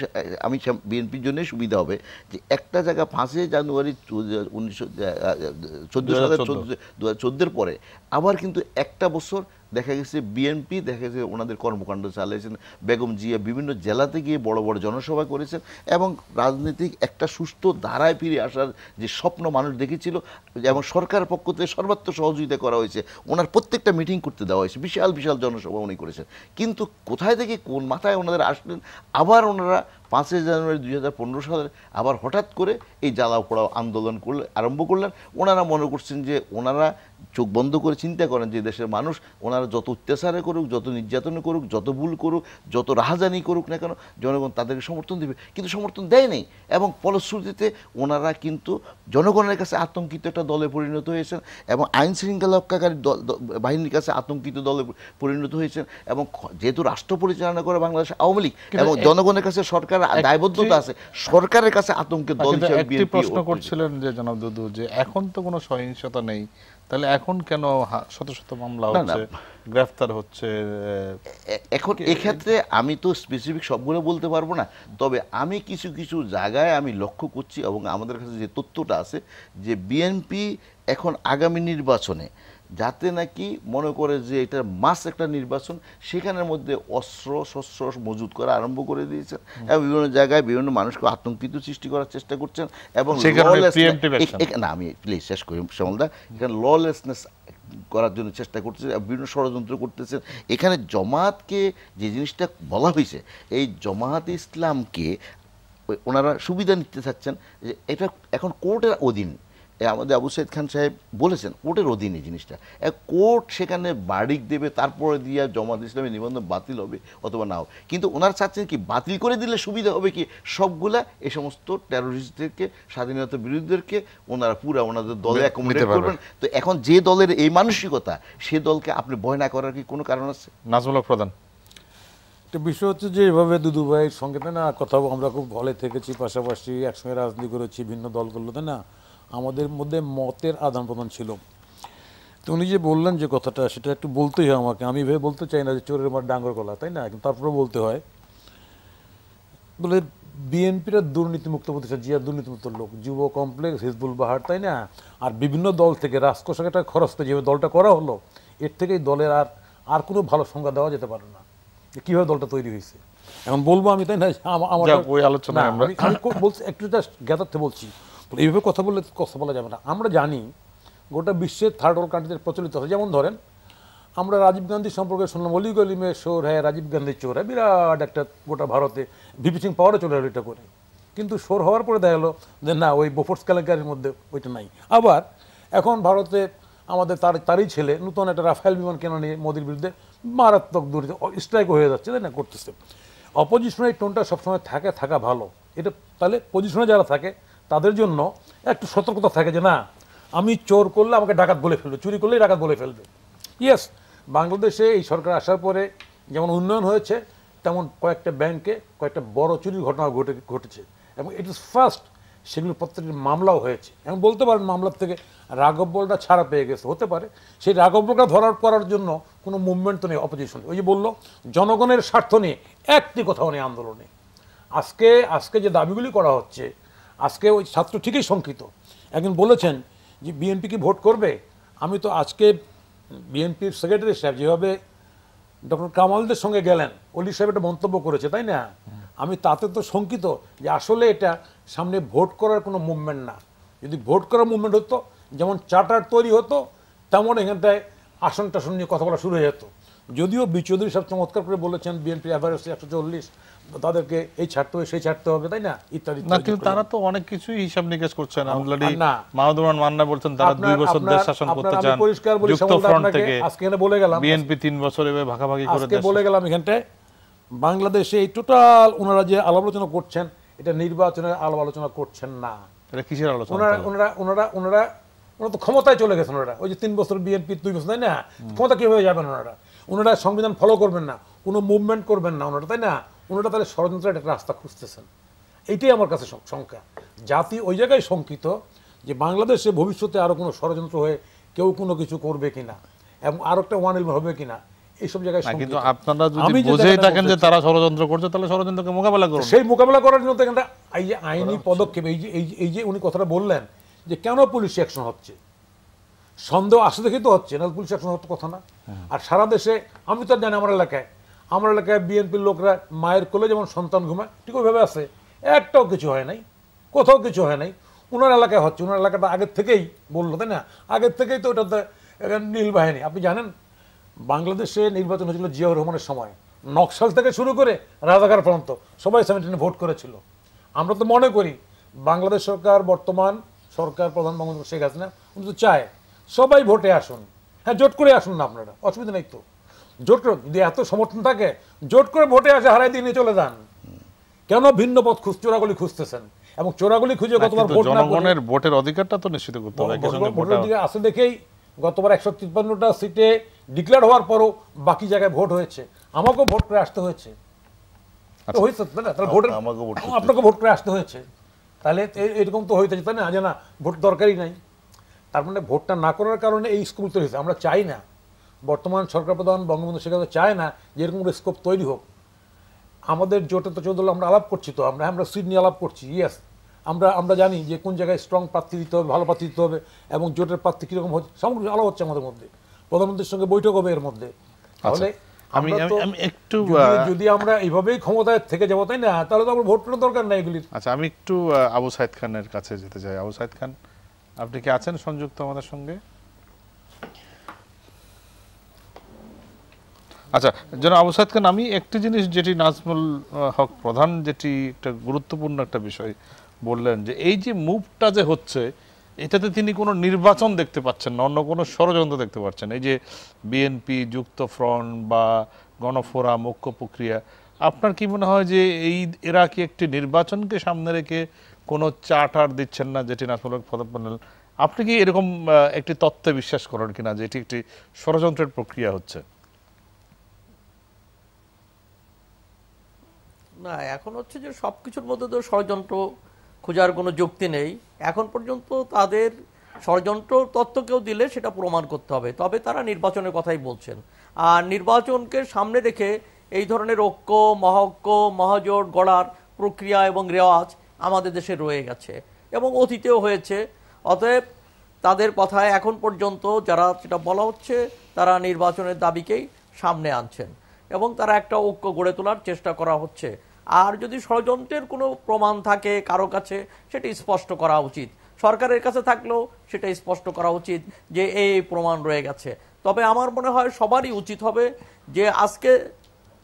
আমি বিএনপির জন্যই সুবিধা হবে যে একটা জায়গা 5 জানুয়ারি 2014 পরে আবার কিন্তু একটা বছর দেখা গেছে বিএনপি দেখা গেছে ওনাদের কর্মকাণ্ড চালিয়েছেন। বেগম জিয়া বিভিন্ন জেলাতে গিয়ে বড় বড় জনসভা করেছেন এবং রাজনৈতিক একটা সুস্থ ধারায় ফিরে আসার যে স্বপ্ন মানুষ দেখেছিল এবং সরকারের পক্ষ থেকে সর্বাত্মক সহযোগিতা করা হয়েছে। ওনার প্রত্যেকটা মিটিং করতে দেওয়া হয়েছে, বিশাল বিশাল জনসভা উনি করেছেন। কিন্তু কোথায় থেকে কোন মাথায় ওনাদের আসলেন, আবার ওনারা 5ই জানুয়ারি 2015 সালে আবার হঠাৎ করে এই জ্বালাও পোড়াও আন্দোলন আরম্ভ করলেন। ওনারা মনে করছেন যে ওনারা চোখ বন্ধ করে চিন্তা করেন যে দেশের মানুষ ওনারা যত অত্যাচারে করুক, যত নির্যাতন করুক, যত ভুল করুক, যত রাহাজানি করুক না কেন, জনগণ তাদেরকে সমর্থন দেবে, কিন্তু সমর্থন দেয় নেই। এবং ফলশ্রুতিতে ওনারা কিন্তু জনগণের কাছে আতঙ্কিত একটা দলে পরিণত হয়েছেন এবং আইন শৃঙ্খলা রক্ষাকারী বাহিনীর কাছে আতঙ্কিত দলে পরিণত হয়েছেন। এবং যেহেতু রাষ্ট্র পরিচালনা করে বাংলাদেশ আওয়ামী লীগ এবং জনগণের কাছে সরকারের দায়বদ্ধতা আছে, সরকারের কাছে আতঙ্কের দল হিসেবে একটি প্রশ্ন করছিলেন যে জনাব দুদু, যে এখন তো কোনো সহিংসতা নেই, তাহলে এখন কেন শত শত মামলা হচ্ছে, গ্রেফতার হচ্ছে? এখন এক্ষেত্রে আমি তো স্পেসিফিক সবগুলো বলতে পারবো না, তবে আমি কিছু কিছু জায়গায় আমি লক্ষ্য করছি এবং আমাদের কাছে যে তথ্যটা আছে যে বিএনপি এখন আগামী নির্বাচনে যাতে নাকি মনে করে যে এটা মাস একটা নির্বাচন, সেখানের মধ্যে অস্ত্র শস্ত্র মজুত করা আরম্ভ করে দিয়েছেন এবং বিভিন্ন জায়গায় বিভিন্ন মানুষকে আতঙ্কিত সৃষ্টি করার চেষ্টা করছেন এবং না, আমি প্লিজ শেষ করি শ্যামলদা, এখানে ললেসনেস করার জন্য চেষ্টা করতেছে, বিভিন্ন ষড়যন্ত্র করতেছেন। এখানে জামাতকে যে জিনিসটা বলা হয়েছে, এই জামাত ইসলামকে ওনারা সুবিধা নিতে চাচ্ছেন যে এটা এখন কোর্টের অধীন। আমাদের আবু সাইদ খান সাহেব বলেছেন কোর্টের অধীনে জিনিসটা, কোর্ট সেখানে বার্ডিক দেবে, তারপরে দিয়ে জামাত ইসলামের নিবন্ধন বাতিল হবে অথবা না হবে। কিন্তু ওনারা চাচ্ছেন কি বাতিল করে দিলে সুবিধা হবে কি সবগুলা এই সমস্ত টেরোরিস্টদেরকে, স্বাধীনতা বিরোধীদেরকে ওনারা পুরো ওনাদের দলে অ্যাকোমোডেট করবেন। তো এখন যে দলের এই মানসিকতা, সে দলকে আপনি ভয় না করার কি কোনো কারণ আছে? নাজমুল হক প্রধান, একটা বিষয় হচ্ছে যে এভাবে দুদু ভাইয়ের সঙ্গে না কথা, আমরা খুব হলে থেকেছি, পাশাপাশি একসঙ্গে রাজনীতি করেছি ভিন্ন দলগুলোতে না, আমাদের মধ্যে মতের আদান প্রদান ছিল। তো উনি যে বললেন যে কথাটা, সেটা একটু বলতেই হয় আমাকে। আমি ভেবে বলতে চাই না যে চোরের মার ডাঙ্গর গলা, তাই না, কিন্তু তারপরে বলতে হয়। বলে বিএনপির দুর্নীতিমুক্ত প্রতিষ্ঠান, জিয়া দুর্নীতিমুক্ত লোক, যুব কমপ্লেক্স, হিজবুল বাহার, তাই না, আর বিভিন্ন দল থেকে রাজকোষাকে একটা খরচ করে যেভাবে দলটা করা হলো, এর থেকেই দলের আর কোনো ভালো সংজ্ঞা দেওয়া যেতে পারে না যে কীভাবে দলটা তৈরি হয়েছে। এখন বলবো আমি, তাই না, আমার আমি বলছি একটু জাস্ট জ্ঞাতার্থে বলছি, এইভাবে কথা বললে কথা বলা যাবে না। আমরা জানি গোটা বিশ্বের থার্ড ওয়ার্ল্ড কান্ট্রিতে প্রচলিত আছে। যেমন ধরেন আমরা রাজীব গান্ধী সম্পর্কে শুনলাম, অলি গলি শোর হ্যাঁ রাজীব গান্ধীর চোর, হ্যাঁ বিরাট একটা গোটা ভারতে ভিপি সিং পাওয়ারে চলে গেলো এটা করে, কিন্তু শোর হওয়ার পরে দেখা গেলো যে না, ওই বোফোর্স কেলেঙ্কারির মধ্যে ওইটা নাই। আবার এখন ভারতে আমাদের তারই ছেলে নতুন একটা রাফেল বিমান কেনা নিয়ে মোদির বিরুদ্ধে মারাত্মক দুর্নীতি স্ট্রাইক হয়ে যাচ্ছে, তাই না, করতেছে। অপোজিশনের টোনটা সবসময় থাকা ভালো। এটা তাহলে পজিশনে যারা থাকে তাদের জন্য একটু সতর্কতা থাকে যে না, আমি চোর করলে আমাকে ডাকাত বলে ফেলবে, চুরি করলেই ডাকাত বলে ফেলবে। ইয়েস, বাংলাদেশে এই সরকার আসার পরে যেমন উন্নয়ন হয়েছে, তেমন কয়েকটা ব্যাংকে কয়েকটা বড় চুরির ঘটনা ঘটেছে এবং ইট ইজ ফার্স্ট, সেগুলো প্রত্যেকটি মামলাও হয়েছে। এখন বলতে পারেন মামলার থেকে রাঘব বোলটা ছাড়া পেয়ে গেছে, হতে পারে। সেই রাঘব বোলটা করার জন্য কোনো মুভমেন্ট তো নেই অপোজিশন। ওই যে বললো জনগণের স্বার্থ নিয়ে একটি কথাও নেই আন্দোলনে। আজকে যে দাবিগুলি করা হচ্ছে, আজকে ওই ছাত্র ঠিকই শঙ্কিত। একজন বলেছেন যে বিএনপি কি ভোট করবে। আমি তো আজকে বিএনপির সেক্রেটারি সাহেব যেভাবে ডক্টর কামালদের সঙ্গে গেলেন, অলি সাহেব একটা মন্তব্য করেছে, তাই না, আমি তাতে তো শঙ্কিত যে আসলে এটা সামনে ভোট করার কোনো মুভমেন্ট না। যদি ভোট করার মুভমেন্ট হতো, যেমন চার্টার তৈরি হতো, তেমন এখানটায় আসন টাসন নিয়ে কথা বলা শুরু হয়ে যেত। যদিও বি চৌধুরী সাহেব চমৎকার করে বলেছেন বিএনপি অ্যাভারেজ 140, তাদেরকে এই ছাড়তে হবে সেই ছাড়তে হবে, তাই না, ইত্যাদি। কিন্তু তারা তো অনেক কিছুই হিসাব নিকাশ করছেন। অলরেডি মাহমুদুর রহমান মান্না বলছেন তারা 2 বছর দেশ শাসন করতে চান। যুক্ত ফ্রন্ট থেকে আজকে বলে গেলাম বিএনপি 3 বছর এভাবে ভাগাভাগি করে আজকে বলে গেলাম এখানটায় বাংলাদেশে এই টোটাল ওনারা যে আলাপ আলোচনা করছেন, এটা নির্বাচনের আলাপ আলোচনা করছেন না। এটা কিসের আলোচনা? ওনারা তো ক্ষমতায় চলে গেছেন। ওনারা ওই যে 3 বছর বিএনপি 2 বছর, তাই না, ক্ষমতা কিভাবে যাবেন ওনারা সংবিধান ফলো করবেন না, কোনো মুভমেন্ট করবেন না ওনারা, তাই না। ওনারা তাহলে ষড়যন্ত্রের একটা রাস্তা খুঁজতেছেন। এইটাই আমার কাছে শঙ্কা। জাতি ওই জায়গায় শঙ্কিত যে বাংলাদেশে ভবিষ্যতে আরো কোনো ষড়যন্ত্র হয়ে কেউ কোনো কিছু করবে কিনা এবং আরো একটা 111 হবে কিনা, এইসব জায়গায়। কিন্তু আপনারা যদি বুঝেই থাকেন যে তারা ষড়যন্ত্র করছে, তাহলে ষড়যন্ত্রকে মোকাবেলা করুন। সেই মোকাবেলা করার জন্য তো একটা এই যে আইনি পদক্ষেপ, এই যে উনি কথাটা বললেন যে কেন পুলিশ অ্যাকশন হচ্ছে, সন্দেহ আসে দেখেই তো হচ্ছে, না পুলিশ অ্যাকশন হওয়ার কথা না। আর সারা দেশে আমি তো জানি আমার এলাকায় বিএনপির লোকরা মায়ের কোলে যেমন সন্তান ঘুমায়, ঠিক ওইভাবে আছে, একটাও কিছু হয় নাই, কোথাও কিছু হয় নাই। ওনার এলাকায় হচ্ছে, ওনার এলাকাটা আগের থেকেই বললো, তাই না, আগের থেকেই তো ওটাতে নীল বাহিনী। আপনি জানেন বাংলাদেশে নির্বাচন হয়েছিল জিয়াউর রহমানের সময়, নকশাল থেকে শুরু করে রাজাকার পর্যন্ত সবাই 17 ভোট করেছিল। আমরা তো মনে করি বাংলাদেশ সরকার, বর্তমান সরকার প্রধান বঙ্গবন্ধু শেখ হাসিনা উনি তো চায় সবাই ভোটে আসুন। হ্যাঁ, জোট করে আসুন না, আপনারা অসুবিধা নেই তো। জোট করে যদি এত সমর্থন থাকে জোট করে ভোটে আসে, হারাই দিয়ে নিয়ে চলে যান। কেন ভিন্ন পথ চোরাগুলি খুঁজতেছেন? এবং চোরাগুলি খুঁজে গতবার ভোট না, জনগণের ভোটের অধিকারটা তো নিশ্চিত করতে হবে। ভোটের অধিকার আছে দেখেই গতবার 153টা সিটে ডিক্লেয়ার হওয়ার পরও বাকি জায়গায় ভোট হয়েছে। আমাকেও ভোট করে আসতে হয়েছে, হয়েছে না? তাহলে ভোটের আপনাকে ভোট করে আসতে হয়েছে, তাহলে এরকম তো হইতে তাই না, যে না ভোট দরকারই নাই। তার মানে ভোটটা না করার কারণে এই স্কোপ তৈরি হয়েছে। আমরা চাই না, বর্তমান সরকার প্রধান বঙ্গবন্ধু শেখ হাসিনা চায় না যে এরকম স্কোপ তৈরি হোক। আমাদের জোটে তো 14 আমরা আলাপ করছি, তো আমরা সিট নিয়ে আলাপ করছি। ইয়েস, আমরা জানি যে কোন জায়গায় স্ট্রং প্রার্থী দিতে হবে, ভালো প্রার্থী দিতে হবে, এবং জোটের প্রার্থী কীরকম হচ্ছে সামগ্রিক আলাপ হচ্ছে আমাদের মধ্যে। প্রধানমন্ত্রীর সঙ্গে বৈঠক হবে এর মধ্যে। তাহলে আমি একটু যদি আমরা এইভাবেই ক্ষমতায় থেকে যাবো, তাই না, তাহলে তো আমরা ভোট করার দরকার নাই এগুলির। আচ্ছা, আমি একটু আবু সাইদ খানের কাছে যেতে চাই। আবু সাইদ খান, আপনি কি আছেন সংযুক্ত আমাদের সঙ্গে? আচ্ছা, যেন আবু সাইদ খান, আমি একটি জিনিস যেটি নাজমুল হক প্রধান যেটি একটা গুরুত্বপূর্ণ একটা বিষয় বললেন, যে এই যে মুভটা যে হচ্ছে এটাতে তিনি কোনো নির্বাচন দেখতে পাচ্ছেন না, অন্য কোনো ষড়যন্ত্র দেখতে পাচ্ছেন। এই যে বিএনপি, যুক্ত ফ্রন্ট বা গণফোরাম, ঐক্য প্রক্রিয়া, আপনার কি মনে হয় যে এরা কি একটি নির্বাচনকে সামনে রেখে কোনো চার্টার দিচ্ছেন না, যেটি নাজমুল হক প্রধান বললেন? আপনি কি এরকম একটি তত্ত্বে বিশ্বাস করেন কিনা যে এটি একটি ষড়যন্ত্রের প্রক্রিয়া হচ্ছে? না, এখন হচ্ছে যে সবকিছুর মধ্যে তো ষড়যন্ত্র খোঁজার কোনো যুক্তি নেই। এখন পর্যন্ত তাদের ষড়যন্ত্র তত্ত্ব কেউ দিলে সেটা প্রমাণ করতে হবে, তবে তারা নির্বাচনের কথাই বলছেন। আর নির্বাচনকে সামনে রেখে এই ধরনের ঐক্য, মহাঐক্য, মহাজোট গড়ার প্রক্রিয়া এবং রেওয়াজ আমাদের দেশে রয়ে গেছে এবং অতীতেও হয়েছে। অতএব তাদের কথায় এখন পর্যন্ত যারা যেটা বলা হচ্ছে, তারা নির্বাচনের দাবিকেই সামনে আনছেন এবং তারা একটা ঐক্য গড়ে তোলার চেষ্টা করা হচ্ছে। আর যদি ষড়যন্ত্রের কোনো প্রমাণ থাকে কারো কাছে, সেটা স্পষ্ট করা উচিত। সরকারের কাছে থাকলেও সেটা স্পষ্ট করা উচিত যে এই প্রমাণ রয়ে গেছে। তবে আমার মনে হয় সবারই উচিত হবে যে আজকে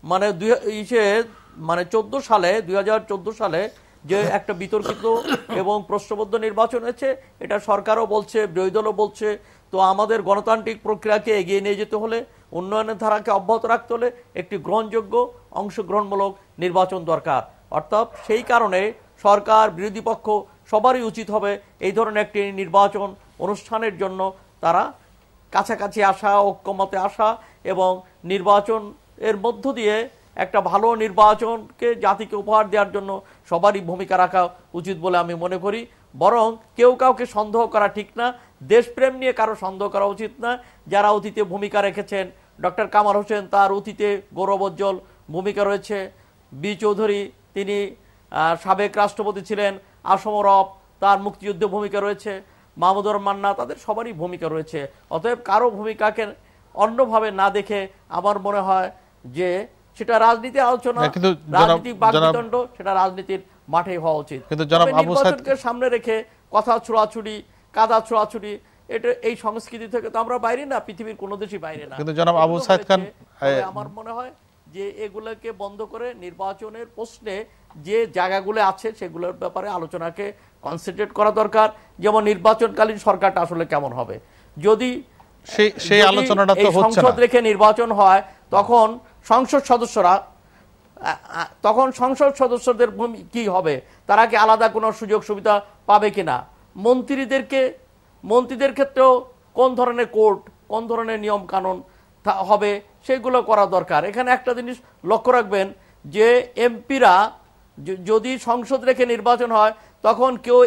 মানে 2014 সালে যে একটা বিতর্কিত এবং প্রশ্নবদ্ধ নির্বাচন হয়েছে, এটা সরকারও বলছে, বিরোধী দলও বলছে। তো আমাদের গণতান্ত্রিক প্রক্রিয়াকে এগিয়ে নিয়ে যেতে হলে, উন্নয়নের ধারাকে অব্যাহত রাখতে হলে একটি গ্রহণযোগ্য, অংশগ্রহণমূলক নির্বাচন দরকার। অর্থাৎ সেই কারণে সরকার, বিরোধী পক্ষ সবারই উচিত হবে এই ধরনের একটি নির্বাচন অনুষ্ঠানের জন্য তারা কাছাকাছি আসা, ঐক্যমতে আসা এবং নির্বাচন এর মধ্য দিয়ে একটা ভালো নির্বাচনকে জাতিকে উপহার দেওয়ার জন্য সবারই ভূমিকা রাখা উচিত বলে আমি মনে করি। বরং কেউ কাউকে সন্দেহ করা ঠিক না, দেশপ্রেম নিয়ে কারো সন্দেহ করা উচিত না। যারা অতীতে ভূমিকা রেখেছেন, ডক্টর কামাল হোসেন, তার অতীতে গৌরবোজ্জ্বল ভূমিকা রয়েছে। বি চৌধুরী, তিনি সাবেক রাষ্ট্রপতি ছিলেন। আসম রব, তার মুক্তিযুদ্ধে ভূমিকা রয়েছে। মাহমুদুর মান্না, তাদের সবারই ভূমিকা রয়েছে। অতএব কারো ভূমিকাকে অন্যভাবে না দেখে আমার মনে হয় যে সেটা রাজনীতি আলোচনা, রাজনীতিক বাকবিতণ্ড, সেটা রাজনীতির মাঠে হওয়া উচিত। নির্বাচনকে সামনে রেখে কথা ছোড়াছুড়ি, কাদা ছোড়াছুড়ি, এটা এই সংস্কৃতি থেকে তো আমরা বাইরে না, পৃথিবীর কোনো দেশই বাইরে না। কিন্তু জনাব আবু সাইদ খান, আমার মনে হয় যে এগুলোকে বন্ধ করে নির্বাচনের প্রশ্নে যে জায়গাগুলো আছে সেগুলোর ব্যাপারে আলোচনাকে কনসেন্ট্রেট করা দরকার। যেমন নির্বাচনকালীন সরকারটা আসলে কেমন হবে, যদি সেই আলোচনাটা তো হচ্ছে না। সংসদ রেখে নির্বাচন হয় তখন সংসদ সদস্যদের কি হবে, তারা কি আলাদা কোনো সুযোগ সুবিধা পাবে কিনা, মন্ত্রীদের ক্ষেত্রেও কোন ধরনের কোর্ট, কোন ধরনের নিয়ম কানুন হবে, সেগুলো করা দরকার। এখানে একটা জিনিস লক্ষ্য রাখবেন যে এমপিরা যদি সংসদ রেখে নির্বাচন হয় তখন কেউ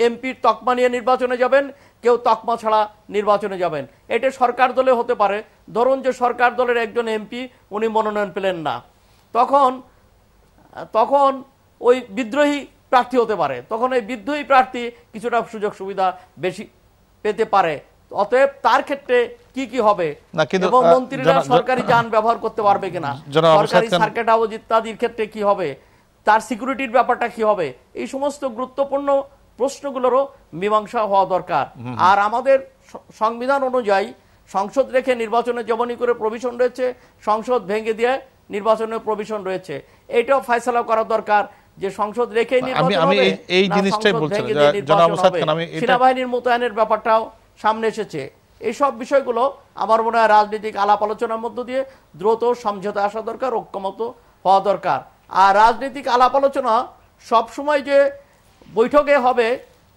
এমপির তকমা নিয়ে নির্বাচনে যাবেন, কেউ তকমা ছাড়া নির্বাচনে যাবেন। এটা সরকার দলে হতে পারে। ধরুন যে সরকার দলের একজন এমপি, উনি মনোনয়ন পেলেন না, তখন ওই বিদ্রোহী প্রার্থী হতে পারে, তখন ওই বিদ্রোহী প্রার্থী কিছুটা সুযোগ সুবিধা বেশি পেতে পারে। অতএব তার ক্ষেত্রে কি হবে, এবং মন্ত্রীরা সরকারি যান ব্যবহার করতে পারবে কিনা, সরকারি সার্কিট হাউস ইত্যাদির ক্ষেত্রে কি হবে, তার সিকিউরিটির ব্যাপারটা কি হবে, এই সমস্ত গুরুত্বপূর্ণ প্রশ্নগুলোরও মীমাংসা হওয়া দরকার। আর আমাদের সংবিধান অনুযায়ী সংসদ রেখে নির্বাচনে যেমনই করে প্রভিশন রয়েছে, সংসদ ভেঙে দিয়ে নির্বাচনের প্রভিশন রয়েছে, এটাও ফয়সালা করা দরকার যে সংসদ রেখেই নির্বাচন আমি হবে, এই না জিনিসটাই সংসদ বলছিলাম, ভেঙে দিয়ে জনাব নির্বাচন আসাদ হবে। খান, আমি এটা সেনাবাহিনীর মোতায়েনের ব্যাপারটাও সামনে এসেছে। এইসব বিষয়গুলো আমার মনে হয় রাজনৈতিক আলাপ আলোচনার মধ্য দিয়ে দ্রুত সমঝোতা আসা দরকার, ঐক্যমত হওয়া দরকার। আর রাজনৈতিক আলাপ আলোচনা সবসময় যে বৈঠকে হবে,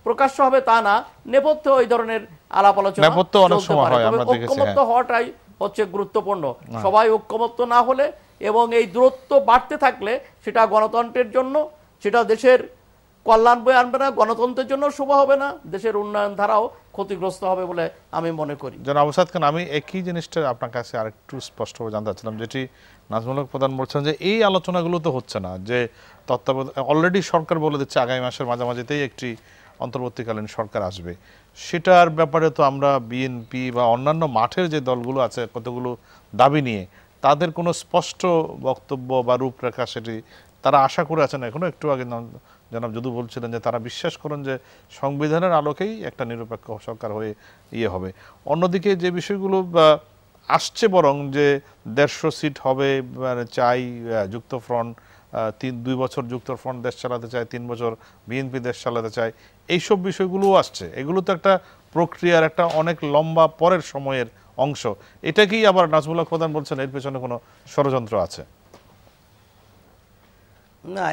প্রকাশ্য হবে তা না, নেপথ্যে ওই ধরনের আলাপ আলোচনা নেপথ্যে অনেক চলতে সময় পারে। হয়, তবে আমরা দেখেছি, ঐক্যমত্য হ্যাঁ। হওয়াটাই হচ্ছে গুরুত্বপূর্ণ। সবাই ঐক্যমত্য না হলে এবং এই দূরত্ব বাড়তে থাকলে সেটা গণতন্ত্রের জন্য, সেটা দেশের কল্যাণ বয়ে আনবে না, গণতন্ত্রের জন্য শুভ হবে না, দেশের উন্নয়ন ধারাও ক্ষতিগ্রস্ত হবে বলে আমি মনে করি। জনাব আসাদ খান, আমি একই জিনিসটা আপনার কাছে আরেকটু স্পষ্টভাবে জানতে চাচ্ছিলাম, যেটি নাজমুল হক প্রধান বলছেন যে এই আলোচনাগুলো তো হচ্ছে না, যে তত্ত্বাবধায়ক অলরেডি সরকার বলে দিচ্ছে আগামী মাসের মাঝামাঝিতেই একটি অন্তর্বর্তীকালীন সরকার আসবে। সেটার ব্যাপারে তো আমরা বিএনপি বা অন্যান্য মাঠের যে দলগুলো আছে কতগুলো দাবি নিয়ে, তাদের কোনো স্পষ্ট বক্তব্য বা রূপরেখা সেটি তারা আশা করে আছেন এখনো। একটু আগে জনাব যদু বলছিলেন যে তারা বিশ্বাস করেন যে সংবিধানের আলোকেই একটা নিরপেক্ষ সরকার হয়ে হবে। অন্যদিকে যে বিষয়গুলো আসছে বরং যে 150 সিট হবে, চাই যুক্তফ্রন্ট, 2 বছর যুক্তফ্রন্ট দেশ চালাতে চায়, 3 বছর বিএনপি দেশ চালাতে চায়, এইসব বিষয়গুলোও আসছে। এগুলো তো একটা প্রক্রিয়ার একটা অনেক লম্বা পরের সময়ের অংশ। এটাকেই আবার নাজমুল হক প্রধান বলছেন এর পেছনে কোনো ষড়যন্ত্র আছে না।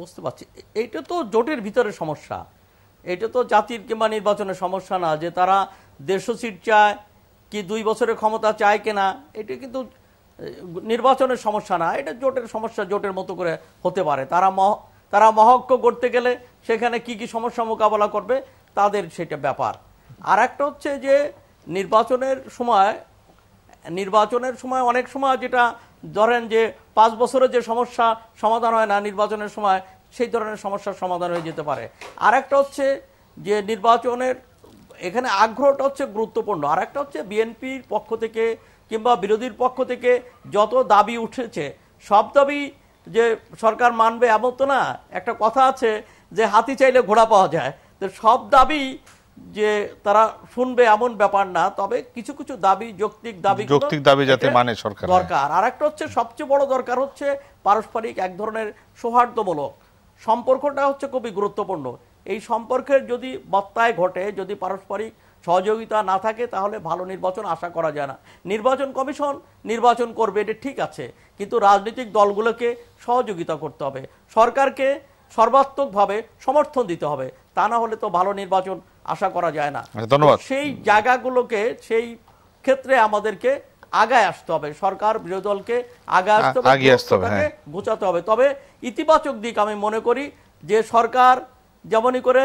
বুঝতে পারছি, এইটা তো জোটের ভিতরে সমস্যা, এটা তো জাতির কিংবা নির্বাচনের সমস্যা না যে তারা 150 সিট চায় কি 2 বছরের ক্ষমতা চায় কিনা, এটা কিন্তু নির্বাচনের সমস্যা না, এটা জোটের সমস্যা। জোটের মতো করে হতে পারে, তারা মহক্ক করতে গেলে সেখানে কি কি সমস্যা মোকাবেলা করবে তাদের সেটা ব্যাপার। আর একটা হচ্ছে যে নির্বাচনের সময় অনেক সময় যেটা ধরেন যে 5 বছরের যে সমস্যা সমাধান হয় না, নির্বাচনের সময় সেই ধরনের সমস্যার সমাধান হয়ে যেতে পারে। আর একটা হচ্ছে যে নির্বাচনের এখানে আগ্রহটা হচ্ছে গুরুত্বপূর্ণ। আর একটা হচ্ছে বিএনপির পক্ষ থেকে কিংবা বিরোধীর পক্ষ থেকে যত দাবি উঠেছে, সব দাবি যে সরকার মানবে এমন তো না। একটা কথা আছে যে হাতি চাইলে ঘোড়া পাওয়া যায়, তো সব দাবি যে তারা শুনবে এমন ব্যাপার না। তবে কিছু কিছু দাবি, যৌক্তিক দাবি যাতে মানে সরকার দরকার। আর একটা হচ্ছে সবচেয়ে বড় দরকার হচ্ছে পারস্পরিক এক ধরনের সৌহার্দ্যমূলক সম্পর্কটা হচ্ছে খুবই গুরুত্বপূর্ণ। এই সম্পর্কের যদি ব্যত্যয় ঘটে, যদি পারস্পরিক সহযোগিতা না থাকে, তাহলে ভালো নির্বাচন আশা করা যায় না। নির্বাচন কমিশন নির্বাচন করবে, এটা ঠিক আছে, কিন্তু রাজনৈতিক দলগুলোকে সহযোগিতা করতে হবে, সরকারকে সর্বাত্মকভাবে সমর্থন দিতে হবে, তা না হলে তো ভালো নির্বাচন আশা করা যায় না। ধন্যবাদ। সেই জায়গাগুলোকে, সেই ক্ষেত্রে আমাদেরকে আগায় আসতে হবে, সরকার বিরোধী দলকে আগায় আসতে হবে, ঘুচাতে হবে। তবে ইতিবাচক দিক আমি মনে করি যে সরকার যেমনই করে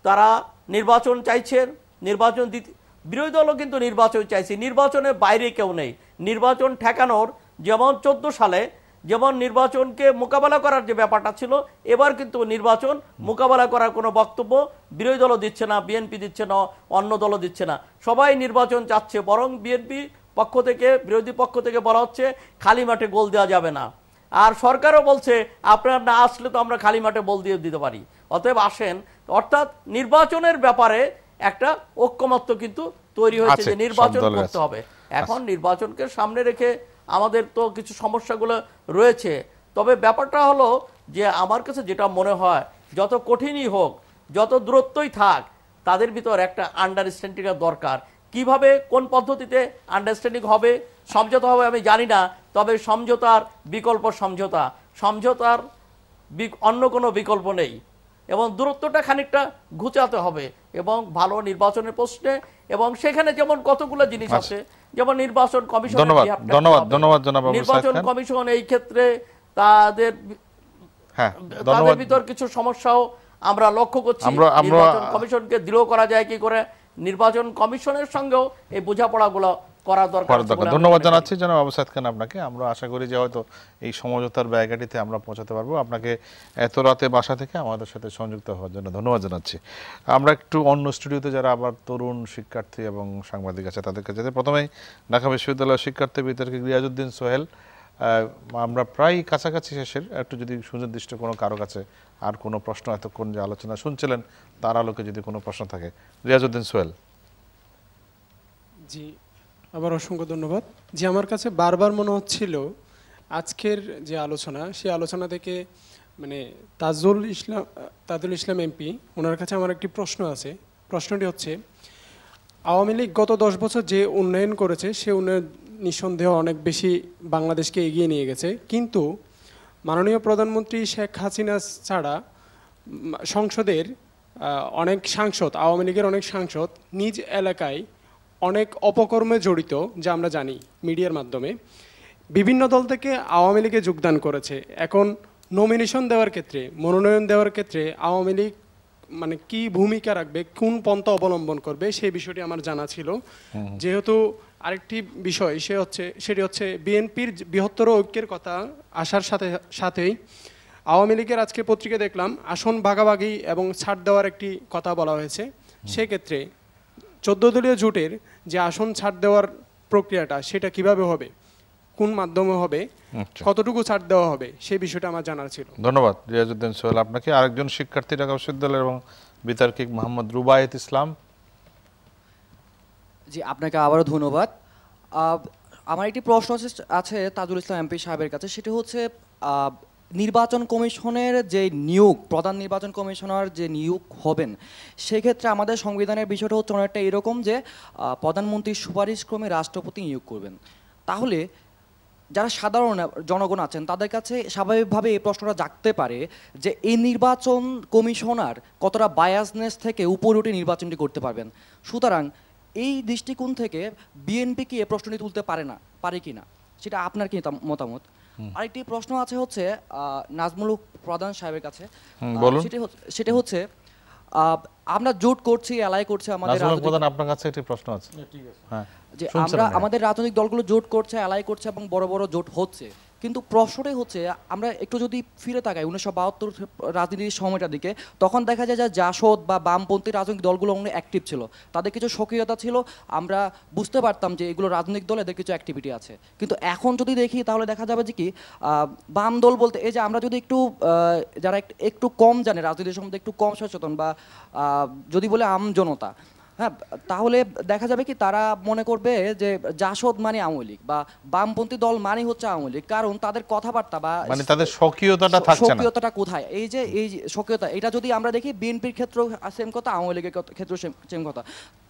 তারা নির্বাচন চাইছেন, নির্বাচন দিতে, বিরোধী দলও কিন্তু নির্বাচন চাইছে, নির্বাচনের বাইরে কেউ নেই। নির্বাচন ঠেকানোর যেমন 14 সালে যেমন নির্বাচনকে মোকাবেলা করার যে ব্যাপারটা ছিল, এবার কিন্তু নির্বাচন মোকাবেলা করার কোনো বক্তব্য বিরোধী দলও দিচ্ছে না, বিএনপি দিচ্ছে না, অন্য দলও দিচ্ছে না, সবাই নির্বাচন চাচ্ছে। বরং বিএনপি পক্ষ থেকে, বিরোধী পক্ষ থেকে বলা হচ্ছে খালি মাঠে গোল দেওয়া যাবে না। আর সরকারও বলছে আপনারা না আসলে তো আমরা খালি মাঠে বল দিয়ে দিতে পারি, অতএব আসেন। অর্থাৎ নির্বাচনের ব্যাপারে একটা ঐক্যমত্য কিন্তু তৈরি হয়েছে যে নির্বাচন করতে হবে। এখন নির্বাচনকে সামনে রেখে আমাদের তো কিছু সমস্যাগুলো রয়েছে। তবে ব্যাপারটা হলো যে আমার কাছে যেটা মনে হয়, যত কঠিনই হোক, যত দূরত্বই থাক, তাদের ভিতর একটা আন্ডারস্ট্যান্ডিংয়ের দরকার। কিভাবে কোন পদ্ধতিতে আন্ডারস্ট্যান্ডিং হবে, সমঝোতা হবে আমি জানি না, তবে সমঝোতার বিকল্প সমঝোতার অন্য কোনো বিকল্প নেই। এবং দূরত্বটা খানিকটা ঘুচাতে হবে এবং ভালো নির্বাচনের প্রশ্নে, এবং সেখানে যেমন কতগুলো জিনিস আছে, যেমন নির্বাচন কমিশন, নির্বাচন কমিশন এই ক্ষেত্রে তাদের ভিতর কিছু সমস্যাও আমরা লক্ষ্য করছি। নির্বাচন কমিশনকে দৃঢ় করা যায় কি করে, নির্বাচন কমিশনের সঙ্গেও এই বোঝাপড়াগুলো করা দরকার। ধন্যবাদ জানাচ্ছি জনাব আবু সাঈদ খান আপনাকে। আমরা আশা করি যে হয়তো এই সমঝোতার জায়গাটিতে আমরা পৌঁছাতে পারবো। আপনাকে এত রাতে বাসা থেকে আমাদের সাথে সংযুক্ত হওয়ার জন্য ধন্যবাদ জানাচ্ছি। আমরা একটু অন্য স্টুডিওতে যারা আবার তরুণ শিক্ষার্থী এবং সাংবাদিক আছে তাদের কাছে, প্রথমেই ঢাকা বিশ্ববিদ্যালয়ের শিক্ষার্থী বিতর্কে রিয়াজউদ্দিন সোহেল, আমরা প্রায় কাছাকাছি শেষের, একটু যদি সুনির্দিষ্ট কোনো কারো কাছে আর কোনো প্রশ্ন, এতক্ষণ যে আলোচনা শুনছিলেন তার আলোকে যদি কোনো প্রশ্ন থাকে। রিয়াজউদ্দিন সোহেল। জি, আবার অসংখ্য ধন্যবাদ। জি, আমার কাছে বারবার মনে হচ্ছিল আজকের যে আলোচনা সেই আলোচনা থেকে মানে তাজুল ইসলাম এমপি, ওনার কাছে আমার একটি প্রশ্ন আছে। প্রশ্নটি হচ্ছে, আওয়ামী লীগ গত 10 বছর যে উন্নয়ন করেছে সে উন্নয়ন নিঃসন্দেহ অনেক বেশি বাংলাদেশকে এগিয়ে নিয়ে গেছে, কিন্তু মাননীয় প্রধানমন্ত্রী শেখ হাসিনা ছাড়া সংসদের অনেক সাংসদ, আওয়ামী লীগের অনেক সাংসদ নিজ এলাকায় অনেক অপকর্মে জড়িত, যা আমরা জানি মিডিয়ার মাধ্যমে। বিভিন্ন দল থেকে আওয়ামী লীগে যোগদান করেছে। এখন নমিনেশন দেওয়ার ক্ষেত্রে, মনোনয়ন দেওয়ার ক্ষেত্রে আওয়ামী লীগ মানে কি ভূমিকা রাখবে, কোন পন্থা অবলম্বন করবে, সেই বিষয়টি আমার জানা ছিল। যেহেতু আরেকটি বিষয় সেটি হচ্ছে বিএনপির বৃহত্তর ঐক্যের কথা আসার সাথে সাথেই আওয়ামী লীগের আজকে পত্রিকা দেখলাম আসন ভাগাভাগি এবং ছাড় দেওয়ার একটি কথা বলা হয়েছে। সেক্ষেত্রে 14 দলীয় জোটের যে আসন ছাড় দেওয়ার প্রক্রিয়াটা সেটা কিভাবে হবে, কোন মাধ্যমে হবে, কতটুকু ছাড় দেওয়া হবে, সেই বিষয়টা আমার জানার ছিল। ধন্যবাদ রিয়াজউদ্দিন সোহেল আপনাকে। আরেকজন শিক্ষার্থী ঢাকা বিশ্ববিদ্যালয় এবং বিতার্কিক মোহাম্মদ রুবায়েত ইসলাম। জি, আপনাকে আবারও ধন্যবাদ। আমার একটি প্রশ্ন আছে তাজুল ইসলাম এমপি সাহেবের কাছে। সেটি হচ্ছে নির্বাচন কমিশনের যে নিয়োগ, প্রধান নির্বাচন কমিশনার যে নিয়োগ হবেন, সেক্ষেত্রে আমাদের সংবিধানের বিষয়টা হচ্ছে অনেকটা এরকম যে প্রধানমন্ত্রীর সুপারিশক্রমে রাষ্ট্রপতি নিয়োগ করবেন। তাহলে যারা সাধারণ জনগণ আছেন তাদের কাছে স্বাভাবিকভাবে এই প্রশ্নটা জাগতে পারে যে এই নির্বাচন কমিশনার কতটা বায়াসনেস থেকে উপরে উঠে নির্বাচনটি করতে পারবেন। সুতরাং এই দৃষ্টিকোণ থেকে বিএনপি কি এই প্রশ্নটি তুলতে পারে কি না, সেটা আপনার কি মতামত? আরেকটি প্রশ্ন আছে হচ্ছে নাজমুল প্রধান সাহেবের কাছে। সেটা হচ্ছে আমরা জোট করছি, এলাই করছে, আমাদের আপনার কাছে একটি প্রশ্ন আছে। হ্যাঁ, যে আমাদের রাজনৈতিক দলগুলো জোট করছে, এলাই করছে এবং বড় বড় জোট হচ্ছে, কিন্তু প্রশ্নটাই হচ্ছে আমরা একটু যদি ফিরে তাকাই 1972 রাজনীতির সময়টার দিকে, তখন দেখা যায় যে জাসদ বা বামপন্থী রাজনৈতিক দলগুলো অনেক অ্যাক্টিভ ছিল, তাদের কিছু সক্রিয়তা ছিল, আমরা বুঝতে পারতাম যে এগুলো রাজনৈতিক দল, এদের কিছু অ্যাক্টিভিটি আছে। কিন্তু এখন যদি দেখি তাহলে দেখা যাবে যে কি বাম দল বলতে এই যে আমরা যদি একটু যারা একটু কম জানে রাজনীতির সম্বন্ধে, একটু কম সচেতন, বা যদি বলে আম জনতা, হ্যাঁ, তাহলে দেখা যাবে কি তারা মনে করবে যে জাসদ মানে আওয়ামী লীগ বা বামপন্থী দল মানে হচ্ছে আওয়ামী লীগ, কারণ তাদের কথাবার্তা বা মানে তাদের সক্রিয়তাটা থাকছে না। সক্রিয়তাটা কোথায়? এই যে সক্রিয়তা, এটা যদি আমরা দেখি বিএনপির ক্ষেত্রেও সেম কথা, আওয়ামী লীগের ক্ষেত্রেও সেম কথা।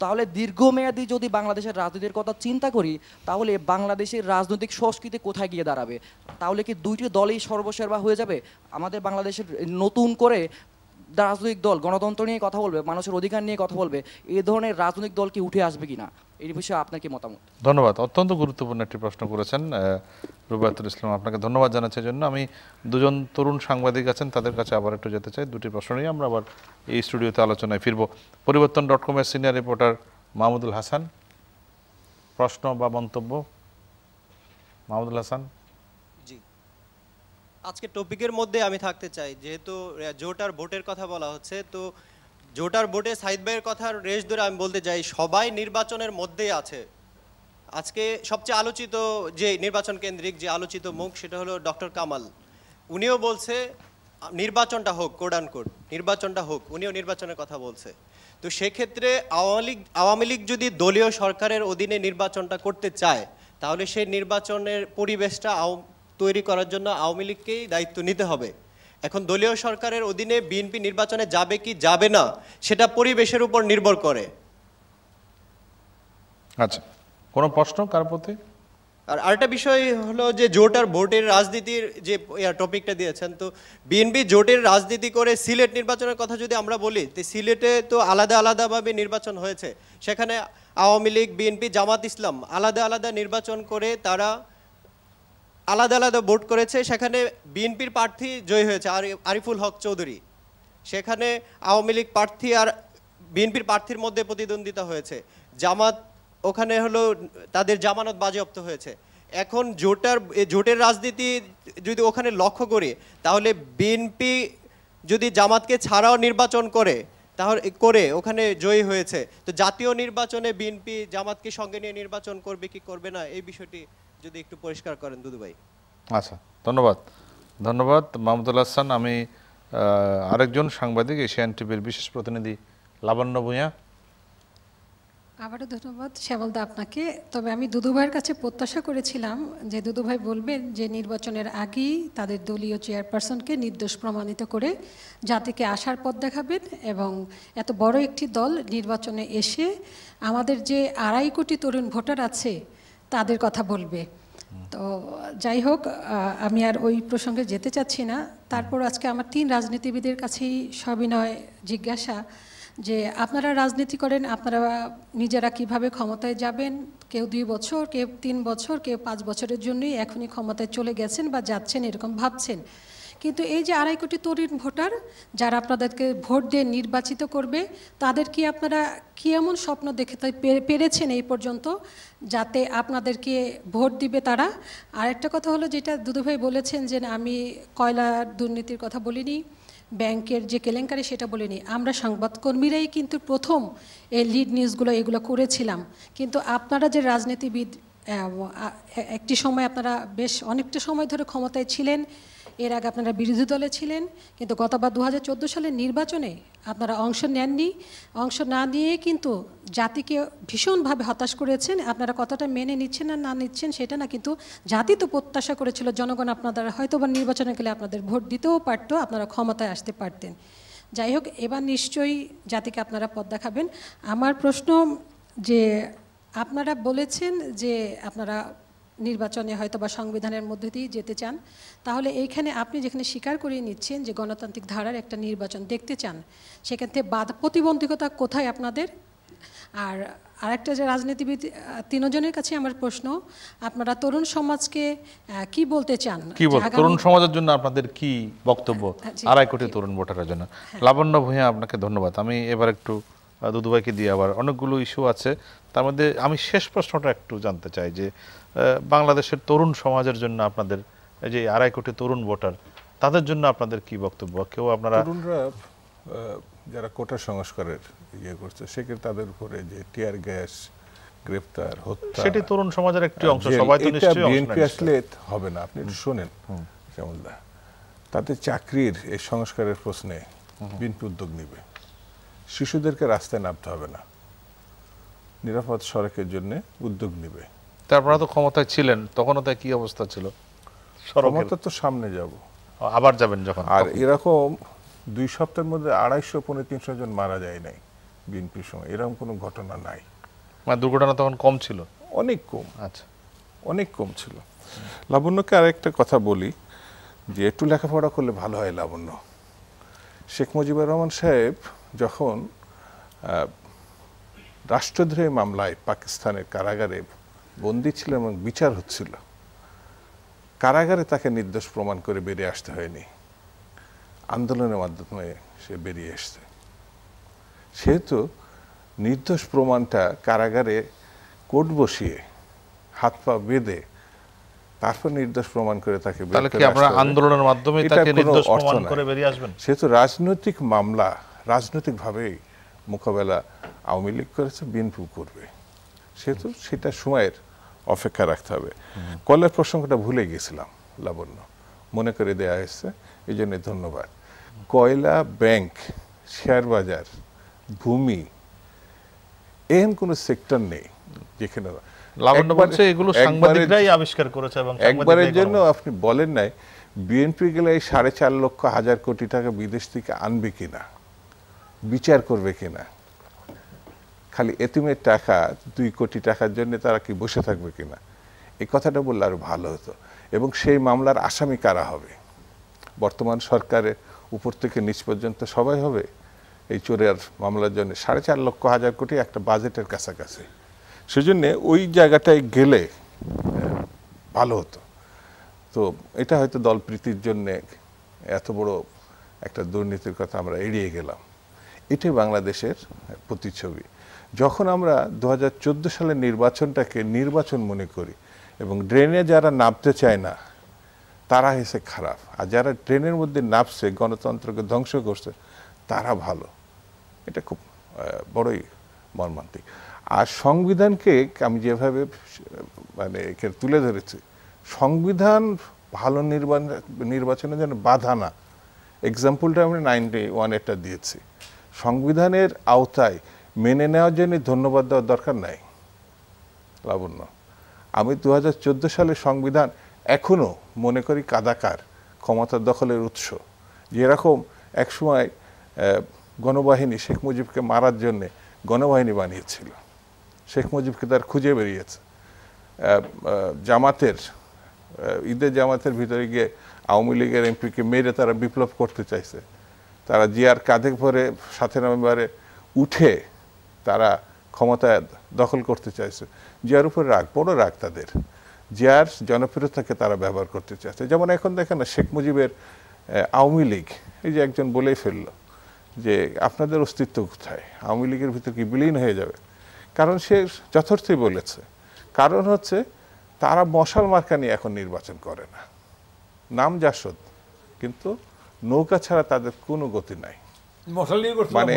তাহলে দীর্ঘমেয়াদী যদি বাংলাদেশের রাজনীতির কথা চিন্তা করি, তাহলে বাংলাদেশের রাজনৈতিক সংস্কৃতি কোথায় গিয়ে দাঁড়াবে? তাহলে কি দুইটি দলই সর্বসেবা হয়ে যাবে? আমাদের বাংলাদেশের নতুন করে রাজনৈতিক দল গণতন্ত্র নিয়ে কথা বলবে, মানুষের অধিকার নিয়ে কথা বলবে, এই ধরনের রাজনৈতিক দল কি উঠে আসবে কিনা, এই বিষয়ে আপনার কি মতামত? ধন্যবাদ, অত্যন্ত গুরুত্বপূর্ণ একটি প্রশ্ন করেছেন রুবায়েতুল ইসলাম, আপনাকে ধন্যবাদ জানাচ্ছি জন্য। আমি দুজন তরুণ সাংবাদিক আছেন, তাদের কাছে আবার একটু যেতে চাই। দুটি প্রশ্ন নিয়ে আমরা আবার এই স্টুডিওতে আলোচনায় ফিরব। পরিবর্তন.com-এর সিনিয়র রিপোর্টার মাহমুদুল হাসান, প্রশ্ন বা মন্তব্য? মাহমুদুল হাসান। আজকে টপিকের মধ্যে আমি থাকতে চাই, যেহেতু জোট আর ভোটের কথা বলা হচ্ছে, তো জোট আর ভোটে সাইদ ভাইয়ের কথার রেশ ধরে আমি বলতে চাই সবাই নির্বাচনের মধ্যেই আছে। আজকে সবচেয়ে আলোচিত যে নির্বাচন কেন্দ্রিক যে আলোচিত মুখ, সেটা হলো ডক্টর কামাল। উনিও বলছে নির্বাচনটা হোক, কোড অ্যান্ড কোড নির্বাচনটা হোক, উনিও নির্বাচনের কথা বলছে। তো সেক্ষেত্রে আওয়ামী লীগ যদি দলীয় সরকারের অধীনে নির্বাচনটা করতে চায়, তাহলে সেই নির্বাচনের পরিবেশটা তৈরি করার জন্য আওয়ামী লীগকেই দায়িত্ব নিতে হবে। এখন দলীয় সরকারের অধীনে বিএনপি নির্বাচনে যাবে কি যাবে না, সেটা পরিবেশের উপর নির্ভর করে। আচ্ছা, কোনো প্রশ্ন কার প্রতি? আর আরেকটা বিষয় হলো যে জোট আর ভোটের রাজনীতির যে টপিকটা দিয়েছেন, তো বিএনপি জোটের রাজনীতি করে সিলেট নির্বাচনের কথা যদি আমরা বলি, তো সিলেটে তো আলাদা আলাদাভাবে নির্বাচন হয়েছে। সেখানে আওয়ামী লীগ, বিএনপি, জামাত ইসলাম আলাদা আলাদা নির্বাচন করে তারা আলাদা আলাদা ভোট করেছে। সেখানে বিএনপির প্রার্থী জয়ী হয়েছে আরিফুল হক চৌধুরী। সেখানে আওয়ামী লীগ প্রার্থী আর বিএনপির প্রার্থীর মধ্যে প্রতিদ্বন্দ্বিতা হয়েছে। জামাত ওখানে হলো তাদের জামানত বাজেয়াপ্ত হয়েছে। এখন জোটের রাজনীতি যদি ওখানে লক্ষ্য করি, তাহলে বিএনপি যদি জামাতকে ছাড়াও নির্বাচন করে তাহলে ওখানে জয়ী হয়েছে, তো জাতীয় নির্বাচনে বিএনপি জামাতকে সঙ্গে নিয়ে নির্বাচন করবে কি করবে না, এই বিষয়টি যদি একটু পরিষ্কার করেন দুদু ভাই। আচ্ছা, ধন্যবাদ মাহমুদুল হাসান। আমি আরেকজন সাংবাদিক, এশিয়ান টিভির বিশেষ প্রতিনিধি লাবণ্য ভূঁইয়া। আবারও ধন্যবাদ শ্যামলদা আপনাকে। তবে আমি দুদুভাইয়ের কাছে প্রত্যাশা করেছিলাম যে দুদুভাই বলবেন যে নির্বাচনের আগেই তাদের দলীয় চেয়ারপারসনকে নির্দোষ প্রমাণিত করে জাতিকে আশার পথ দেখাবেন এবং এত বড় একটি দল নির্বাচনে এসে আমাদের যে 2.5 কোটি তরুণ ভোটার আছে তাদের কথা বলবে। তো যাই হোক, আমি আর ওই প্রসঙ্গে যেতে চাচ্ছি না। তারপর আজকে আমার 3 রাজনীতিবিদের কাছেই সবিনয় জিজ্ঞাসা যে আপনারা রাজনীতি করেন, আপনারা নিজেরা কিভাবে ক্ষমতায় যাবেন, কেউ 2 বছর, কেউ 3 বছর, কেউ 5 বছরের জন্যই এখনই ক্ষমতায় চলে গেছেন বা যাচ্ছেন এরকম ভাবছেন। কিন্তু এই যে 2.5 কোটি তরুণ ভোটার যারা আপনাদেরকে ভোট দিয়ে নির্বাচিত করবে, তাদের কি আপনারা কি এমন স্বপ্ন দেখতে পেরেছেন এই পর্যন্ত যাতে আপনাদেরকে ভোট দিবে তারা? আর একটা কথা হলো, যেটা দুদুভাই বলেছেন যে আমি কয়লার দুর্নীতির কথা বলিনি, ব্যাংকের যে কেলেঙ্কারি সেটা বলিনি, আমরা সংবাদকর্মীরাই কিন্তু প্রথম এই লিড নিউজগুলো এগুলো করেছিলাম। কিন্তু আপনারা যে রাজনীতিবিদ, একটি সময় আপনারা বেশ অনেকটা সময় ধরে ক্ষমতায় ছিলেন, এর আগে আপনারা বিরোধী দলে ছিলেন, কিন্তু গতবার 2014 সালের নির্বাচনে আপনারা অংশ নেননি। অংশ না নিয়ে কিন্তু জাতিকে ভীষণভাবে হতাশ করেছেন। আপনারা কতটা মেনে নিচ্ছেন না নিচ্ছেন সেটা না, কিন্তু জাতি তো প্রত্যাশা করেছিল জনগণ আপনাদের হয়তো বা নির্বাচনে গেলে আপনাদের ভোট দিতেও পারতো, আপনারা ক্ষমতায় আসতে পারতেন। যাই হোক, এবার নিশ্চয়ই জাতিকে আপনারা পথ দেখাবেন। আমার প্রশ্ন যে আপনারা বলেছেন যে আপনারা নির্বাচনে হয়তো বা সংবিধানের মধ্যে দিয়ে যেতে চান, তাহলে এইখানে আপনি যেখানে স্বীকার করিয়ে নিচ্ছেন যে গণতান্ত্রিক ধারার একটা নির্বাচন দেখতে চান, সেখান থেকে বাধা প্রতিবন্ধকতা কোথায় আপনাদের? আর আরেকটা যে রাজনীতিবিদ, 3 জনের কাছে আমার প্রশ্ন, আপনারা তরুণ সমাজকে কি বলতে চান? কি বল তরুণ সমাজের জন্য আপনাদের কি বক্তব্য 2.5 কোটি তরুণ ভোটারের জন্য? লাবণ্য ভূঁইয়া, আপনাকে ধন্যবাদ। আমি এবার একটু দুদুভাইকে দিয়ে, আবার অনেকগুলো ইস্যু আছে, তার মধ্যে আমি শেষ প্রশ্নটা একটু জানতে চাই যে বাংলাদেশের তরুণ সমাজের জন্য আপনাদের এই যে 2.5 কোটি তরুণ ভোটার, তাদের জন্য আপনাদের কি বক্তব্য? কেউ আপনারা তরুণরা যারা কোটা সংস্কারের করছে, সেক্ষেত্রে তাদের উপরে যে টিয়ার গ্যাস, গ্রেফতার, হত্যা, সেটি তরুণ সমাজের একটি অংশ, সবাই তো নিশ্চয়ই বিএনপি আসলে হবে না। আপনি একটু শোনেন শ্যামলদা, তাদের চাকরির এই সংস্কারের প্রশ্নে বিএনপি উদ্যোগ নেবে। শিশুদেরকে রাস্তায় নামতে হবে না, নিরাপদ সড়কের জন্য উদ্যোগ নেবে। তারপরে তো ক্ষমতায় ছিলেন, তখনও তাই কি অবস্থা ছিল? ক্ষমতা তো সামনে যাব, আবার যাবেন যখন। আর এরকম 2 সপ্তাহের মধ্যে 250-300 জন মারা যায় নাই বিএনপির সময়, এরকম কোনো ঘটনা নাই। মানে দুর্ঘটনা তখন কম ছিল? অনেক কম। আচ্ছা, অনেক কম ছিল। লাবণ্যকে আরেকটা কথা বলি যে একটু লেখাপড়া করলে ভালো হয়। লাবণ্য, শেখ মুজিবুর রহমান সাহেব যখন রাষ্ট্রদ্রোহী মামলায় পাকিস্তানের কারাগারে বন্দী ছিল এবং বিচার হচ্ছিল, কারাগারে তাকে নির্দোষ প্রমাণ করে বেরিয়ে আসতে হয়নি, আন্দোলনের মাধ্যমে সে বেরিয়ে এসছে। সেহেতু নির্দোষ প্রমাণটা কারাগারে কোর্ট বসিয়ে হাত পা বেঁধে তারপর নির্দোষ প্রমাণ করে তাকে আন্দোলনের মাধ্যমে তাকে নির্দোষ প্রমাণ করে বেরিয়ে আসবেন। সেহেতু রাজনৈতিক মামলা রাজনৈতিকভাবেই মোকাবেলা আওয়ামী লীগ করেছে, বিএনপি করবে। সেহেতু সেটা সময়ের অপেক্ষা রাখতে হবে। কলের প্রসঙ্গটা ভুলে গেছিলাম লাবণ্য, মনে করে দেয়া হয়েছে, এই জন্য ধন্যবাদ। কয়লা, ব্যাংক, শেয়ার বাজার, ভূমি, এমন কোনো সেক্টর নেই যেখানে একবারের জন্য আপনি বলেন নাই বিএনপি গেলে এই 4.5 লক্ষ হাজার কোটি টাকা বিদেশ থেকে আনবে কিনা, বিচার করবে কিনা, খালি এতিমের টাকা 2 কোটি টাকার জন্য তারা কি বসে থাকবে কিনা, এই কথাটা বললে আরো ভালো হতো। এবং সেই মামলার আসামি কারা হবে? বর্তমান সরকারের উপর থেকে নিচ পর্যন্ত সবাই হবে এই চোরের মামলার জন্য। 4.5 লক্ষ হাজার কোটি একটা বাজেটের কাছাকাছি। সেজন্য ওই জায়গাটায় গেলে ভালো হতো। তো এটা হয়তো দলপ্রীতির জন্য এত বড় একটা দুর্নীতির কথা আমরা এড়িয়ে গেলাম। এটাই বাংলাদেশের প্রতিচ্ছবি। যখন আমরা 2014 সালের নির্বাচনটাকে নির্বাচন মনে করি এবং ড্রেনে যারা নামতে চায় না তারা হয়েছে খারাপ, আর যারা ট্রেনের মধ্যে নামছে গণতন্ত্রকে ধ্বংস করছে তারা ভালো, এটা খুব বড়ই মর্মান্তিক। আর সংবিধানকে আমি যেভাবে মানে তুলে ধরেছি, সংবিধান ভালো নির্বাচনের জন্য বাধা না। এক্সাম্পলটা আমি 91-এরটা দিয়েছি। সংবিধানের আওতায় মেনে নেওয়ার জন্য ধন্যবাদ দেওয়ার দরকার নাই লাবণ্য। আমি 2014 সালের সংবিধান এখনো মনে করি কাদাকার, ক্ষমতা দখলের উৎস। যেরকম একসময় গণবাহিনী শেখ মুজিবকে মারার জন্যে গণবাহিনী বানিয়েছিল, শেখ মুজিবকে তার খুঁজে বেরিয়েছে। জামাতের ঈদের জামাতের ভিতরে গিয়ে আওয়ামী লীগের এমপিকে মেরে তারা বিপ্লব করতে চাইছে। তারা জিয়ার কাঁধে ভরে 7 নভেম্বরে উঠে তারা ক্ষমতা দখল করতে চাইছে। জিয়ার উপর রাগ, বড় রাগ তাদের, জিয়ার জনপ্রিয়তাকে তারা ব্যবহার করতে চাইছে। যেমন এখন দেখেন না শেখ মুজিবের আওয়ামী লীগ, এই যে একজন বলেই ফেললো যে আপনাদের অস্তিত্ব কোথায়, আওয়ামী লীগের ভিতর কি বিলীন হয়ে যাবে? কারণ সে যথার্থই বলেছে, কারণ হচ্ছে তারা মশাল মার্কা নিয়ে এখন নির্বাচন করে না, নাম জাসদ, কিন্তু নৌকা ছাড়া তাদের কোনো গতি নাই। মানে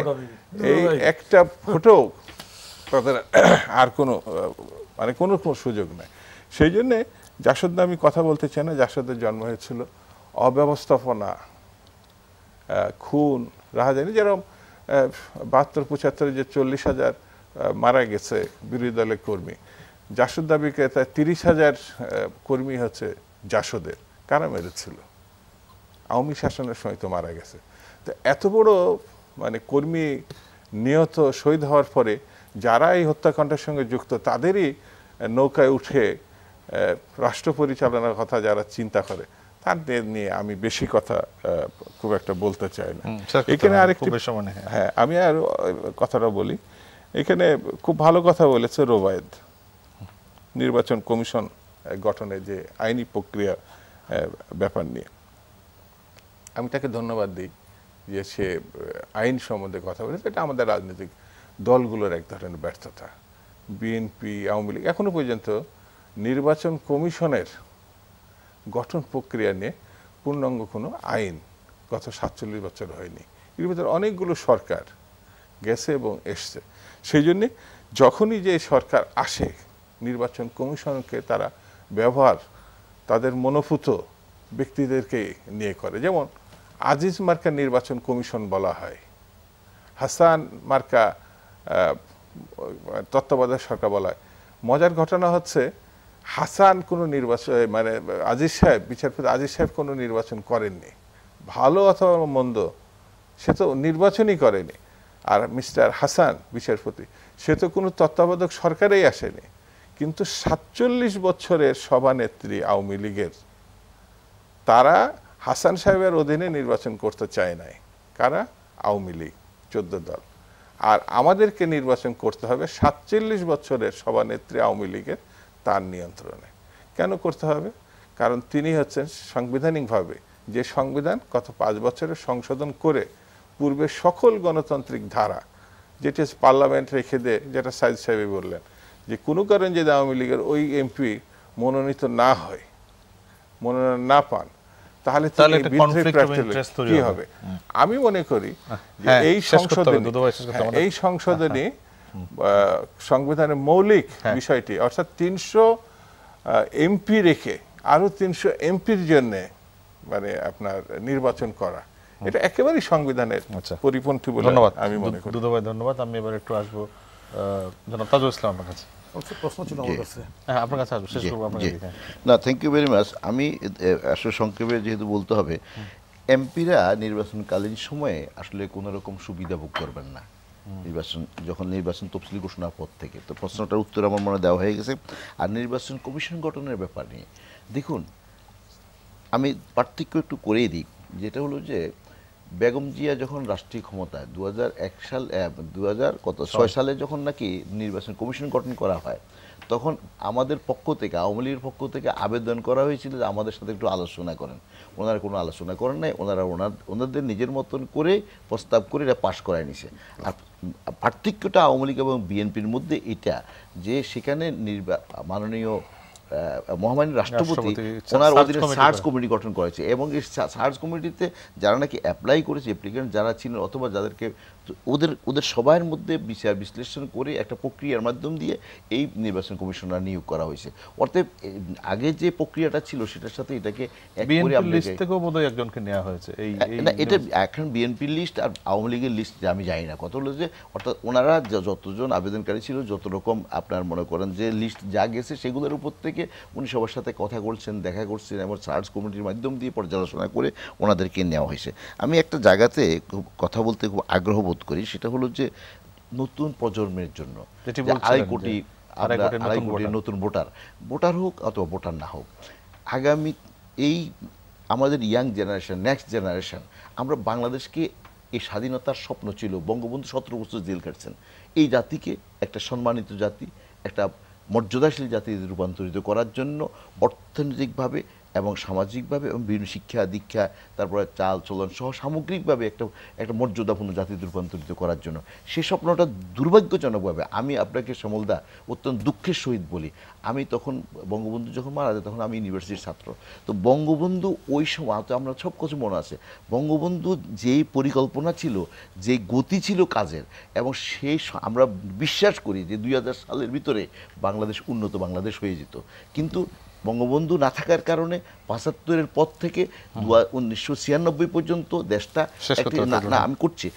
এই একটা ভোটও তাদের আর কোনো মানে কোনো সুযোগ নাই। সেই জন্যে জাসদ আমি কথা বলতে চাই না। জাসদের জন্ম হয়েছিল অব্যবস্থাপনা, খুন, রাহাজানি। যেরকম 72-75 যে 40,000 মারা গেছে বিরোধী দলের কর্মী, জাসদ দাবিকে তাই 30,000 কর্মী হচ্ছে জাসদের। কারা মেরেছিল? আওয়ামী শাসনের সময় তো মারা গেছে। তো এত বড় মানে কর্মী নিহত শহীদ হওয়ার পরে যারা এই হত্যাকাণ্ডের সঙ্গে যুক্ত তাদেরই নৌকায় উঠে রাষ্ট্র পরিচালনার কথা যারা চিন্তা করে, তাদের নিয়ে আমি বেশি কথা খুব একটা বলতে চাই না। এখানে আরেকটি, হ্যাঁ আমি আর কথাটা বলি, এখানে খুব ভালো কথা বলেছে রোবায়েদ নির্বাচন কমিশন গঠনের যে আইনি প্রক্রিয়া ব্যাপার নিয়ে। আমি তাকে ধন্যবাদ দিই যে সে আইন সম্বন্ধে কথা বলেছে। এটা আমাদের রাজনৈতিক দলগুলোর এক ধরনের ব্যর্থতা। বিএনপি, আওয়ামী লীগ এখনো পর্যন্ত নির্বাচন কমিশনের গঠন প্রক্রিয়া নিয়ে পূর্ণাঙ্গ কোনো আইন গত 47 বছর হয়নি। এর ভিতরে অনেকগুলো সরকার গেছে এবং এসছে। সেই জন্যে যখনই যে সরকার আসে, নির্বাচন কমিশনকে তারা ব্যবহার তাদের মনোভূত ব্যক্তিদেরকে নিয়ে করে। যেমন আজিজ মার্কা নির্বাচন কমিশন বলা হয়, হাসান মার্কা তত্ত্বাবধায়ক সরকার বলা হয়। মজার ঘটনা হচ্ছে হাসান কোনো নির্বাচন মানে আজিজ সাহেব, বিচারপতি আজিজ সাহেব কোনো নির্বাচন করেননি, ভালো অথবা মন্দ সে তো নির্বাচনই করেনি। আর মিস্টার হাসান বিচারপতি, সে তো কোনো তত্ত্বাবধায়ক সরকারেই আসেনি। কিন্তু 47 বছরের সভানেত্রী আওয়ামী লীগের, তারা হাসান সাহেবের অধীনে নির্বাচন করতে চায় নাই। কারা? আওয়ামী লীগ 14 দল। আর আমাদেরকে নির্বাচন করতে হবে 47 বছরের সভানেত্রী আওয়ামী লীগের, তার নিয়ন্ত্রণে। কেন করতে হবে? কারণ তিনি হচ্ছেন সাংবিধানিকভাবে যে সংবিধান গত 5 বছরে সংশোধন করে পূর্বে সকল গণতান্ত্রিক ধারা, যেটি পার্লামেন্ট রেখে দেয়, যেটা সাইদ সাহেব বললেন যে কোনো কারণে যদি আওয়ামী লীগের ওই এমপি মনোনীত না হয়, মনোনয়ন না পান, তাহলে কি হবে? আমি মনে করি এই সংশোধনী সংবিধানের মৌলিক বিষয়টি, অর্থাৎ 300 এমপি রেখে আরো 300 এমপির জন্য মানে আপনার নির্বাচন করা, এটা একেবারেই সংবিধানের পরিপন্থী বলে আমি মনে করি। দুদু ভাই ধন্যবাদ। আমি এবার একটু আসবো জনাব তাজুল ইসলাম আপনার কাছে। প্রশ্ন ছিল আমার কাছে, হ্যাঁ আপনার কাছে আসবো, শেষ করবো আপনার কাছে। না, থ্যাংক ইউ ভেরি মাচ। আমি আসলে সংক্ষেপে যেহেতু বলতে হবে, এমপিরা নির্বাচনকালীন সময়ে আসলে কোনো রকম সুবিধা ভোগ করবেন না যখন নির্বাচন তফসিল ঘোষণার পর থেকে। তো প্রশ্নটার উত্তর আমার মনে দেওয়া হয়ে গেছে। আর নির্বাচন কমিশন গঠনের ব্যাপার নিয়ে দেখুন, আমি পার্থক্য একটু করেই দিই, যেটা হলো যে বেগম জিয়া যখন রাষ্ট্রীয় ক্ষমতায় 2006 সালে যখন নাকি নির্বাচন কমিশন গঠন করা হয়, তখন আমাদের পক্ষ থেকে, আওয়ামী লীগের পক্ষ থেকে আবেদন করা হয়েছিল যে আমাদের সাথে একটু আলোচনা করেন। ওনারা কোনো আলোচনা করেন নাই, ওনাদের নিজের মতন করে প্রস্তাব করে এটা পাশ করায় নিছে। আর পার্থক্যটা আওয়ামী লীগ এবং বিএনপির মধ্যে এটা যে সেখানে মাননীয় মহামান্য রাষ্ট্রপতি রাষ্ট্রপতি ওনার সার্চ অধীনে কমিটি সার্চ করে। কমিটি গঠন করেছে এবং এই সার্চ কমিটিতে যারা নাকি অ্যাপ্লাই করেছে অ্যাপ্লিকেন্ট যারা ছিলেন অথবা যাদেরকে ওদের সবার মধ্যে বিচার বিশ্লেষণ করে একটা প্রক্রিয়ার মাধ্যম দিয়ে এই নির্বাচন কমিশনার নিয়োগ করা হয়েছে। অর্থাৎ আগে যে প্রক্রিয়াটা ছিল সেটার সাথে এটাকে এক করে বিএনপির আমরা লিস্ট থেকেও বোধহয় একজনকে নেওয়া হয়েছে এই না, এটা এখন বিএনপির লিস্ট আর আওয়ামী লীগের লিস্ট আমি জানি না কত হলো, যে অর্থাৎ ওনারা যতজন আবেদনকারী ছিল যত রকম আপনার মনে করেন যে লিস্ট যা গেছে সেগুলোর উপর থেকে উনি সবার সাথে কথা বলছেন, দেখা করছেন এবং সার্চ কমিটির মাধ্যম দিয়ে পর্যালোচনা করে ওনাদেরকে নেওয়া হয়েছে। আমি একটা জায়গাতে খুব কথা বলতে খুব আগ্রহ বোধ করি, সেটা হলো যে নতুন প্রজন্মের জন্য যেটি যে বলছিলেন আড়াই যে কোটি আড়াই কোটির আড়াই নতুন কোটির ভোটার। নতুন ভোটার হোক অথবা ভোটার না হোক, আগামী এই আমাদের ইয়াং জেনারেশন, নেক্সট জেনারেশন, আমরা বাংলাদেশকে এই স্বাধীনতার স্বপ্ন ছিল, বঙ্গবন্ধু 17 বছর জেল কাটছেন, এই জাতিকে একটা সম্মানিত জাতি, একটা মর্যাদাশীল জাতিতে রূপান্তরিত করার জন্য অর্থনৈতিকভাবে এবং সামাজিকভাবে এবং বিভিন্ন শিক্ষা দীক্ষা তারপরে চাল চলন সহ সামগ্রিকভাবে একটা মর্যাদাপূর্ণ জাতিতে রূপান্তরিত করার জন্য সেই স্বপ্নটা দুর্ভাগ্যজনকভাবে আমি আপনাকে সমলদা অত্যন্ত দুঃখের সহিত বলি, আমি তখন বঙ্গবন্ধু যখন মারা যায় তখন আমি ইউনিভার্সিটির ছাত্র, তো বঙ্গবন্ধু ওই সময় তো আমরা সব কিছু মনে আছে, বঙ্গবন্ধু যেই পরিকল্পনা ছিল, যে গতি ছিল কাজের, এবং সেই আমরা বিশ্বাস করি যে 2000 সালের ভিতরে বাংলাদেশ উন্নত বাংলাদেশ হয়ে যেত, কিন্তু বঙ্গবন্ধু না থাকার কারণে 75-এর পর থেকে 1996 পর্যন্ত দেশটা না আমি করছি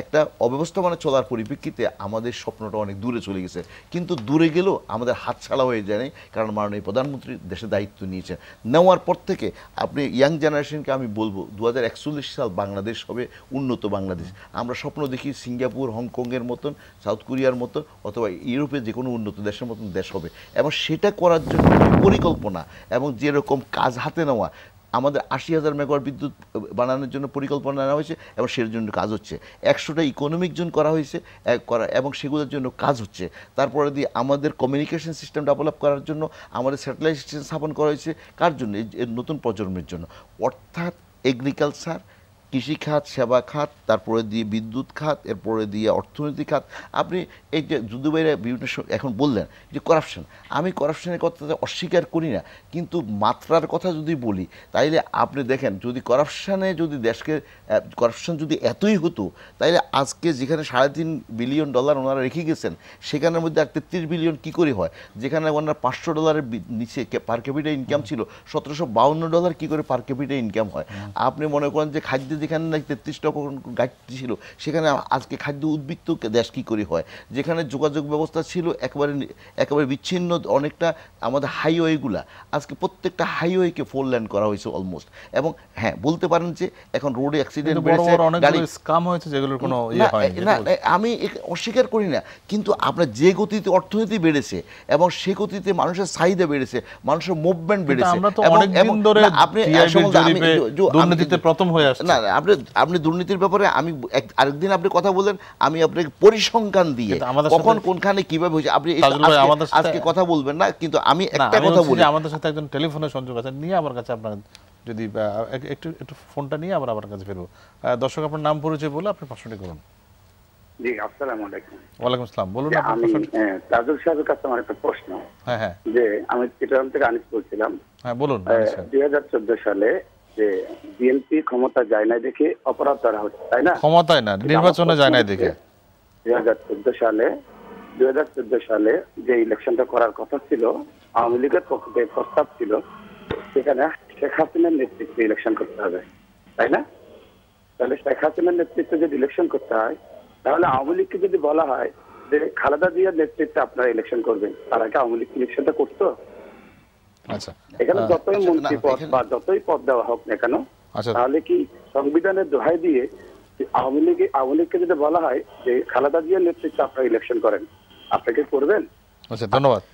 একটা অব্যবস্থাপনা চলার পরিপ্রেক্ষিতে আমাদের স্বপ্নটা অনেক দূরে চলে গেছে, কিন্তু দূরে গেলেও আমাদের হাতছাড়া হয়ে যায় নাই, কারণ মাননীয় প্রধানমন্ত্রী দেশের দায়িত্ব নিয়েছেন। নেওয়ার পর থেকে আপনি ইয়াং জেনারেশনকে আমি বলবো 2041 সাল বাংলাদেশ হবে উন্নত বাংলাদেশ। আমরা স্বপ্ন দেখি সিঙ্গাপুর, হংকংয়ের মতন, সাউথ কোরিয়ার মতন অথবা ইউরোপের যে কোনো উন্নত দেশের মতন দেশ হবে, এবং সেটা করার জন্য পরিকল্পনা এবং যেরকম কাজ হাতে নেওয়া, আমাদের 80,000 মেগাওয়াট বিদ্যুৎ বানানোর জন্য পরিকল্পনা নেওয়া হয়েছে এবং সের জন্য কাজ হচ্ছে, 100টা ইকোনমিক জোন করা হয়েছে এবং সেগুলোর জন্য কাজ হচ্ছে। তারপরে দিয়ে আমাদের কমিউনিকেশন সিস্টেম ডেভেলপ করার জন্য আমাদের স্যাটেলাইট সিস্টেম স্থাপন করা হয়েছে, কার জন্য? এর নতুন প্রজন্মের জন্য। অর্থাৎ এগ্রিকালচার, কৃষিখাত, সেবা খাত, তারপরে দিয়ে বিদ্যুৎ খাত, এরপরে দিয়ে অর্থনৈতিক খাত। আপনি এই যে যদুবাইরা বিভিন্ন এখন বললেন যে করাপশন, আমি করাপশনের কথা অস্বীকার করি না, কিন্তু মাত্রার কথা যদি বলি তাইলে আপনি দেখেন যদি করাপশন যদি এতই হতো তাইলে আজকে যেখানে $3.5 বিলিয়ন ওনারা রেখে গেছেন সেখানের মধ্যে আর 33 বিলিয়ন কী করে হয়, যেখানে ওনার $500 নিচে পার ক্যাপিটা ইনকাম ছিল, $1752 কী করে পার ক্যাপিটা ইনকাম হয়? আপনি মনে করেন যে খাদ্য যেখানে নাকি 33 টাকা ঘাটতি ছিল সেখানে আজকে খাদ্য উদ্বৃত্ত দেশ কী করে হয়? যেখানে যোগাযোগ ব্যবস্থা ছিল একেবারে বিচ্ছিন্ন অনেকটা, আমাদের হাইওয়েগুলা আজকে প্রত্যেকটা হাইওয়েকে 4 লেন করা হয়েছে অলমোস্ট, এবং হ্যাঁ বলতে পারেন যে এখন রোডে অ্যাক্সিডেন্ট বেড়েছে, গাড়ি স্ক্যাম হয়েছে যেগুলোর কোনো না আমি অস্বীকার করি না, কিন্তু আপনার যে গতিতে অর্থনীতি বেড়েছে এবং সে গতিতে মানুষের চাহিদা বেড়েছে, মানুষের মুভমেন্ট বেড়েছে, আমরা তো অনেক দিন ধরে আপনি দুর্নীতিতে প্রথম হয়ে আসছে। না আপনি দুর্নীতির ব্যাপারে আমি আরেকদিন আপনি কথা বলেন, আমি আপনাকে পরিসংখ্যান দিয়ে কখন কোনখানে কিভাবে হয়েছে আপনি আজকে কথা বলবেন না, কিন্তু আমি একটা কথা বলি, আমাদের সাথে একজন টেলিফোনে সংযোগ আছে, নিয়ে আমার কাছে আপনার যদি একটু ফোনটা নিয়ে আবার আমার কাছে ফিরবো। দর্শক আপনার নাম পরিচয় বলে আপনি প্রশ্নটি করুন। জি আসসালামু আলাইকুম। ওয়ালাইকুম আসসালাম, বলুন আপনার আমি তাজুল সাহেবের কাছে আমার একটা প্রশ্ন। হ্যাঁ যে আমি চিটাগাং থেকে আনিস বলছিলাম। হ্যাঁ বলুন। 2014 সালে যে বিএনপি ক্ষমতা যায় না দেখে অপরাধ করা হচ্ছে, তাই না? ক্ষমতায় না, নির্বাচনে যায় না দেখে। 2014 সালে যে ইলেকশনটা করার কথা ছিল, আওয়ামী লীগের পক্ষ থেকে প্রস্তাব ছিল সেখানে শেখ হাসিনার নেতৃত্বে ইলেকশন করতে হবে, তাই না? তাহলে শেখ হাসিনার নেতৃত্বে যদি ইলেকশন করতে হয়, তাহলে আওয়ামী লীগকে যদি বলা হয় যে খালেদা জিয়ার নেতৃত্বে আপনারা ইলেকশন করবেন, তার আগে আওয়ামী লীগ ইলেকশনটা করতো? আচ্ছা, এখানে যতই মন্ত্রী পদ বা যতই পদ দেওয়া হোক না কেন, তাহলে কি সংবিধানের দোহাই দিয়ে আওয়ামী লীগকে যদি বলা হয় যে খালেদা জিয়ার নেতৃত্বে আপনারা ইলেকশন করেন, আপনাকে করবেন? আচ্ছা,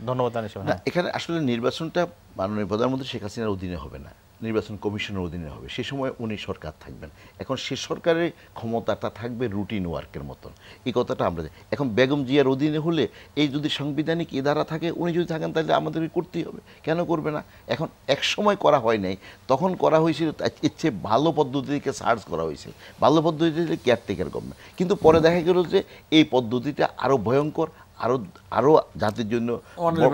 ধন্যবাদ আনিস। এখানে আসলে নির্বাচনটা মাননীয় প্রধানমন্ত্রী শেখ হাসিনার অধীনে হবে না, নির্বাচন কমিশনের অধীনে হবে। সে সময় উনি সরকার থাকবেন, এখন সে সরকারের ক্ষমতাটা থাকবে রুটিন ওয়ার্কের মতন, এই কথাটা আমরা। এখন বেগম জিয়ার অধীনে হলে এই যদি সাংবিধানিক ইদারা থাকে, উনি যদি থাকেন তাহলে আমাদেরকে করতেই হবে, কেন করবে না? এখন এক সময় করা হয় নাই, তখন করা হয়েছিল এর চেয়ে ভালো পদ্ধতিকে সার্চ করা হয়েছিল, ভালো পদ্ধতিতে কেয়ারটেকার গভর্নমেন্ট, কিন্তু পরে দেখা গেল যে এই পদ্ধতিটা আরও ভয়ঙ্কর, আরো আরো জাতির জন্য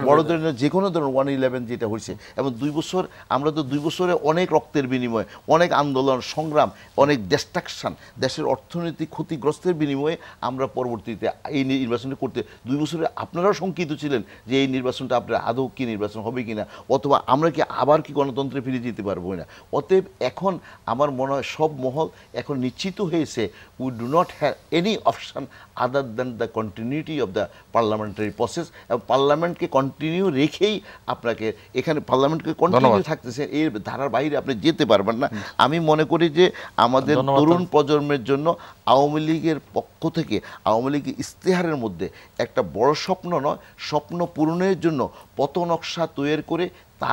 বড়দের জন্য যে কোনো ধরনের 111 যেটা হয়েছে, এবং 2 বছর আমরা তো 2 বছরে অনেক রক্তের বিনিময়ে, অনেক আন্দোলন সংগ্রাম, অনেক ডিস্ট্রাকশন, দেশের অর্থনৈতিক ক্ষতিগ্রস্তের বিনিময়ে আমরা পরবর্তীতে এই নির্বাচনটা করতে 2 বছরে আপনারাও শঙ্কিত ছিলেন যে এই নির্বাচনটা আপনার আদৌ কি নির্বাচন হবে কিনা, অথবা আমরা কি আবার কি গণতন্ত্রে ফিরে যেতে পারবো না। অতএব এখন আমার মনে হয় সব মহল এখন নিশ্চিত হয়েছে we do not have any option other than the continuity of the parliamentary process, এবং পার্লামেন্টকে কন্টিনিউ রেখেই আপনাকে এখানে পার্লামেন্টকে কন্টিনিউ থাকতেছে, এর ধারার বাইরে আপনি যেতে পারবেন না। আমি মনে করি যে আমাদের তরুণ প্রজন্মের জন্য আওয়ামী লীগের পক্ষ থেকে আওয়ামী লীগের ইশতেহারের মধ্যে একটা বড় স্বপ্ন নয়, স্বপ্ন পূরণের জন্য পথ নকশা তৈরি করে তা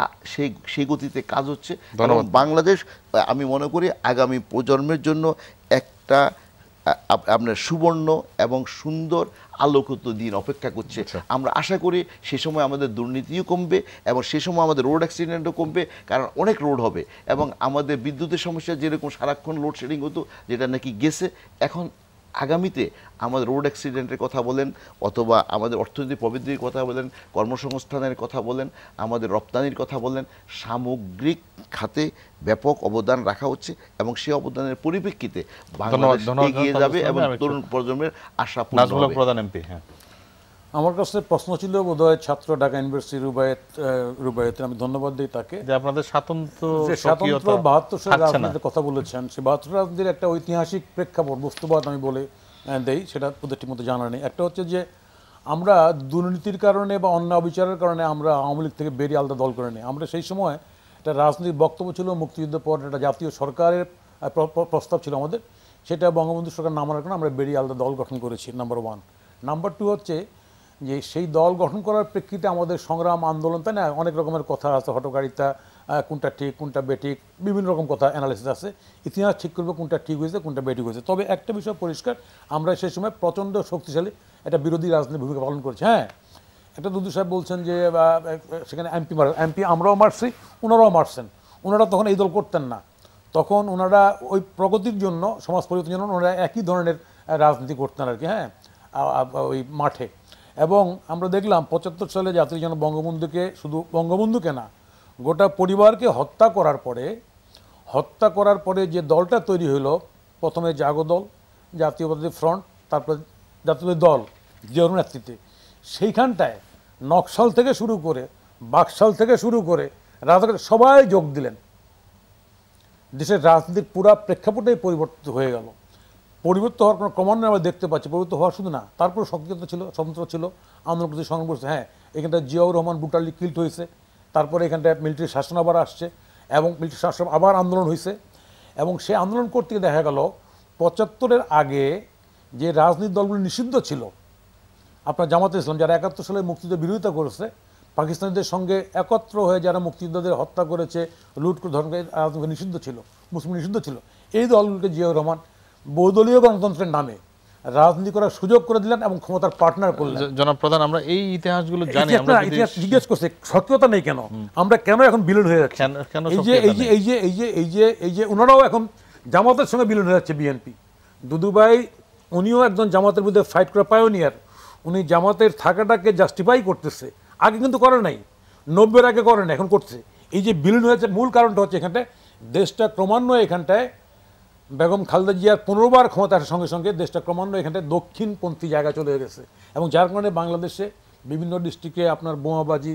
সেই গতিতে কাজ হচ্ছে। বাংলাদেশ আমি মনে করি আগামী প্রজন্মের জন্য একটা আপনার সুবর্ণ এবং সুন্দর আলোকিত দিন অপেক্ষা করছে। আমরা আশা করি সে সময় আমাদের দুর্নীতিও কমবে এবং সে সময় আমাদের রোড অ্যাক্সিডেন্টও কমবে, কারণ অনেক রোড হবে, এবং আমাদের বিদ্যুতের সমস্যা যেরকম সারাক্ষণ লোডশেডিং হতো যেটা নাকি গেছে, এখন আগামীতে আমাদের রোড অ্যাক্সিডেন্টের কথা বলেন, অথবা আমাদের অর্থনৈতিক প্রবৃদ্ধির কথা বলেন, কর্মসংস্থানের কথা বলেন, আমাদের রপ্তানির কথা বলেন, সামগ্রিক খাতে ব্যাপক অবদান রাখা হচ্ছে, এবং সেই অবদানের পরিপ্রেক্ষিতে বাংলাদেশ এগিয়ে যাবে এবং তরুণ প্রজন্মের আশা পূরণ হবে। প্রধান এমপি, হ্যাঁ, আমার কাছে প্রশ্ন ছিল বোধহয় ছাত্র ঢাকা ইউনিভার্সিটি রুবায়েতের, আমি ধন্যবাদ দিই তাকে যে আপনাদের স্বাতন্ত্র 72 সালের রাজনীতির কথা বলেছেন। সে 72 রাজনীতির একটা ঐতিহাসিক প্রেক্ষাপট বস্তুবাদ আমি বলে দেই, সেটা ওদের ঠিক মতো জানা নেই। একটা হচ্ছে যে আমরা দুর্নীতির কারণে বা অন্যায় বিচারের কারণে আমরা আওয়ামী লীগ থেকে বেরিয়ে আলাদা দল করে নিই। আমরা সেই সময় একটা রাজনৈতিক বক্তব্য ছিল, মুক্তিযুদ্ধের পর একটা জাতীয় সরকারের প্রস্তাব ছিল আমাদের, সেটা বঙ্গবন্ধু সরকার নামার কারণে আমরা বেরিয়ে আলাদা দল গঠন করেছি, নাম্বার 1। নাম্বার 2 হচ্ছে যে সেই দল গঠন করার প্রেক্ষিতে আমাদের সংগ্রাম আন্দোলন, তাই না, অনেক রকমের কথা আছে, হটকারিতা, কোনটা ঠিক কোনটা বেঠিক, বিভিন্ন রকম কথা অ্যানালিসিস আছে। ইতিহাস ঠিক করবে কোনটা ঠিক হয়েছে কোনটা বেঠিক হয়েছে। তবে একটা বিষয় পরিষ্কার, আমরা সেই সময় প্রচণ্ড শক্তিশালী একটা বিরোধী রাজনীতির ভূমিকা পালন করেছি। হ্যাঁ, একটা দুদু সাহেব বলছেন যে সেখানে এমপি আমরাও মারছি, ওনারাও মারছেন। ওনারা তখন এই দল করতেন না, তখন ওনারা ওই প্রগতির জন্য, সমাজ পরিবর্তনের জন্য ওনারা একই ধরনের রাজনীতি করতেন আর কি, হ্যাঁ, ওই মাঠে। এবং আমরা দেখলাম 75 সালে জাতির জন্য বঙ্গবন্ধুকে, শুধু বঙ্গবন্ধুকে না, গোটা পরিবারকে হত্যা করার পরে যে দলটা তৈরি হলো, প্রথমে জাগো দল, জাতীয়তাবাদী ফ্রন্ট, তারপরে জাতীয়তাবাদী দল জিয়াউর নেতৃত্বে, সেইখানটায় নকশাল থেকে শুরু করে বাকশাল থেকে শুরু করে রাজাকার সবাই যোগ দিলেন। দেশের রাজনীতির পুরা প্রেক্ষাপটেই পরিবর্তিত হয়ে গেল। পরিবর্তন হওয়ার কোনো ক্রমান্বয়ে আমরা দেখতে পাচ্ছি। পরিবর্তন হওয়া শুধু না, তারপরে সক্রিয়তা ছিল, স্বতন্ত্র ছিল, আন্দোলন প্রতি সংগ্রাম করছে। হ্যাঁ, এখানটায় জিয়াউর রহমান ব্রুটালি কিল্ট হয়েছে, তারপরে এখানটায় মিলিটারি শাসন আবার আসছে, এবং মিলিটারি শাসন আবার আন্দোলন হয়েছে। এবং সেই আন্দোলন করতে গিয়ে দেখা গেল 75-এর আগে যে রাজনৈতিক দলগুলো নিষিদ্ধ ছিল, আপনার জামাতে ইসলাম যারা 71 সালে মুক্তিযুদ্ধের বিরোধিতা করেছে, পাকিস্তানিদের সঙ্গে একত্র হয়ে যারা মুক্তিযোদ্ধাদের হত্যা করেছে, লুট করে ধর্মকে নিষিদ্ধ ছিল, মুসলিম নিষিদ্ধ ছিল, এই দলগুলোকে জিয়াউর রহমান বহুদলীয় গণতন্ত্রের নামে রাজনীতি করার সুযোগ করে দিলেন এবং ক্ষমতার পার্টনার করলেন। জনাব প্রধান, আমরা এই ইতিহাসগুলো জানি, আমরা ইতিহাস জিজ্ঞেস করছে সক্রিয়তা নেই কেন, আমরা কেন এখন বিলীন হয়ে যাচ্ছি, এই যে ওনারাও এখন জামাতের সঙ্গে বিলীন হয়ে যাচ্ছে। বিএনপি দুদুভাই উনিও একজন জামাতের বিরুদ্ধে ফাইট করা পায়োনিয়ার, উনি জামাতের থাকাটাকে জাস্টিফাই করতেছে, আগে কিন্তু করে নাই, 90-এর আগে করে না, এখন করছে। এই যে বিলীন হয়েছে মূল কারণটা হচ্ছে এখানটায় দেশটা ক্রমান্বয়ে, এখানটায় বেগম খালেদা জিয়ার 15বার ক্ষমতা আসার সঙ্গে সঙ্গে দেশটা ক্রমান্বয়ে এখানটায় দক্ষিণপন্থী জায়গা চলে গেছে, এবং যার কারণে বাংলাদেশে বিভিন্ন ডিস্ট্রিক্টে আপনার বোমাবাজি,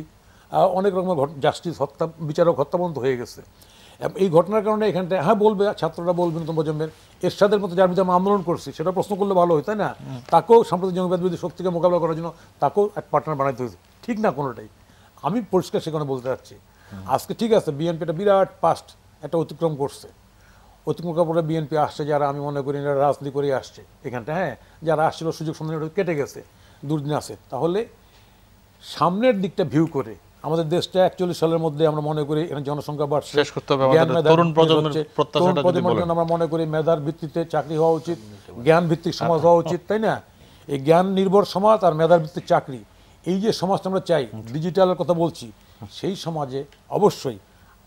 অনেক রকমের জাস্টিস হত্যা, বিচারক হত্যা পর্যন্ত হয়ে গেছে। এই ঘটনার কারণে এখানটায়, হ্যাঁ বলবে ছাত্ররা বলবে নতুন প্রজন্মের, এরশাদের মতো যার বিরুদ্ধে আমরা আন্দোলন করছি, সেটা প্রশ্ন করলে ভালো হয়, তাই না, তাকেও সাম্প্রতিক জঙ্গিবাদ বিরোধী শক্তিকে মোকাবিলা করার জন্য তাকেও এক পার্টনার বানাইতে হয়েছে। ঠিক না কোনোটাই, আমি পরিষ্কার সেখানে বলতে চাচ্ছি। আজকে ঠিক আছে, বিএনপি একটা বিরাট পাস্ট একটা অতিক্রম করছে, অতিক্রম করার পরে বিএনপি আসছে, যারা আমি মনে করি এরা রাজনীতি করে আসছে এখানটা, হ্যাঁ, যারা আসছিল সুযোগ সন্ধানে কেটে গেছে, দুর্দিন আছে। তাহলে সামনের দিকটা ভিউ করে আমাদের দেশটা 41 সালের মধ্যে আমরা মনে করি এখানে জনসংখ্যা বাড়ছে, তরুণ প্রজন্মের আমরা মনে করি মেধার ভিত্তিতে চাকরি হওয়া উচিত, জ্ঞান ভিত্তিক সমাজ হওয়া উচিত, তাই না, এই জ্ঞান নির্ভর সমাজ আর মেধার ভিত্তিক চাকরি, এই যে সমাজটা আমরা চাই, ডিজিটালের কথা বলছি, সেই সমাজে অবশ্যই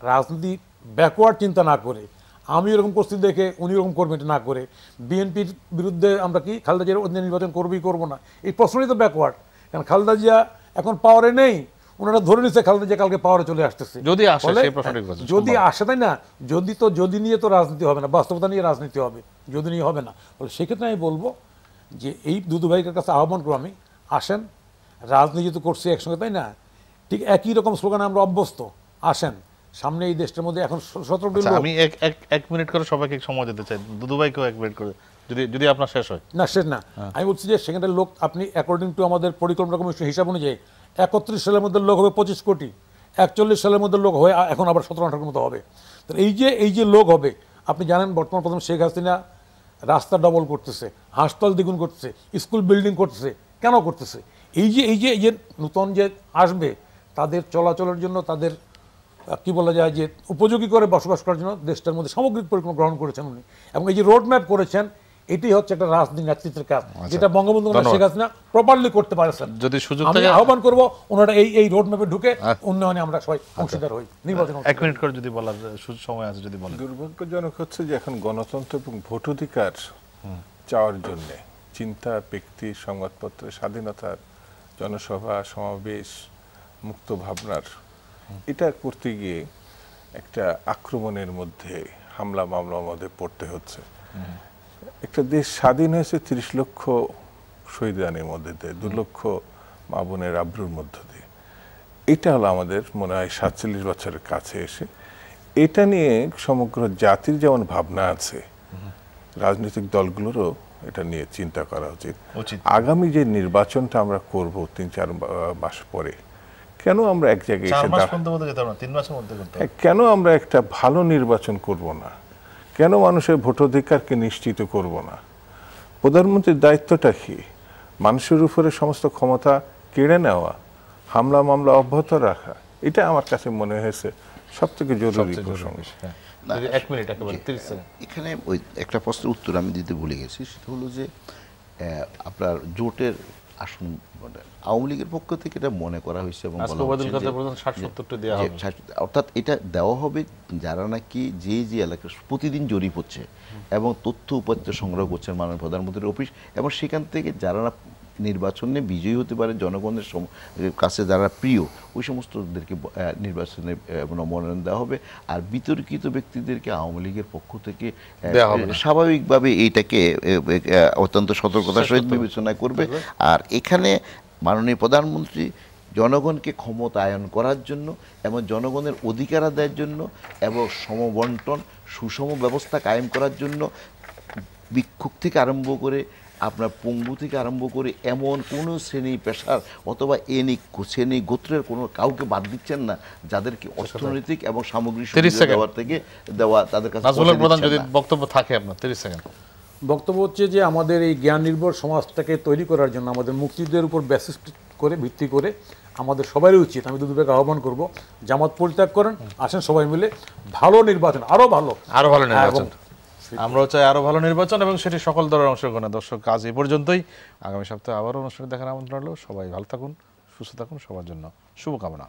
রাজনীতি ব্যাকওয়ার্ড চিন্তা না করে, আমি এরকম পরিস্থিতি দেখে উনি এরকম করবেন এটা না করে, বিএনপির বিরুদ্ধে আমরা কি খালেদা জিয়ার অধীনে নির্বাচন করবই করবো না, এই প্রশ্নই তো ব্যাকওয়ার্ড। কারণ খালেদা জিয়া এখন পাওয়ারে নেই, ওনারা ধরে নিচ্ছে খালেদা জিয়া কালকে পাওয়ারে চলে আসতেছে, যদি আসে ফলে সেই প্রশ্নটি করছে, যদি আসে, তাই না, যদি নিয়ে তো রাজনীতি হবে না, বাস্তবতা নিয়ে রাজনীতি হবে, যদি নিয়ে হবে না। ফলে সেক্ষেত্রে আমি বলবো যে এই দুদু ভাইয়ের কাছে আহ্বান করবো আমি, আসেন, রাজনীতি তো করছি একসঙ্গে, তাই না, ঠিক একই রকম স্লোগানে আমরা অভ্যস্ত, আসেন সামনে এই দেশটার মধ্যে এখন 17টি লোক। আমি এক মিনিট করে সবাইকে সময় দিতে চাই, দুদুভাইকেও 1 মিনিট করে, যদি আপনার শেষ হয়। না শেষ না, আমি বলছি যে সেখানটার লোক আপনি অ্যাকর্ডিং টু আমাদের পরিকল্পনা কমিশন হিসাব অনুযায়ী 31 সালের মধ্যে লোক হবে 25 কোটি, 41 সালের মধ্যে লোক হয়ে এখন আবার 17-18 মতো হবে। তো এই যে লোক হবে, আপনি জানেন বর্তমান প্রধান শেখ হাসিনা রাস্তা ডবল করতেছে, হাসপাতাল দ্বিগুণ করতেছে, স্কুল বিল্ডিং করতেছে, কেন করতেছে? এই যে নতুন যে আসবে তাদের চলাচলের জন্য, তাদের কি বলা যায় যে উপযোগী করে বসবাস করার জন্য দেশটার মধ্যে সামগ্রিক পরিকল্পনা গ্রহণ করেছেন উনি, এবং এই যে রোড ম্যাপ করেছেন, এটি হচ্ছে একটা রাজনীতি নেতৃত্বের কাজ, যেটা বঙ্গবন্ধু শেখ হাসিনা প্রপারলি করতে পারেছেন। যদি সুযোগ আমি আহ্বান করবো ওনারা এই রোড ম্যাপে ঢুকে উন্নয়নে আমরা সবাই অংশীদার হই। নির্বাচন 1 মিনিট করে যদি বলার সময় আছে যদি বলেন। দুর্ভাগ্যজনক হচ্ছে যে এখন গণতন্ত্র এবং ভোটাধিকার চাওয়ার জন্য চিন্তা, ব্যক্তি, সংবাদপত্রের স্বাধীনতার, জনসভা সমাবেশ, মুক্ত ভাবনার, এটা করতে গিয়ে একটা আক্রমণের মধ্যে, হামলা মামলার মধ্যে পড়তে হচ্ছে। একটা দেশ স্বাধীন হয়েছে 30 লক্ষ শহীদানের মধ্যে দিয়ে, 2 লক্ষ মা বোনের আব্রুর মধ্য দিয়ে। এটা হলো আমাদের মনে হয় 47 বছরের কাছে এসে এটা নিয়ে সমগ্র জাতির যেমন ভাবনা আছে, রাজনৈতিক দলগুলোরও এটা নিয়ে চিন্তা করা উচিত। আগামী যে নির্বাচনটা আমরা করব 3-4 মাস পরে, কেন আমরা এক জায়গায় এসে কেন আমরা একটা ভালো নির্বাচন করব না? কেন মানুষের ভোটাধিকারকে নিশ্চিত করব না? প্রধানমন্ত্রীর দায়িত্বটা কি? মানুষের উপরে সমস্ত ক্ষমতা কেড়ে নেওয়া, হামলা মামলা অব্যাহত রাখা, এটা আমার কাছে মনে হয়েছে সবথেকে জরুরি প্রসঙ্গ। এখানে ওই একটা প্রশ্নের উত্তর আমি দিতে ভুলে গেছি, সেটা হলো যে আপনার জোটের আসন আওয়ামী লীগের পক্ষ থেকে এটা মনে করা হয়েছে এবং অর্থাৎ এটা দেওয়া হবে যারা নাকি যে এলাকায় প্রতিদিন জরিপ হচ্ছে এবং তথ্য উপাত্ত সংগ্রহ করছেন মাননীয় প্রধানমন্ত্রীর অফিস, এবং সেখান থেকে যারা নির্বাচনে বিজয়ী হতে পারে, জনগণের কাছে যারা প্রিয়, ওই সমস্তদেরকে নির্বাচনে মনোনয়ন দেওয়া হবে। আর বিতর্কিত ব্যক্তিদেরকে আওয়ামী লীগের পক্ষ থেকে স্বাভাবিকভাবে এইটাকে অত্যন্ত সতর্কতার সহিত বিবেচনা করবে। আর এখানে মাননীয় প্রধানমন্ত্রী জনগণকে ক্ষমতায়ন করার জন্য এবং জনগণের অধিকার আদায়ের জন্য এবং সমবন্টন সুষম ব্যবস্থা কায়েম করার জন্য ভিক্ষুক থেকে আরম্ভ করে আপনার পঙ্গু থেকে আরম্ভ করে এমন কোনো শ্রেণী পেশার অথবা শ্রেণী গোত্রের কোনো কাউকে বাদ দিচ্ছেন না, যাদেরকে অর্থনৈতিক এবং সামগ্রিক সুবিধা দেওয়ার থেকে দেওয়া তাদের কাছে। বক্তব্য থাকে আপনার 30 সেকেন্ড। বক্তব্য হচ্ছে যে আমাদের এই জ্ঞান নির্ভর সমাজটাকে তৈরি করার জন্য আমাদের মুক্তিযুদ্ধের উপর বেসিস করে ভিত্তি করে আমাদের সবারই উচিত, আমি দুদুভাইকে আহ্বান করব, জামাত পরিত্যাগ করেন, আসেন সবাই মিলে ভালো নির্বাচন, আরো ভালো নির্বাচন। আমরাও চাই আরো ভালো নির্বাচন এবং সেটি সকল দলের অংশগ্রহণে। দর্শক, কাজ এই পর্যন্তই। আগামী সপ্তাহে আবারও অনুষ্ঠানে দেখার আমন্ত্রণ রইল। সবাই ভালো থাকুন, সুস্থ থাকুন, সবার জন্য শুভকামনা।